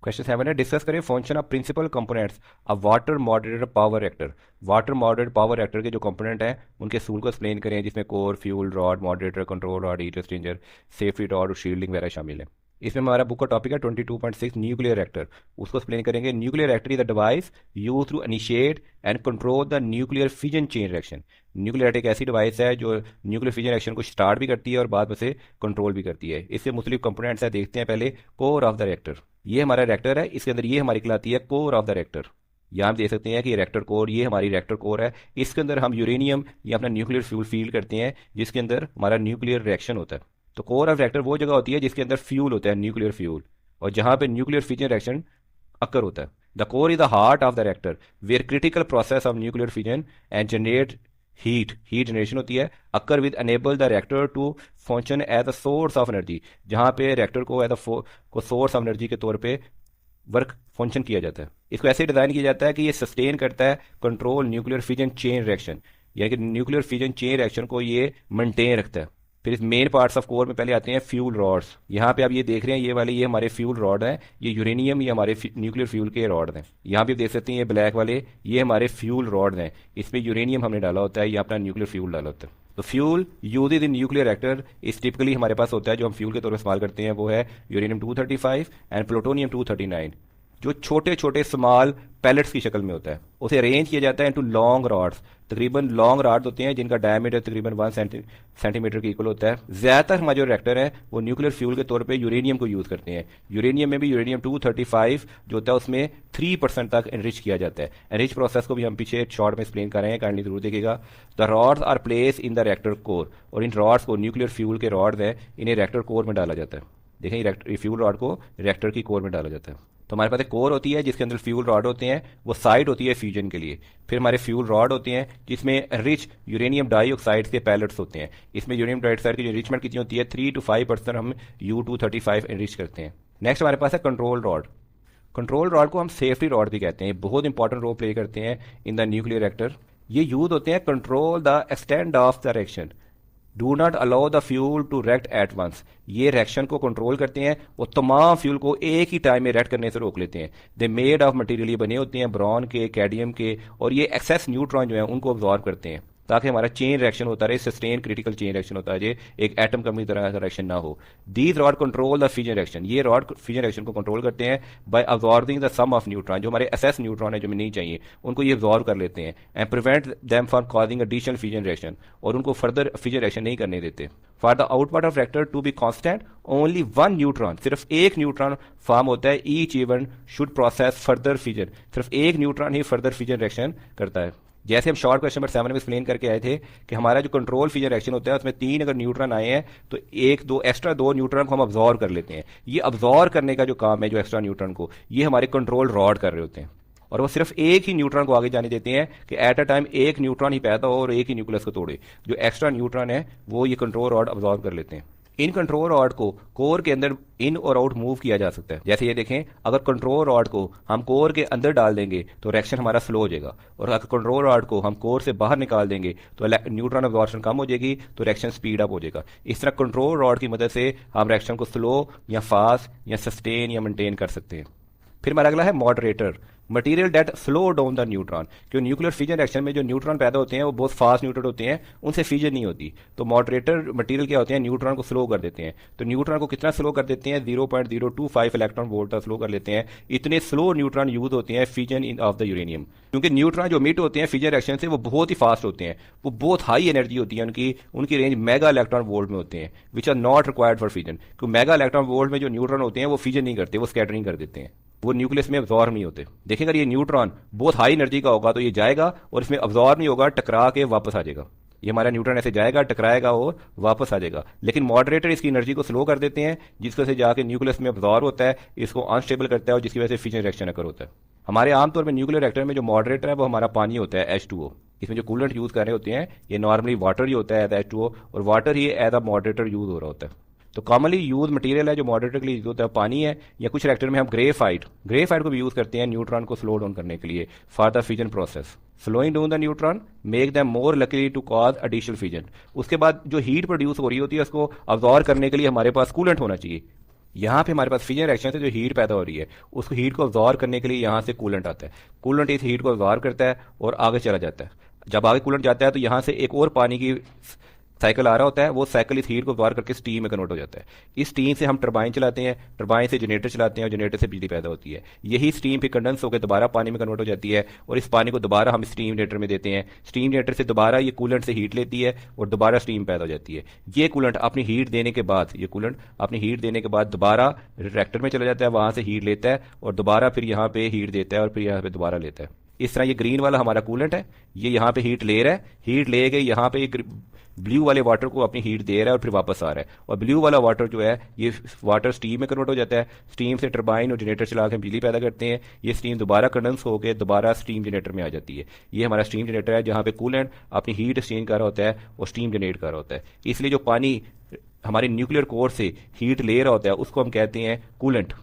Question 7 है डिस्कस करें function of principal components of water moderator power reactor. Water moderator power reactor के जो कंपोनेंट हैं उनके सूल को एक्सप्लेन करें, जिसमें core, fuel rod, moderator, control rod, heat exchanger, safety rod और शील्डिंग वगैरह शामिल है। इसमें हमारा बुक का टॉपिक है 22.6 न्यूक्लियर रिएक्टर, उसको एक्सप्लेन करेंगे। Nuclear reactor is the device use to initiate and control the nuclear fusion chain reaction. Nuclear reactor एक ऐसी डिवाइस है जो न्यूक्लियर फ्यूजन रिएक्शन को स्टार्ट भी करती है और बाद में से कंट्रोल भी करती है। इससे मुख्तलिफ कंपोनेंट्स है, देखते हैं पहले। कोर ऑफ द रिएक्टर, ये हमारा रिएक्टर है, इसके अंदर ये हमारी कहलाती है कोर ऑफ द रिएक्टर। यहाँ आप देख सकते हैं कि रिएक्टर कोर, ये हमारी रिएक्टर कोर है। इसके अंदर हम यूरेनियम या अपना न्यूक्लियर फ्यूल फील करते हैं, जिसके अंदर हमारा न्यूक्लियर रिएक्शन होता है। तो कोर ऑफ रिएक्टर वो जगह होती है जिसके अंदर फ्यूल होता है, न्यूक्लियर फ्यूल, और जहाँ पे न्यूक्लियर फिजन रिएक्शन अकर होता है। The core is the heart of the reactor where critical process of nuclear fission and generate heat generation होती है occur with enable the reactor to function as a source of energy, जहाँ पे रिएक्टर को एज को सोर्स ऑफ एनर्जी के तौर पे वर्क फंक्शन किया जाता है। इसको ऐसे डिजाइन किया जाता है कि ये सस्टेन करता है control nuclear fission chain reaction, यानी कि न्यूक्लियर फिजन चेन रिएक्शन को ये मेंटेन रखता है। फिर इस मेन पार्ट्स ऑफ कोर में पहले आते हैं फ्यूल रॉड्स। यहाँ पे आप ये देख रहे हैं, ये वाले ये हमारे फ्यूल रॉड हैं, ये यूरेनियम, ये हमारे न्यूक्लियर फ्यूल के रॉड हैं। यहाँ पे आप देख सकते हैं ये ब्लैक वाले, ये हमारे फ्यूल रॉड हैं, इसमें यूरेनियम हमने डाला होता है या अपना न्यूक्लियर फ्यूल डाला होता है। तो fuel use in nuclear reactor इस टिपिकली हमारे पास होता है, जो हम फ्यूल के तौर पर इस्तेमाल करते हैं वो है यूरेनियम 235 एंड प्लूटोनियम 239, जो छोटे छोटे स्मॉल पैलेट्स की शक्ल में होता है। उसे अरेंज किया जाता है इनटू लॉन्ग रॉड्स, तकरीबन लॉन्ग रॉड्स होते हैं जिनका डायमीटर तकरीबन 1 सेंटीमीटर के इक्वल होता है। ज्यादातर हमारे जो रिएक्टर है वो न्यूक्लियर फ्यूल के तौर पे यूरेनियम को यूज करते हैं। यूरेनियम में भी यूरेनियम 235 जो होता है उसमें 3% तक एनरिच किया जाता है। एनरिच प्रोसेस को भी हम पीछे शॉर्ट में एक्सप्लेन कर रहे हैं, काइंडली जरूर देखिएगा। The rods are place in the reactor core, और इन रॉड्स को, न्यूक्लियर फ्यूल के रॉड्स हैं, इन्हें रिएक्टर कोर में डाला जाता है। देखें, फ्यूल रॉड को रिएक्टर की कोर में डाला जाता है। तो हमारे पास एक कोर होती है जिसके अंदर फ्यूल रॉड होते हैं, वो साइड होती है फ्यूजन के लिए। फिर हमारे फ्यूल रॉड होते हैं जिसमें रिच यूरेनियम डाइऑक्साइड के पैलेट्स होते हैं। इसमें यूरेनियम डाइऑक्साइड की जो रिचमेंट कितनी होती है 3 to 5% हम U235 एनरिच करते हैं। नेक्स्ट हमारे पास है कंट्रोल रॉड। कंट्रोल रॉड को हम सेफ्टी रॉड भी कहते हैं, बहुत इंपॉर्टेंट रोल प्ले करते हैं इन द न्यूक्लियर रिएक्टर। ये यूज होते हैं control the extend of the reaction, do not allow the fuel to react at once. ये रिएक्शन को कंट्रोल करते हैं, वो तमाम फ्यूल को एक ही टाइम में रिएक्ट करने से रोक लेते हैं। दे मेड ऑफ मटेरियल, ये बने होते हैं ब्रॉन के, कैडमियम के, और ये एक्सेस न्यूट्रॉन जो है उनको अब्जॉर्ब करते हैं ताकि हमारा चेन रिएक्शन होता रहे, सस्टेन क्रिटिकल चेन रिएक्शन होता है, एक एटम कम की तरह का रिएक्शन ना हो। These rod control the fission reaction, ये रॉड फिजन रिएक्शन को कंट्रोल करते हैं by absorbing the some of neutron, जो हमारे एसेस न्यूट्रॉन है जो हमें नहीं चाहिए उनको ये अब्जॉर्ब कर लेते हैं, and prevent them from causing additional fission reaction, और उनको फर्दर फिजन रिएक्शन नहीं करने देते। For the output of reactor to be constant only one neutron, सिर्फ एक न्यूट्रॉन फॉर्म होता है। Each event should process further fission, सिर्फ एक न्यूट्रॉन ही फर्दर फिजन रिएक्शन करता है। जैसे हम शॉर्ट क्वेश्चन नंबर 7 में एक्सप्लेन करके आए थे कि हमारा जो कंट्रोल फिजन रिएक्शन होता है उसमें 3 अगर न्यूट्रॉन आए हैं तो एक्स्ट्रा दो न्यूट्रॉन को हम अब्जॉर्ब कर लेते हैं। ये अब्जॉर्ब करने का जो काम है, जो एक्स्ट्रा न्यूट्रॉन को, ये हमारे कंट्रोल रॉड कर रहे होते हैं, और वो सिर्फ एक ही न्यूट्रॉन को आगे जाने देते हैं कि एट अ टाइम एक न्यूट्रॉन ही पैदा हो और एक ही न्यूक्लियस को तोड़े। जो एक्स्ट्रा न्यूट्रॉन है वो ये कंट्रोल रॉड अब्जॉर्ब कर लेते हैं। इन कंट्रोल रॉड को कोर के अंदर इन और आउट मूव किया जा सकता है। जैसे ये देखें, अगर कंट्रोल रॉड को हम कोर के अंदर डाल देंगे तो रिएक्शन हमारा स्लो हो जाएगा, और अगर कंट्रोल रॉड को हम कोर से बाहर निकाल देंगे तो न्यूट्रॉन अब्जॉर्प्शन कम हो जाएगी, तो रिएक्शन स्पीड अप हो जाएगा। इस तरह कंट्रोल रॉड की मदद से हम रिएक्शन को स्लो या फास्ट या सस्टेन या मेंटेन कर सकते हैं। फिर हमारा अगला है moderator, material that slow down the neutron. क्यों न्यूक्लियर फिजन रिएक्शन में जो न्यूट्रॉन पैदा होते हैं वो बहुत फास्ट न्यूट्रॉन होते हैं, उनसे फिजन नहीं होती। तो मॉडरेटर मटेरियल क्या होते हैं, न्यूट्रॉन को स्लो कर देते हैं। तो न्यूट्रॉन को कितना स्लो कर देते हैं, 0.025 इलेक्ट्रॉन वोल्ट तक स्लो कर लेते हैं। इतने स्लो न्यूट्रॉन यूज होते हैं fission in of the uranium, क्योंकि न्यूट्रॉन जो मिट होते हैं फिजन रिएक्शन से वो बहुत ही फास्ट होते हैं, वो बहुत हाई एनर्जी होती है उनकी रेंज मेगा इलेक्ट्रॉन वोल्ट में होते हैं, which are not required for fission. क्योंकि मेगा इलेक्ट्रॉन वोल्ट में जो न्यूट्रॉन होते हैं वो फिजन नहीं करते, वो स्कैटरिंग कर देते हैं, वो न्यूक्लियस में अब्जॉर्ब नहीं होते। देखिए, अगर ये न्यूट्रॉन बहुत हाई एनर्जी का होगा तो ये जाएगा और इसमें अब्जॉर्ब नहीं होगा, टकरा के वापस आ जाएगा। ये हमारा न्यूट्रॉन ऐसे जाएगा, टकराएगा और वापस आ जाएगा। लेकिन मॉडरेटर इसकी एनर्जी को स्लो कर देते हैं, जिसकी वजह से जाके न्यूक्लियस में अब्जॉर्ब होता है, इसको अनस्टेबल करता है, और जिसकी वजह से फिजन रिएक्शन अकर होता है। हमारे आमतौर में न्यूक्लियर रिएक्टर में जो मॉडरेटर है वो हमारा पानी होता है, H2O। इसमें जो कूलेंट यूज कर रहे होते हैं ये नॉर्मली वाटर ही होता है एज H2O, और वाटर ही एज अ मॉडरेटर यूज हो रहा होता है। तो कॉमनली यूज मटेरियल है जो मॉडरेटर के लिए यूज होता है पानी है, या कुछ रिएक्टर में हम ग्रेफाइट को भी यूज करते हैं न्यूट्रॉन को स्लो डाउन करने के लिए for the fission process. Slowing down the neutron make them more likely to cause additional fission. उसके बाद जो हीट प्रोड्यूस हो रही होती है उसको अब्जॉर्ब करने के लिए हमारे पास कूलेंट होना चाहिए। यहाँ पे हमारे पास फिजन रिएक्शन से जो हीट पैदा हो रही है उसको हीट को अब्जॉर्ब करने के लिए यहाँ से कूलेंट आता है। कूलेंट इस हीट को अब्जॉर्ब करता है और आगे चला जाता है। जब आगे कूलेंट जाता है तो यहाँ से एक और पानी की साइकिल आ रहा होता है, वो साइकिल इस हीट को बाहर करके स्टीम में कन्वर्ट हो जाता है। इस स्टीम से हम टरबाइन चलाते हैं, टरबाइन से जनरेटर चलाते हैं और जनरेटर से बिजली पैदा होती है। यही स्टीम फिर कंडेंस होकर दोबारा पानी में कन्वर्ट हो जाती है और इस पानी को दोबारा हम स्टीम जनरेटर में देते हैं। स्टीम जनरेटर से दोबारा ये कूलेंट से हीट लेती है और दोबारा स्टीम पैदा हो जाती है। ये कूलेंट अपनी हीट देने के बाद दोबारा रिएक्टर में चला जाता है, वहां से हीट लेता है और दोबारा फिर यहाँ पे हीट देता है और फिर यहाँ पे दोबारा लेता है। इस तरह ये ग्रीन वाला हमारा कूलेंट है, ये यहाँ पे हीट ले रहा है, हीट ले गए यहाँ पे ब्लू वाले वाटर को अपनी हीट दे रहा है और फिर वापस आ रहा है। और ब्लू वाला वाटर जो है ये वाटर स्टीम में कन्वर्ट हो जाता है, स्टीम से टरबाइन और जनरेटर चला के बिजली पैदा करते हैं। ये स्टीम दोबारा कंडेंस होकर दोबारा स्टीम जनरेटर में आ जाती है। ये हमारा स्टीम जनरेटर है जहाँ पे कूलेंट अपनी हीट एक्सचेंज कर रहा होता है और स्टीम जनरेट कर रहा होता है। इसलिए जो पानी हमारे न्यूक्लियर कोर से हीट ले रहा होता है उसको हम कहते हैं कूलेंट।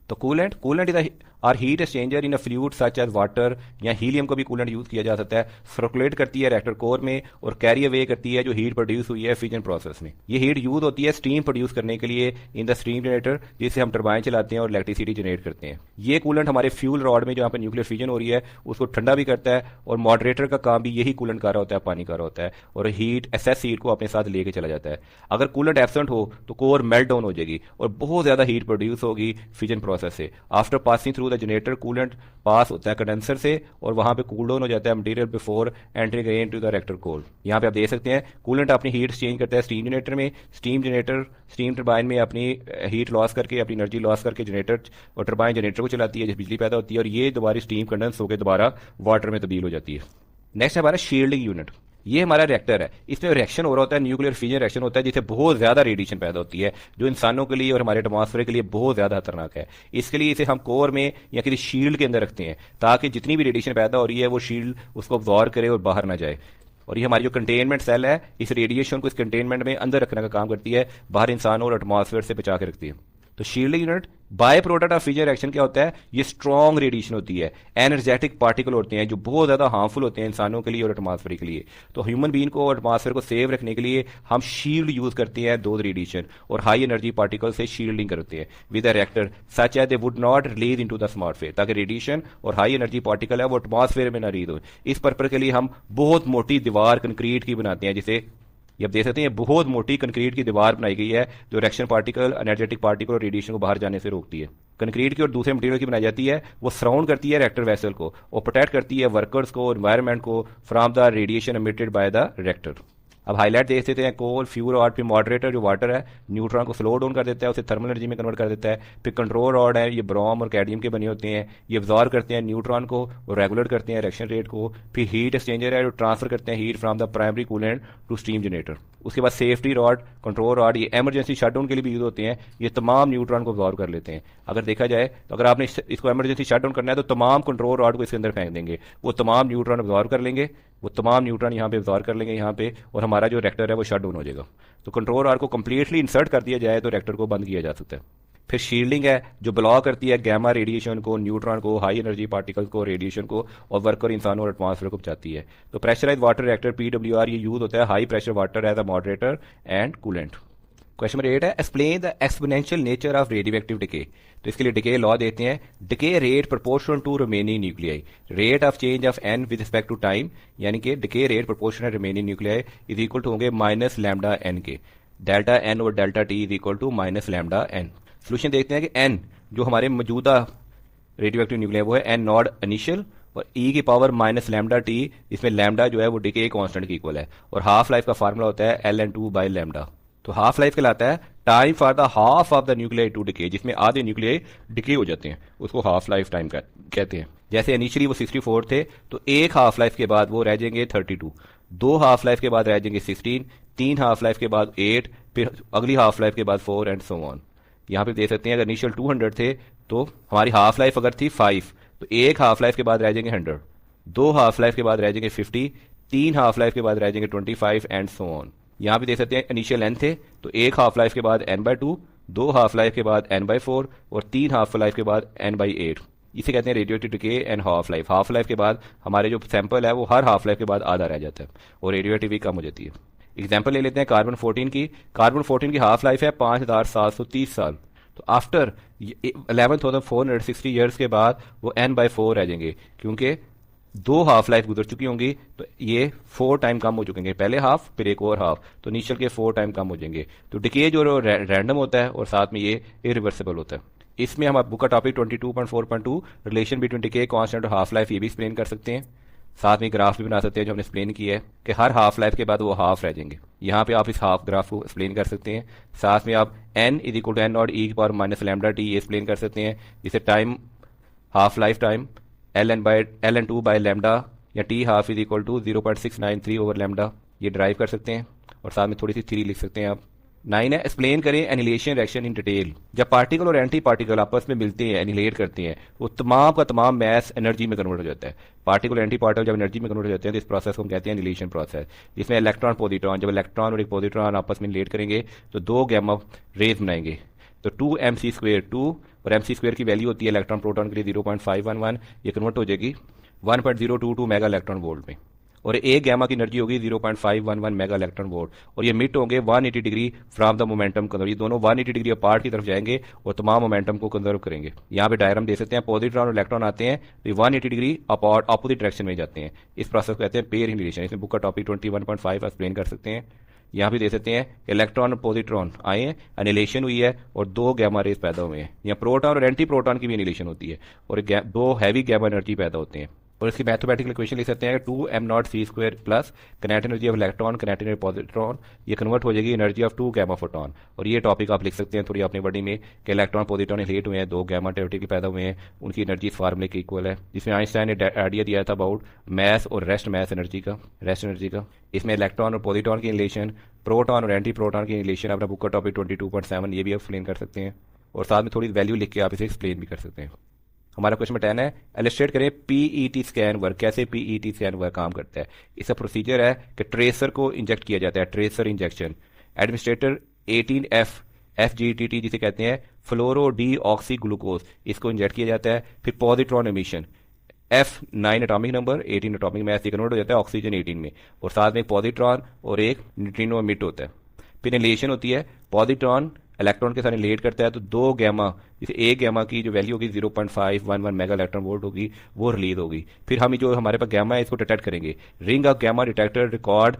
तो coolant is are heat exchanger in a fluid such as water या हीलियम को भी कूलेंट यूज किया जा सकता है। सर्कुलेट करती है रिएक्टर कोर में और कैरी अवे करती है जो हीट प्रोड्यूस हुई है फिजन प्रोसेस में। ये हीट यूज होती है स्टीम प्रोड्यूस करने के लिए इन द स्टीम जनरेटर, जिससे हम टरबाइन चलाते हैं और इलेक्ट्रिसिटी जनरेट करते हैं। ये कूलेंट हमारे फ्यूल रॉड में जहाँ पर न्यूक्लियर फिजन हो रही है उसको ठंडा भी करता है और मॉडरेटर का काम भी यही कूलेंट कर रहा होता है, पानी कर रहा होता है और हीट एक्सेस हीट को अपने साथ लेके चला जाता है। अगर कूलेंट एब्सेंट हो तो कोर मेल्ट डाउन हो जाएगी और बहुत ज्यादा हीट प्रोड्यूस होगी फिजन प्रोसेस से। After passing through the generator coolant pass होता है कंडेंसर से और वहां पे कूल डाउन हो जाता है material before entering into the reactor core. यहां पे आप देख सकते हैं कूलेंट अपनी हीट एक्सचेंज करता है स्टीम जनरेटर में, स्टीम टरबाइन में अपनी हीट लॉस करके अपनी एनर्जी लॉस करके जनरेटर और टरबाइन जनरेटर को चलाती है, बिजली पैदा होती है और ये दोबारा स्टीम कंडेंस होकर दोबारा वाटर में तब्दील हो जाती है। नेक्स्ट है हमारा शील्डिंग यूनिट। ये हमारा रिएक्टर है, इसमें रिएक्शन हो रहा होता है, न्यूक्लियर फिजन रिएक्शन होता है जिससे बहुत ज्यादा रेडिएशन पैदा होती है जो इंसानों के लिए और हमारे एटमॉस्फेयर के लिए बहुत ज्यादा खतरनाक है। इसके लिए इसे हम कोर में या किसी शील्ड के अंदर रखते हैं ताकि जितनी भी रेडिएशन पैदा हो रही है वो शील्ड उसको अब्जॉर्ब करे और बाहर ना जाए। और ये हमारी जो कंटेनमेंट सेल है इस रेडिएशन को इस कंटेनमेंट में अंदर रखने का काम करती है, बाहर इंसानों और एटमॉस्फेयर से बचा के रखती है। तो shielding unit by product of fission reaction क्या होता है, ये स्ट्रॉन्ग रेडिएशन होती है, एनर्जेटिक पार्टिकल होते हैं जो बहुत ज्यादा हार्मफुल होते हैं इंसानों के लिए और एटमॉस्फेयर के लिए। तो ह्यूमन बीइंग को और एटमॉस्फेयर को सेव रखने के लिए हम शील्ड यूज करते हैं, दो रेडिएशन और हाई एनर्जी पार्टिकल से शील्डिंग करते हैं with a reactor such as they would not release into the atmosphere, ताकि रेडिएशन और हाई एनर्जी पार्टिकल है वो एटमॉस्फेयर में ना रिलीज हो। इस पर्पज के लिए हम बहुत मोटी दीवार कंक्रीट की बनाते हैं, जिसे ये आप देख सकते हैं बहुत मोटी कंक्रीट की दीवार बनाई गई है जो रिएक्शन पार्टिकल, एनर्जेटिक पार्टिकल और रेडिएशन को बाहर जाने से रोकती है। कंक्रीट की और दूसरे मटेरियल की बनाई जाती है, वो सराउंड करती है रिएक्टर वेसल को और प्रोटेक्ट करती है वर्कर्स को, एनवायरमेंट को from the radiation emitted by the reactor. अब हाईलाइट देख देते हैं कोल, फ्यूल रॉड, फिर मॉडरेटर जो वाटर है न्यूट्रॉन को स्लो डाउन कर देता है, उसे थर्मल एनर्जी में कन्वर्ट कर देता है। फिर कंट्रोल रॉड है, ये ब्रोम और कैडमियम के बने होते हैं, ये अब्जॉर्ब करते हैं न्यूट्रॉन को और रेगुलेट करते हैं रिएक्शन रेट को। फिर हीट एक्सचेंजर है जो ट्रांसफर करते हैं heat from the primary coolant to steam generator. उसके बाद सेफ्टी रॉड, कंट्रोल रॉड, ये इमरजेंसी शटडाउन के लिए भी यूज होते हैं, ये तमाम न्यूट्रॉन को अब्जॉर्ब कर लेते हैं। अगर देखा जाए तो अगर आपने इसको इमरजेंसी शटडाउन करना है तो तमाम कंट्रोल रॉड को इसके अंदर फेंक देंगे, वो तमाम न्यूट्रॉन अब्जॉर्ब कर लेंगे, वो तमाम न्यूट्रॉन यहाँ पे अब्जॉर्ब कर लेंगे यहाँ पे और हमारा जो रिएक्टर है वो शट डाउन हो जाएगा। तो कंट्रोल रॉड को कंप्लीटली इंसर्ट कर दिया जाए तो रिएक्टर को बंद किया जा सकता है। फिर शील्डिंग है जो ब्लॉक करती है गैमा रेडिएशन को, न्यूट्रॉन को, हाई एनर्जी पार्टिकल्स को, रेडिएशन को और वर्कर इंसानों और एटमॉस्फेयर को बचाती है। तो प्रेशराइज वाटर रिएक्टर PWR ये यूज होता है high pressure water as a moderator and coolant. Question number 8 है explain the exponential nature of radioactive decay. तो इसके लिए डिके लॉ देते हैं, decay rate proportional to remaining nuclei, rate of change of N with respect to time, यानी कि decay rate proportional remaining nuclei is equal to होंगे माइनस लैम्डा एन के, डेल्टा एन और delta T is equal to minus lambda N. Solution देखते हैं कि एन जो हमारे मौजूदा रेडियोएक्टिव न्यूक्लियाई वो है एन नॉट इनिशियल और ई की पावर माइनस लैम्डा टी, इसमें लैम्डा जो है वो डिके कांस्टेंट की इक्वल है और हाफ लाइफ का फार्मूला होता है ln2 बाई लैम्डा। तो हाफ लाइफ कहलाता है time for the half of the nuclei to decay, जिसमें आधे न्यूक्लियाई डिके हो जाते हैं, उसको हाफ लाइफ टाइम कहते हैं। जैसे इनिशियली वो 64 थे तो एक हाफ लाइफ के बाद वो रह जाएंगे 32, दो हाफ लाइफ के बाद रह जाएंगे 16, तीन हाफ लाइफ के बाद 8, फिर अगली हाफ लाइफ के बाद 4 एंड सो ऑन। यहाँ पे देख सकते हैं अगर इनिशियल 200 थे तो हमारी हाफ लाइफ अगर थी 5 तो एक हाफ लाइफ के बाद रह जाएंगे 100, दो हाफ लाइफ के बाद रह जाएंगे 50, तीन हाफ लाइफ के बाद रह जाएंगे 25 एंड सो ऑन। यहाँ पे देख सकते हैं इनिशियल n थे तो एक हाफ लाइफ के बाद n/2, दो हाफ लाइफ के बाद n/4 और तीन हाफ लाइफ के बाद n/8। इसे कहते हैं radioactive decay and half life. Half life के बाद हमारे जो सैंपल है वो हर हाफ लाइफ के बाद आधा रह जाता है और रेडियोएक्टिविटी कम हो जाती है। एग्जाम्पल ले लेते हैं कार्बन 14 की। कार्बन 14 की हाफ लाइफ है 5730 साल। तो आफ्टर 11,460 ईयर्स के बाद वो n/4 रह जाएंगे, क्योंकि दो हाफ लाइफ गुजर चुकी होंगी तो ये 4 टाइम कम हो चुकेंगे, पहले हाफ फिर एक और हाफ, तो इनिशियल के 4 टाइम कम हो जाएंगे। तो डिके जो रैंडम होता है और साथ में ये इरिवर्सिबल होता है। इसमें हम बुक का topic 22.4.2 relation between decay constant और हाफ लाइफ ये भी एक्सप्लेन कर सकते हैं। साथ में ग्राफ भी बना सकते हैं जो हमने एक्सप्लेन किया है कि हर हाफ लाइफ के बाद वो हाफ रह जाएंगे। यहाँ पे आप इस हाफ ग्राफ को एक्सप्लेन कर सकते हैं। साथ में आप n is equal to N naught e power minus lambda T ये एक्सप्लेन कर सकते हैं, जिसे time half life time ln2 by lambda या t half is equal to 0.693 over lambda ये ड्राइव कर सकते हैं। और साथ में थोड़ी सी थ्री लिख सकते हैं आप। 9 है एक्सप्लेन करें एनिलेशन रिएक्शन इन डिटेल। जब पार्टिकल और एंटी पार्टिकल आपस में मिलते हैं, एनिलेट करते हैं, वो तमाम का तमाम मैस एनर्जी में कन्वर्ट हो जाता है। पार्टिकल एंटी पार्टिकल जब एनर्जी में कन्वर्ट हो जाते हैं तो इस प्रोसेस को हम कहते हैं एनिलेशन प्रोसेस, जिसमें इलेक्ट्रॉन पॉजिट्रॉन, जब इलेक्ट्रॉन और एक पॉजिट्रॉन आपस में रिलेट करेंगे तो दो गैमा रेज बनाएंगे। तो 2mc², 2 और mc² की वैल्यू होती है इलेक्ट्रॉन प्रोटॉन के लिए 0.511, ये कन्वर्ट हो जाएगी 1.022 मेगा इलेक्ट्रॉन वोल्ट में। और एक गैमा की एनर्जी होगी 0.511 मेगा इलेक्ट्रॉन वोल्ट, और ये मिट होंगे 180 degree from the momentum conserve. ये दोनों 180 डिग्री अपार्ट की तरफ जाएंगे और तमाम मोमेंटम को कंजर्व करेंगे। यहाँ पे डायग्राम दे सकते हैं, पॉजिट्रॉन और इलेक्ट्रॉन आते हैं तो 180 डिग्री अपोजिट डायरेक्शन में जाते हैं। इस प्रोसेस को कहते हैं पेयर एनिलेशन। इसमें बुक का टॉपिक 21.5 एक्सप्लेन कर सकते हैं। यहाँ भी दे सकते हैं इलेक्ट्रॉन और पॉजिट्रॉन आए हैं, एनिलेशन हुई है और दो गैमा रेज पैदा हुए हैं। यहाँ प्रोटॉन और एंटी प्रोटॉन की भी एनिलेशन होती है और दो हैवी गैमा एनर्जी पैदा होते हैं। और इसकी मैथमेटिकल इक्वेशन लिख सकते हैं 2m0c² plus kinetic energy of electron kinetic energy positron, ये कन्वर्ट हो जाएगी एनर्जी ऑफ 2 गैमा फोटॉन। और ये टॉपिक आप लिख सकते हैं थोड़ी अपनी बॉडी में कि इलेक्ट्रॉन पॉजिट्रॉन रिलेट हुए हैं, दो गैमा टेरिटरी पैदा हुए हैं, उनकी एनर्जी इस फार्मूले के इक्वल है, जिसमें आइंस्टाइन ने आइडिया दिया था अबाउट मैस और रेस्ट एनर्जी का। इसमें इलेक्ट्रॉन और पॉजिट्रॉन की रिलेशन, प्रोटॉन और एंटी प्रोटॉन की रिलेशन अपना बुक का टॉपिक 22.7 ये भी एक्सप्लेन कर सकते हैं। और साथ में थोड़ी वैल्यू लिख के आप इसे एक्सप्लेन भी कर सकते हैं। हमारा क्वेश्चन 10 है, इलस्ट्रेट करें पीईटी स्कैन वर्क। कैसे पीईटी स्कैन वर्क काम करता है? इसका प्रोसीजर है कि ट्रेसर को इंजेक्ट किया जाता है, tracer injection. Administrator 18F FGTT जिसे कहते हैं फ्लोरो डी ऑक्सी ग्लूकोज, इसको इंजेक्ट किया जाता है। फिर positron emission, F9 atomic number 18 atomic mass से कन्वर्ट हो जाता है ऑक्सीजन 18 में, और साथ में एक पॉजिट्रॉन और एक न्यूट्रिनो एमिट होता है। फिर एनिलेशन होती है, पॉजिट्रॉन इलेक्ट्रॉन के साथ रिलेट करता है तो दो गैमा, जैसे एक गैमा की जो वैल्यू होगी 0.511 मेगा इलेक्ट्रॉन वोल्ट होगी वो रिलीज होगी। फिर हम जो हमारे पास गैमा है इसको डिटेक्ट करेंगे। Ring of gamma detector record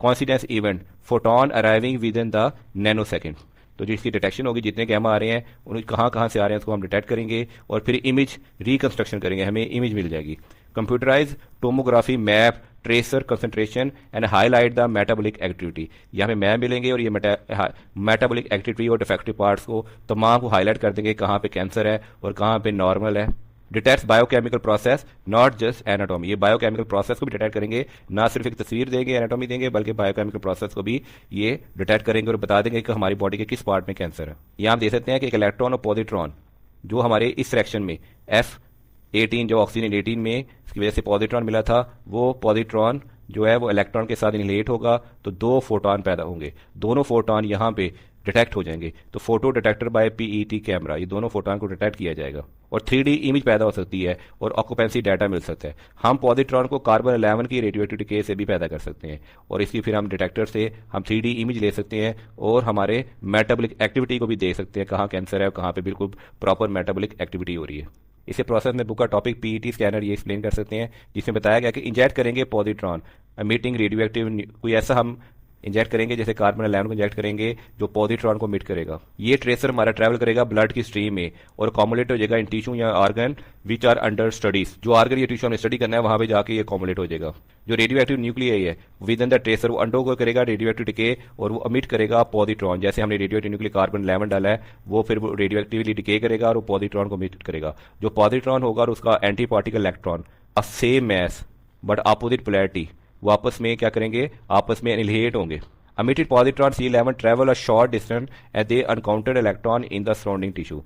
coincidence event photon arriving within the nanosecond. तो जो इसकी डिटेक्शन होगी, जितने गैमा आ रहे हैं उन कहाँ से आ रहे हैं उसको हम डिटेक्ट करेंगे और फिर इमेज रिकंस्ट्रक्शन करेंगे, हमें इमेज मिल जाएगी। Computerize tomography map tracer concentration and highlight the metabolic activity. यहाँ पे मैप मिलेंगे और ये मेटाबॉलिक एक्टिविटी और डिफेक्टिव पार्ट्स को तमाम को हाईलाइट कर देंगे, कहाँ पे कैंसर है और कहाँ पे नॉर्मल है। Detects biochemical process not just anatomy, ये बायोकेमिकल प्रोसेस को भी डिटेक्ट करेंगे, ना सिर्फ एक तस्वीर देंगे एनाटॉमी देंगे बल्कि बायोकेमिकल प्रोसेस को भी ये डिटेक्ट करेंगे और बता देंगे कि हमारी बॉडी के किस पार्ट में कैंसर है। यहाँ आप देख सकते हैं कि एक इलेक्ट्रॉन और पॉजिट्रॉन जो हमारे इस रिएक्शन में F18 जो ऑक्सीजन 18 में इसकी वजह से पॉजिट्रॉन मिला था, वो पॉजिट्रॉन जो है वो इलेक्ट्रॉन के साथ रिलेट होगा तो दो फोटॉन पैदा होंगे, दोनों फोटॉन यहाँ पे डिटेक्ट हो जाएंगे। तो photo detector by PET camera, ये दोनों फोटोन को डिटेक्ट किया जाएगा और 3D इमेज पैदा हो सकती है और ऑक्यूपेंसी डाटा मिल सकता है। हम पॉजिट्रॉन को कार्बन 11 की रेडियोएक्टिव डिके से भी पैदा कर सकते हैं और इसकी फिर हम डिटेक्टर से हम 3D इमेज ले सकते हैं और हमारे मेटाबॉलिक एक्टिविटी को भी देख सकते हैं, कहाँ कैंसर है और कहाँ पे बिल्कुल प्रॉपर मेटाबॉलिक एक्टिविटी हो रही है। इसे प्रोसेस में बुक का टॉपिक पीईटी स्कैनर ये एक्सप्लेन कर सकते हैं, जिसमें बताया गया कि इंजेक्ट करेंगे पॉजिट्रॉन मीटिंग रेडियोएक्टिव, कोई ऐसा हम इंजेक्ट करेंगे जैसे कार्बन 11 को इंजेक्ट करेंगे जो पॉजिट्रॉन को मिट करेगा। ये ट्रेसर हमारा ट्रैवल करेगा ब्लड की स्ट्रीम में और कॉमुलेट हो जाएगा इन टिश्यू या organ which are under studies. जो ऑर्गन या टिश्यू हमें स्टडी करना है वहां पे जाके ये कॉमुलेट हो जाएगा। जो रेडियोएक्टिव न्यूक्लियाई है विद इन द ट्रेसर वो अंडो करेगा रेडियोएक्टिव डिके और वो अमिट करेगा पॉजिट्रॉन। जैसे हमने रेडियोएक्टिव न्यूक्लियर कार्बन 11 डाला है वो फिर वो रेडियोएक्टिवली डिके करेगा और वो पॉजिट्रॉन को अमिट करेगा। जो पॉजिट्रॉन होगा और उसका antiparticle electron a same mass but opposite polarity, वो आपस में क्या करेंगे, आपस में एनिहिलेट होंगे। Emitted positron C11 travel a short distance as they encounter electron in the surrounding tissue.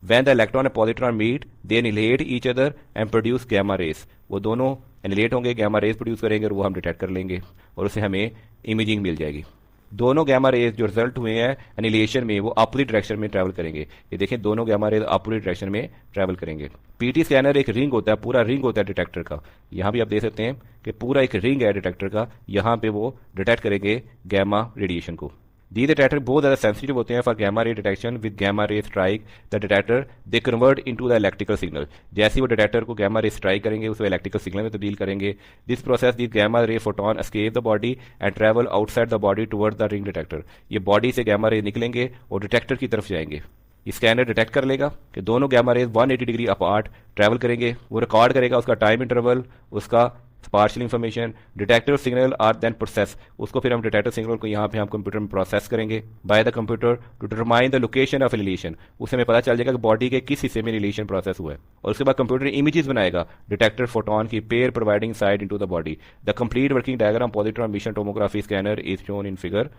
When the electron and positron meet, they annihilate each other and produce gamma rays. वो दोनों एनिलेट होंगे, गैमा रेज प्रोड्यूस करेंगे और वो हम डिटेक्ट कर लेंगे और उससे हमें इमेजिंग मिल जाएगी। दोनों गैमा रेज जो रिजल्ट हुए हैं एनिलेशन में वो अपोजिट डायरेक्शन में ट्रैवल करेंगे। ये देखें दोनों गैमा रेज अपोजिट डायरेक्शन में ट्रैवल करेंगे। पीटी स्कैनर एक रिंग होता है, पूरा रिंग होता है डिटेक्टर का। यहाँ भी आप देख सकते हैं कि पूरा एक रिंग है डिटेक्टर का, यहाँ पे वो डिटेक्ट करेंगे गैमा रेडिएशन को। दी डिटेक्टर बहुत ज़्यादा सेंसिटिव होते हैं for gamma ray detection with gamma ray strike the detector they convert into the electrical signal. जैसे वो डिटेक्टर को गैमा रे स्ट्राइक करेंगे उसे इलेक्ट्रिकल सिग्नल में तब्दील करेंगे। This process this gamma ray photon escape the body and travel outside the body toward the ring detector. ये बॉडी से गैमा रे निकलेंगे और डिटेक्टर की तरफ जाएंगे। स्कैनर डिटेक्ट कर लेगा कि दोनों gamma rays 180 degree apart travel करेंगे। वो रिकॉर्ड करेगा उसका टाइम इंटरवल, उसका partial information. Detector signal are then process, उसको फिर हम डिटेक्टर सिग्नल को यहाँ पे हम कंप्यूटर में प्रोसेस करेंगे by the computer to determine the location of relation. उससे हमें पता चल जाएगा कि बॉडी के किस हिस्से में रिलेशन प्रोसेस हुआ है। और उसके बाद कंप्यूटर इमेजेस बनाएगा डिटेक्टर फोटोन की pair providing side into the body. The complete working diagram positron mission tomography scanner is shown in figure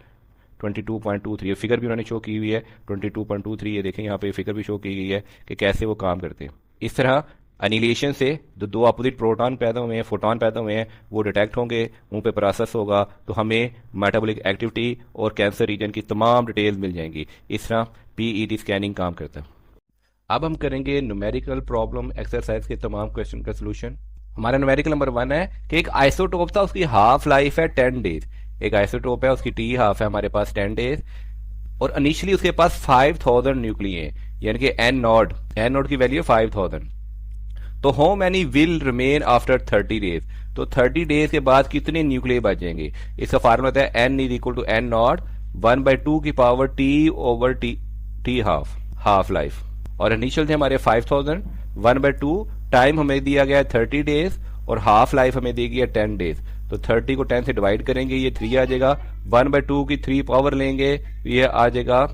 22.23। Figure भी उन्होंने शो की हुई है 22.23। ये देखें यहाँ पे फिगर भी शो की गई है कि कैसे वो काम करते हैं। इस तरह एनिलेशन से जो दो अपोजिट प्रोटॉन पैदा हुए हैं, फोटोन पैदा हुए हैं, वो डिटेक्ट होंगे, उन पे प्रोसेस होगा तो हमें मेटाबॉलिक एक्टिविटी और कैंसर रीजन की तमाम डिटेल्स मिल जाएंगी। इस तरह पीईटी स्कैनिंग काम करता है। अब हम करेंगे न्यूमेरिकल प्रॉब्लम एक्सरसाइज के तमाम क्वेश्चन का सोल्यूशन। हमारा न्यूमेरिकल नंबर 1 है कि एक आइसोटोप था, उसकी हाफ लाइफ है 10 डेज। एक आइसोटोप है, उसकी टी हाफ है हमारे पास 10 डेज और इनिशियली उसके पास 5000 न्यूक्लिय है, यानी कि एन नॉट की वैल्यू 5000। तो how many will remain after 30 days, तो 30 डेज के बाद कितने न्यूक्लिय बचेंगे। इसका फार्मूला होता है n is equal to N naught 1/2 की power T over T half life. और इनिशियल थे हमारे 5000, 1/2 टाइम हमें दिया गया है 30 डेज और हाफ लाइफ हमें दी गई है 10 डेज। तो 30 को 10 से डिवाइड करेंगे, ये 3 आ जाएगा। 1/2 की 3 पावर लेंगे, ये आ जाएगा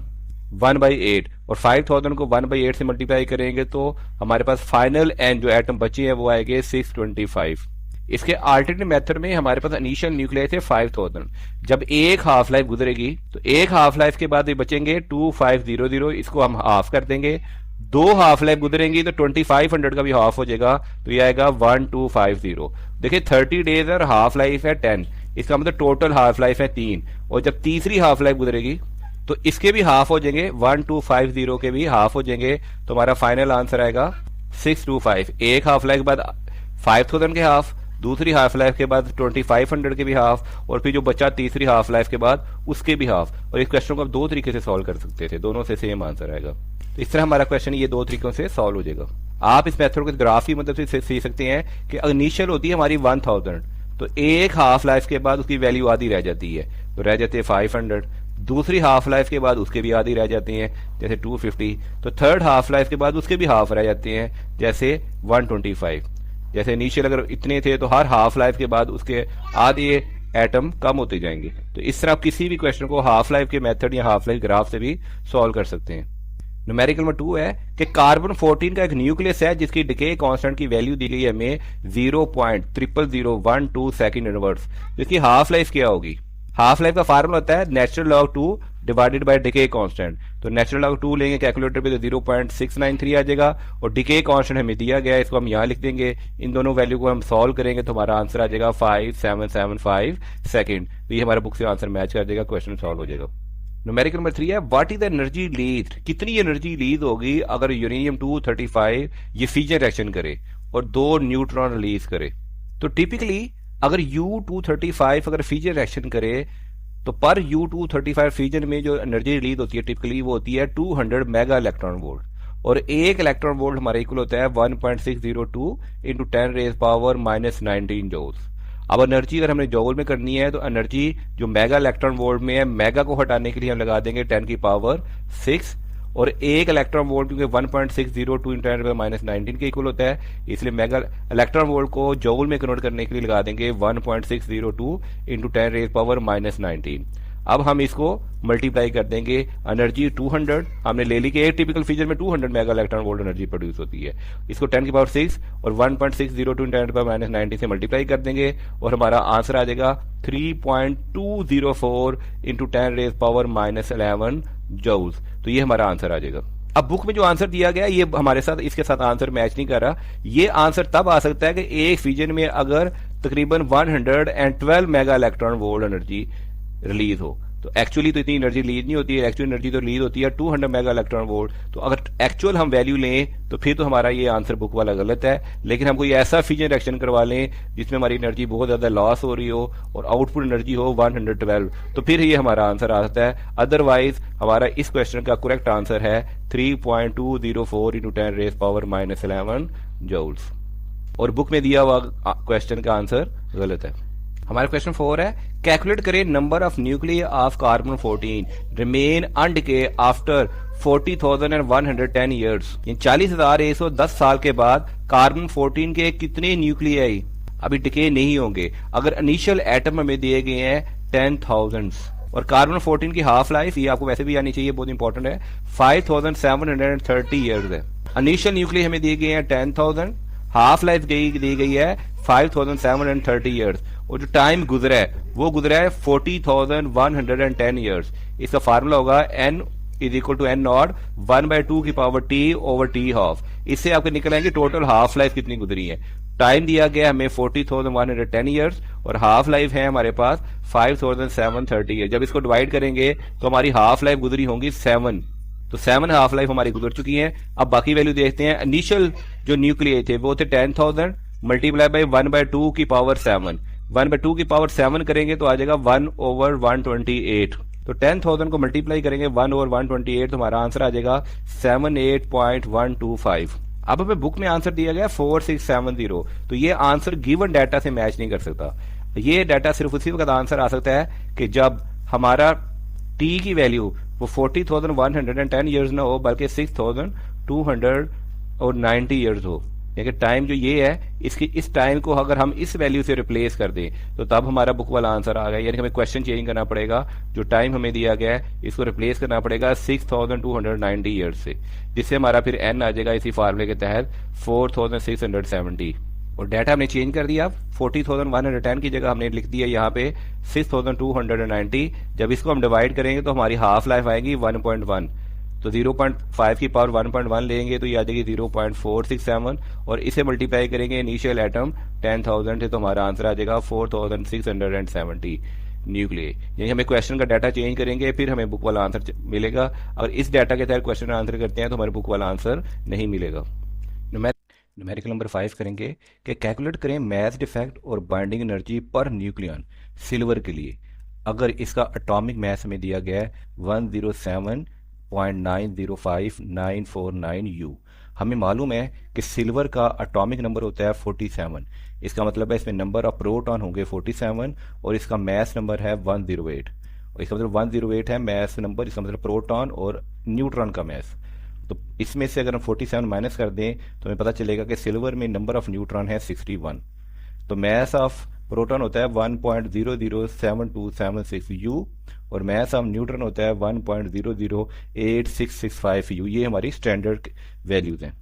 1/8 और 5000 को 1/8 से मल्टीप्लाई करेंगे तो हमारे पास फाइनल एन जो एटम बचे हैं वो आएंगे 625। इसके अल्टरनेट मेथड में हमारे पास इनिशियल न्यूक्लियर थे 5000। जब एक हाफ लाइफ गुजरेगी तो एक हाफ लाइफ के बाद ये बचेंगे 2500, इसको हम हाफ कर देंगे। 2 हाफ लाइफ गुजरेंगी तो 2500 का भी हाफ हो जाएगा, तो ये आएगा 1250। देखिए 30 डेज और हाफ लाइफ है 10, इसका मतलब टोटल हाफ लाइफ है 3। और जब तीसरी हाफ लाइफ गुजरेगी तो इसके भी हाफ हो जाएंगे, 1250 के भी हाफ हो जाएंगे। तो हमारा फाइनल आंसर आएगा 625। एक हाफ लाइफ के बाद 5000 के हाफ, दूसरी हाफ लाइफ के बाद 2500 के भी हाफ और फिर जो बचा तीसरी हाफ लाइफ के बाद उसके भी हाफ। और इस क्वेश्चन को आप 2 तरीके से सॉल्व कर सकते थे, दोनों से सेम आंसर आएगा। तो इस तरह हमारा क्वेश्चन ये 2 तरीकों से सॉल्व हो जाएगा। आप इस मेथड को ग्राफ की मदद से सीख सकते हैं कि इनिशियल होती है हमारी 1000, तो एक हाफ लाइफ के बाद उसकी वैल्यू आधी रह जाती है, तो रह जाते हैं 500। दूसरी हाफ लाइफ के बाद उसके भी आधी रह जाती हैं जैसे 250। तो थर्ड हाफ लाइफ के बाद उसके भी हाफ रह जाते हैं जैसे 125। जैसे इनिशियल अगर इतने थे तो हर हाफ लाइफ के बाद उसके आधे एटम कम होते जाएंगे। तो इस तरह आप किसी भी क्वेश्चन को हाफ लाइफ के मेथड या हाफ लाइफ ग्राफ से भी सॉल्व कर सकते हैं। न्यूमेरिकल नंबर 2 है कि कार्बन 14 का एक न्यूक्लियस है जिसकी डिके कांस्टेंट की वैल्यू दी गई है हमें 0.0012 सेकंड इनवर्स। जिसकी हाफ लाइफ क्या होगी। हाफ लाइफ का फार्मूला होता है natural log 2 divided by decay constant. तो नेचुरल लॉग 2 लेंगे कैलकुलेटर पे तो 0.693 आ जाएगा और डिके कांस्टेंट हमें दिया गया है, इसको हम यहाँ लिख देंगे। इन दोनों वैल्यू को हम सॉल्व करेंगे तो हमारा आंसर आ जाएगा 5775 सेकंड। तो ये हमारा बुक से आंसर मैच कर जाएगा, क्वेश्चन सॉल्व हो जाएगा। न्यूमेरिकल नंबर 3 है what is the energy release, कितनी एनर्जी रिलीज होगी अगर यूरेनियम 235 ये फ्यूजन रिएक्शन करे और 2 न्यूट्रॉन रिलीज करे। तो टिपिकली अगर U235 अगर फ्यूजन रिएक्शन करे तो पर U235 फ्यूजन में जो एनर्जी रिलीज होती है टिपिकली वो होती है 200 मेगा इलेक्ट्रॉन वोल्ट और 1 इलेक्ट्रॉन वोल्ट हमारा इक्वल होता है 1.602 इंटू 10 रेज पावर -19 जूल्स। अब एनर्जी अगर हमने जूल में करनी है तो एनर्जी जो मेगा इलेक्ट्रॉन वोल्ट में है, मेगा को हटाने के लिए हम लगा देंगे 10 की पावर 6 और 1 इलेक्ट्रॉन वोल्ट क्योंकि 1.602 इंटू 10 -19 के इक्वल होता है, इसलिए मेगा इलेक्ट्रॉन वोल्ट को जूल में कन्वर्ट करने के लिए लगा देंगे 1.602 इंटू 10 रेज पावर -19। अब हम इसको मल्टीप्लाई कर देंगे, एनर्जी 200 हमने ले ली कि एक टिपिकल फ्यूजन में 200 mega electron volt energy produce होती है। इसको 10 की पावर 6 और 1.602 10 की पावर -19 से मल्टीप्लाई कर देंगे और हमारा आंसर आ जाएगा 3.204 इंटू 10 रेज पावर -11 जूल्स। तो ये हमारा आंसर आ जाएगा। अब बुक में जो आंसर दिया गया ये हमारे साथ इसके साथ आंसर मैच नहीं कर रहा। ये आंसर तब आ सकता है कि एक फ्यूजन में अगर तकरीबन 112 mega electron volt energy release हो। तो एक्चुअली तो इतनी एनर्जी रिलीज नहीं होती है, एक्चुअल एनर्जी तो रिलीज होती है 200 मेगा इलेक्ट्रॉन वोल्ट। तो अगर एक्चुअल हम वैल्यू लें तो फिर तो हमारा ये आंसर बुक वाला गलत है, लेकिन हम कोई ऐसा फ्यूजन रिएक्शन करवा लें जिसमें हमारी एनर्जी बहुत ज्यादा लॉस हो रही हो और आउटपुट एनर्जी हो 112, तो फिर ये हमारा आंसर आता है। अदरवाइज हमारा इस क्वेश्चन का करेक्ट आंसर है 3.204 × 10⁻11 जूल्स, और बुक में दिया हुआ क्वेश्चन का आंसर गलत है। हमारा क्वेश्चन 4 है, कैलकुलेट करें number of nuclear of carbon 14 remain undecay after 40,110 years. 40,110 साल के बाद कार्बन 14 के कितने न्यूक्लियाई अभी डिके नहीं होंगे। अगर इनिशियल एटम हमें दिए गए हैं 10,000 और कार्बन 14 की हाफ लाइफ, ये आपको वैसे भी आनी चाहिए, बहुत इंपॉर्टेंट है, 5,730 ईयर्स है। इनिशियल न्यूक्लियर हमें दिए गए हैं 10,000, हाफ लाइफ दी गई है 5,730 ईयर्स, और जो टाइम गुजरा है वो गुजरा है 40,110 ईयर्स। इसका फार्मूला होगा n = n0 1/2 इससे आपके निकल आएंगे टोटल हाफ लाइफ कितनी गुजरी है। टाइम दिया गया हमें 40,110 ईयर्स और हाफ लाइफ है हमारे पास 5,730 ईयर्स। जब इसको डिवाइड करेंगे तो हमारी हाफ लाइफ गुजरी होंगी 7, तो 7 हाफ लाइफ हमारी गुजर चुकी है। अब बाकी वैल्यू देखते हैं। इनिशियल जो न्यूक्लियर थे वो थे 10,000 मल्टीप्लाई बाई 1/2 1/2 करेंगे तो आ जाएगा 1/128। तो 10,000 को मल्टीप्लाई करेंगे 1/128 तो हमारा आंसर आ जाएगा 78.125। अब हमें बुक में आंसर दिया गया 4670, तो ये आंसर गिवन डाटा से मैच नहीं कर सकता। ये डाटा सिर्फ उसी वक्त आंसर आ सकता है कि जब हमारा टी की वैल्यू वो 40,110 ईयर्स ना हो बल्कि 6,290 ईयर्स हो। यानी टाइम जो ये है इसकी इस टाइम को अगर हम इस वैल्यू से रिप्लेस कर दें तो तब हमारा बुक वाला आंसर आ गया। यानी हमें क्वेश्चन चेंज करना पड़ेगा, जो टाइम हमें दिया गया है इसको रिप्लेस करना पड़ेगा 6,290 ईयर्स से, जिससे हमारा फिर एन आ जाएगा इसी फार्मूले के तहत 4,670। और डाटा हमने चेंज कर दिया, 40,110 की जगह हमने लिख दिया यहाँ पे 6,290। जब इसको हम डिवाइड करेंगे तो हमारी हाफ लाइफ आएगी 1.1, तो 0.5 की पावर 1.1 लेंगे तो ये आ जाएगी 0.467, और इसे मल्टीप्लाई करेंगे इनिशियल एटम 10,000 से तो हमारा आंसर आ जाएगा 4,670 न्यूक्लियर। यानी हमें क्वेश्चन का डाटा चेंज करेंगे फिर हमें बुक वाला आंसर मिलेगा। अगर इस डाटा के तहत क्वेश्चन आंसर करते हैं तो हमारे बुक वाला आंसर नहीं मिलेगा। न्यूमेरिकल नंबर 5 करेंगे कि कैलकुलेट करें मैथ डिफेक्ट और binding energy per nucleon silver के लिए अगर इसका एटॉमिक मैथ में दिया गया है 107.905949 U। हमें मालूम है कि सिल्वर का एटॉमिक नंबर होता है 47, इसका मतलब है इसमें नंबर ऑफ प्रोटॉन होंगे 47 और इसका मैथ नंबर है 108, और इसका मतलब 108 है मैथ नंबर, इसका मतलब प्रोटॉन और न्यूट्रॉन का मैथ। तो इसमें से अगर हम 47 माइनस कर दें तो हमें पता चलेगा कि सिल्वर में नंबर ऑफ न्यूट्रॉन है 61, तो मैथ ऑफ प्रोटॉन होता है 1.007276 U और मैथ ऑफ न्यूट्रॉन होता है 1.008665 U। ये हमारी स्टैंडर्ड वैल्यूज हैं।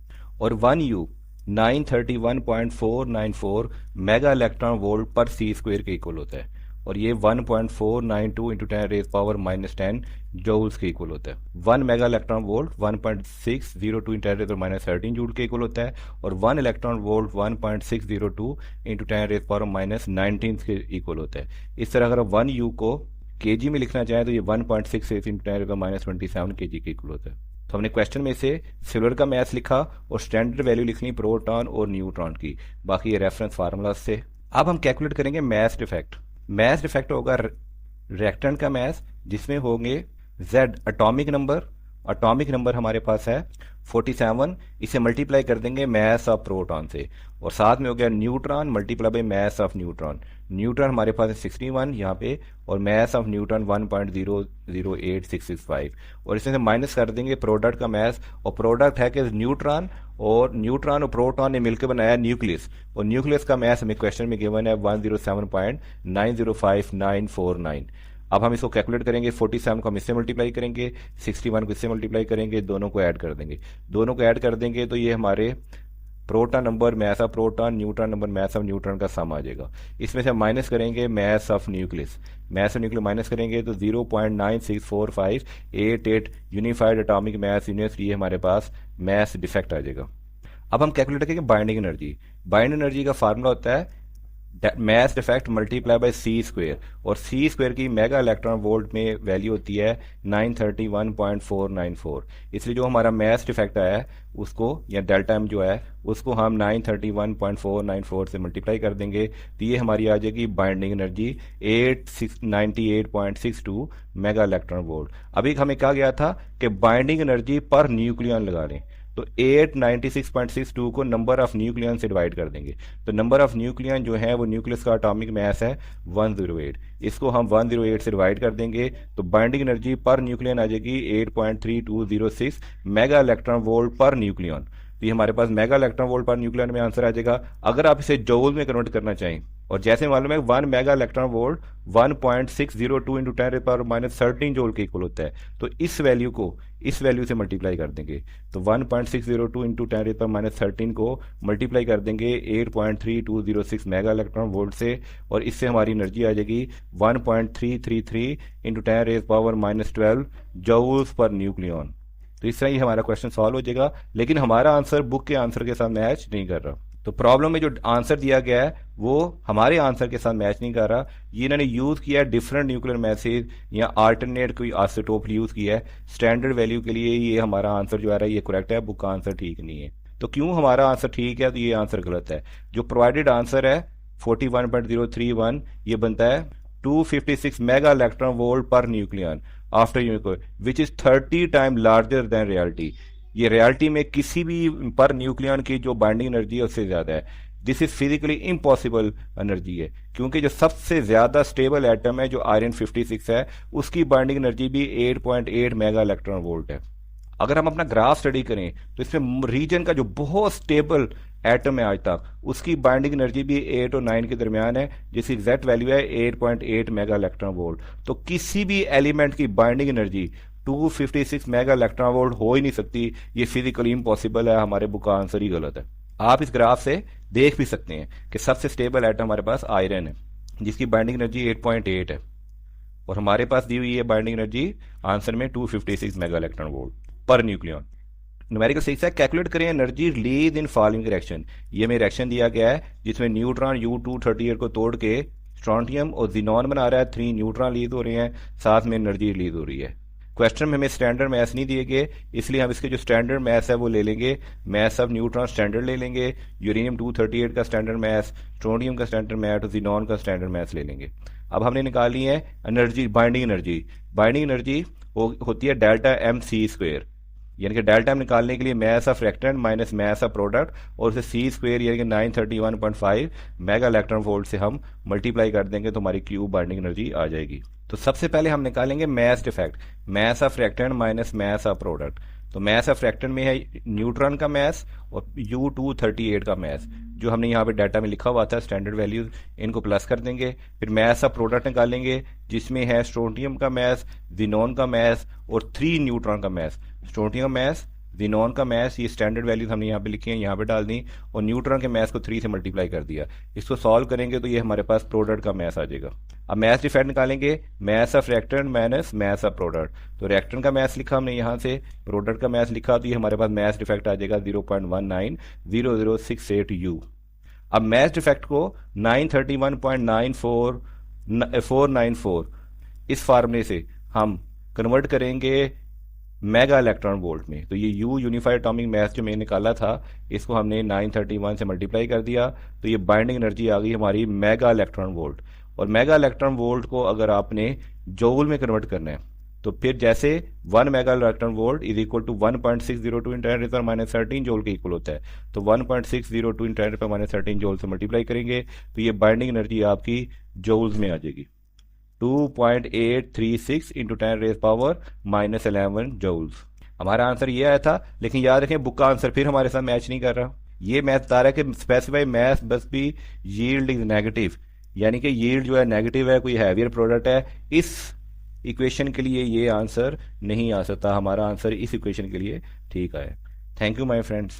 और 1 U 931.494 मेगा इलेक्ट्रॉन वोल्ट पर सी स्क्वायर के इक्वल होता है, और ये 1.492 × 10⁻10 जूल्स के इक्वल होता है। 1 मेगा इलेक्ट्रॉन वोल्ट 1.602 × 10⁻13 जूल के इक्वल होता है, और 1 इलेक्ट्रॉन वोल्ट 1.602 × 10⁻19 के इक्वल होता है। इस तरह अगर 1 U को केजी में लिखना चाहें तो ये 1.68 × 10⁻27 केजी के इक्वल होता है। तो हमने क्वेश्चन में से सिल्वर का मैथ लिखा और स्टैंडर्ड वैल्यू लिखनी प्रोटॉन और न्यूट्रॉन की, बाकी ये रेफरेंस फार्मूला से। अब हम कैलकुलेट करेंगे मैथ डिफेक्ट। मैथ डिफेक्ट होगा रिएक्टेंट का मैथ जिसमें होंगे Z एटॉमिक नंबर हमारे पास है 47, इसे मल्टीप्लाई कर देंगे मैथ ऑफ प्रोटॉन से, और साथ में हो गया neutron multiply by math of neutron हमारे पास है 61 यहाँ पे, और मैथ ऑफ न्यूट्रॉन 1.008665, और इसमें से माइनस कर देंगे प्रोडक्ट का मैथ, और प्रोडक्ट है कि न्यूट्रॉन और प्रोटॉन ने मिलकर बनाया न्यूक्लियस, और न्यूक्लियस का मैथ हमें क्वेश्चन में गिवन है 107.905949। अब हम इसको कैलकुलेट करेंगे, 47 को हम इससे मल्टीप्लाई करेंगे, 61 को इससे मल्टीप्लाई करेंगे, दोनों को ऐड कर देंगे तो ये हमारे proton number math of proton, neutron number math of neutron का सम आ जाएगा। इसमें से हम माइनस करेंगे मैथ ऑफ न्यूक्लियस माइनस करेंगे तो 0.964588 यूनिफाइड एटॉमिक मैथ यूनिट्स, ये हमारे पास मैथ डिफेक्ट आ जाएगा। अब हम कैलकुलेट करेंगे बाइंडिंग एनर्जी का फार्मूला होता है mass defect multiply by C square, और सी स्क्वेयर की मेगा इलेक्ट्रॉन वोल्ट में वैल्यू होती है 931.494। इसलिए जो हमारा मास डिफेक्ट आया है उसको, या डेल्टा एम जो है उसको हम 931.494 से मल्टीप्लाई कर देंगे, तो ये हमारी आ जाएगी binding energy 898.62 mega electron volt. अभी हमें कहा गया था कि बाइंडिंग एनर्जी पर न्यूक्लियन लगा लें, तो 896.62 को नंबर ऑफ न्यूक्लियन से डिवाइड कर देंगे, तो नंबर ऑफ न्यूक्लियन जो है वो न्यूक्लियस का एटॉमिक मास है 108, इसको हम 108 से डिवाइड कर देंगे, तो बाइंडिंग एनर्जी पर न्यूक्लियन आ जाएगी 8.3206 mega electron volt per nucleon. तो ये हमारे पास mega electron volt per nucleon में आंसर आ जाएगा। अगर आप इसे जूल में कन्वर्ट करना चाहें, और जैसे मालूम है 1 mega electron volt 1.602 into 10⁻13 joule के इक्वल होता है, तो इस वैल्यू को इस वैल्यू से मल्टीप्लाई कर देंगे, तो 1.602 इंटू 10⁻13 को मल्टीप्लाई कर देंगे 8.3206 मेगा इलेक्ट्रॉन वोल्ट से, और इससे हमारी एनर्जी आ जाएगी 1.333 इंटू 10⁻12 जूल्स पर न्यूक्लियन। तो इस तरह ही हमारा क्वेश्चन सॉल्व हो जाएगा, लेकिन हमारा आंसर बुक के आंसर के साथ मैच नहीं कर रहा। तो प्रॉब्लम में जो आंसर दिया गया है वो हमारे आंसर के साथ मैच नहीं कर रहा। ये इन्होंने यूज किया है डिफरेंट न्यूक्लियर मैसेज या आल्टरनेट कोई आइसोटोप यूज किया है स्टैंडर्ड वैल्यू के लिए। ये हमारा आंसर जो आ रहा है ये करेक्ट है, बुक का आंसर ठीक नहीं है। तो क्यों हमारा आंसर ठीक है तो ये आंसर गलत है। जो प्रोवाइडेड आंसर है 41.031 ये बनता है 256 mega electron volt per nucleon after unit, which is 30 time larger than reality. ये रियलिटी में किसी भी पर न्यूक्लियन की जो बाइंडिंग एनर्जी है उससे ज्यादा है। This is physically impossible energy है, क्योंकि जो सबसे ज्यादा स्टेबल एटम है जो आयरन 56 है उसकी बाइंडिंग एनर्जी भी 8.8 मेगा इलेक्ट्रॉन वोल्ट है। अगर हम अपना ग्राफ स्टडी करें तो इसमें रीजन का जो बहुत स्टेबल एटम है आज तक उसकी बाइंडिंग एनर्जी भी 8 और 9 के दरमियान है, जिसकी एग्जैक्ट वैल्यू है 8.8 मेगा इलेक्ट्रॉन वोल्ट। तो किसी भी एलिमेंट की binding energy 256 mega electron volt हो ही नहीं सकती, ये फिजिकली इम्पॉसिबल है। हमारे बुक का आंसर ही गलत है। आप इस ग्राफ से देख भी सकते हैं कि सबसे स्टेबल एटम हमारे पास आयरन है जिसकी बाइंडिंग एनर्जी 8.8 है, और हमारे पास दी हुई है बाइंडिंग एनर्जी आंसर में 256 mega electron volt per nucleon. Numerical 6 है, कैलकुलेट करें energy release in following reaction. ये में रिएक्शन दिया गया है जिसमें न्यूट्रॉन U238 को तोड़ के स्ट्रोंटियम और जिनॉन बना रहा है, 3 न्यूट्रॉन रिलीज हो रहे हैं, साथ में एनर्जी रिलीज हो रही है। क्वेश्चन में हमें स्टैंडर्ड मैथ्स नहीं दिए गए, इसलिए हम इसके जो स्टैंडर्ड मैथ्स है वो ले लेंगे। मैथ्स ऑफ न्यूट्रॉन स्टैंडर्ड ले लेंगे, यूरेनियम 238 का स्टैंडर्ड मैथ्स, स्ट्रोंडियम का स्टैंडर्ड मैथ, जिनॉन का स्टैंडर्ड मैथ्स ले लेंगे। अब हमने निकाली है energy, binding energy. Binding energy होती है डेल्टा एम सी स्क्वेयर, यानी कि डेल्टा एम निकालने के लिए mass of reactant minus mass of product, और उसे सी स्क्वेयर यानी कि 931.5 मेगा इलेक्ट्रॉन वोल्ट से हम मल्टीप्लाई कर देंगे तो हमारी क्यूब बाइंडिंग एनर्जी आ जाएगी। तो सबसे पहले हम निकालेंगे mass defect, mass of reactant minus mass of product. तो मास ऑफ रिएक्टेंट में है न्यूट्रॉन का मास और U238 का मास, जो हमने यहाँ पे डाटा में लिखा हुआ था स्टैंडर्ड वैल्यूज, इनको प्लस कर देंगे। फिर मास ऑफ प्रोडक्ट निकालेंगे जिसमें है स्ट्रोंटियम का मास, जिनॉन का मास और 3 न्यूट्रॉन का मास। स्ट्रोंटियम मास, जिनॉन का मास, ये स्टैंडर्ड वैल्यूज हमने यहाँ पे लिखी हैं, यहाँ पे डाल दी, और न्यूट्रॉन के मास को 3 से मल्टीप्लाई कर दिया। इसको सॉल्व करेंगे तो ये हमारे पास प्रोडक्ट का मास आ जाएगा। अब मास डिफेक्ट निकालेंगे, mass of reactant minus mass of product. तो रिएक्टेंट का मास लिखा हमने यहाँ से, प्रोडक्ट का मास लिखा, तो ये हमारे पास मास डिफेक्ट आ जाएगा 0.190068 U। अब मास डिफेक्ट को 931.94494 इस फार्मूले से हम कन्वर्ट करेंगे मेगा इलेक्ट्रॉन वोल्ट में। तो ये U यूनिफाइड एटॉमिक मास जो मैंने निकाला था इसको हमने 931 से मल्टीप्लाई कर दिया, तो ये बाइंडिंग एनर्जी आ गई हमारी मेगा इलेक्ट्रॉन वोल्ट। और मेगा इलेक्ट्रॉन वोल्ट को अगर आपने जूल में कन्वर्ट करना है तो फिर जैसे 1 mega electron volt is equal to 1.602 × 10⁻13 joule के इक्वल होता है, तो 1.602 × 10⁻13 जूल से मल्टीप्लाई करेंगे तो ये बाइंडिंग एनर्जी आपकी जूल्स में आ जाएगी 2.836 × 10⁻11 जूल्स। हमारा आंसर ये आया था, लेकिन याद रखें बुक का आंसर फिर हमारे साथ मैच नहीं कर रहा। ये मैथ बता रहा है कि स्पेसिफाई मैथ बस भी यील्ड इज नेगेटिव, यानी कि यील्ड जो है नेगेटिव है, कोई हैवियर प्रोडक्ट है। इस इक्वेशन के लिए ये आंसर नहीं आ सकता, हमारा आंसर इस इक्वेशन के लिए ठीक है। Thank you my friends.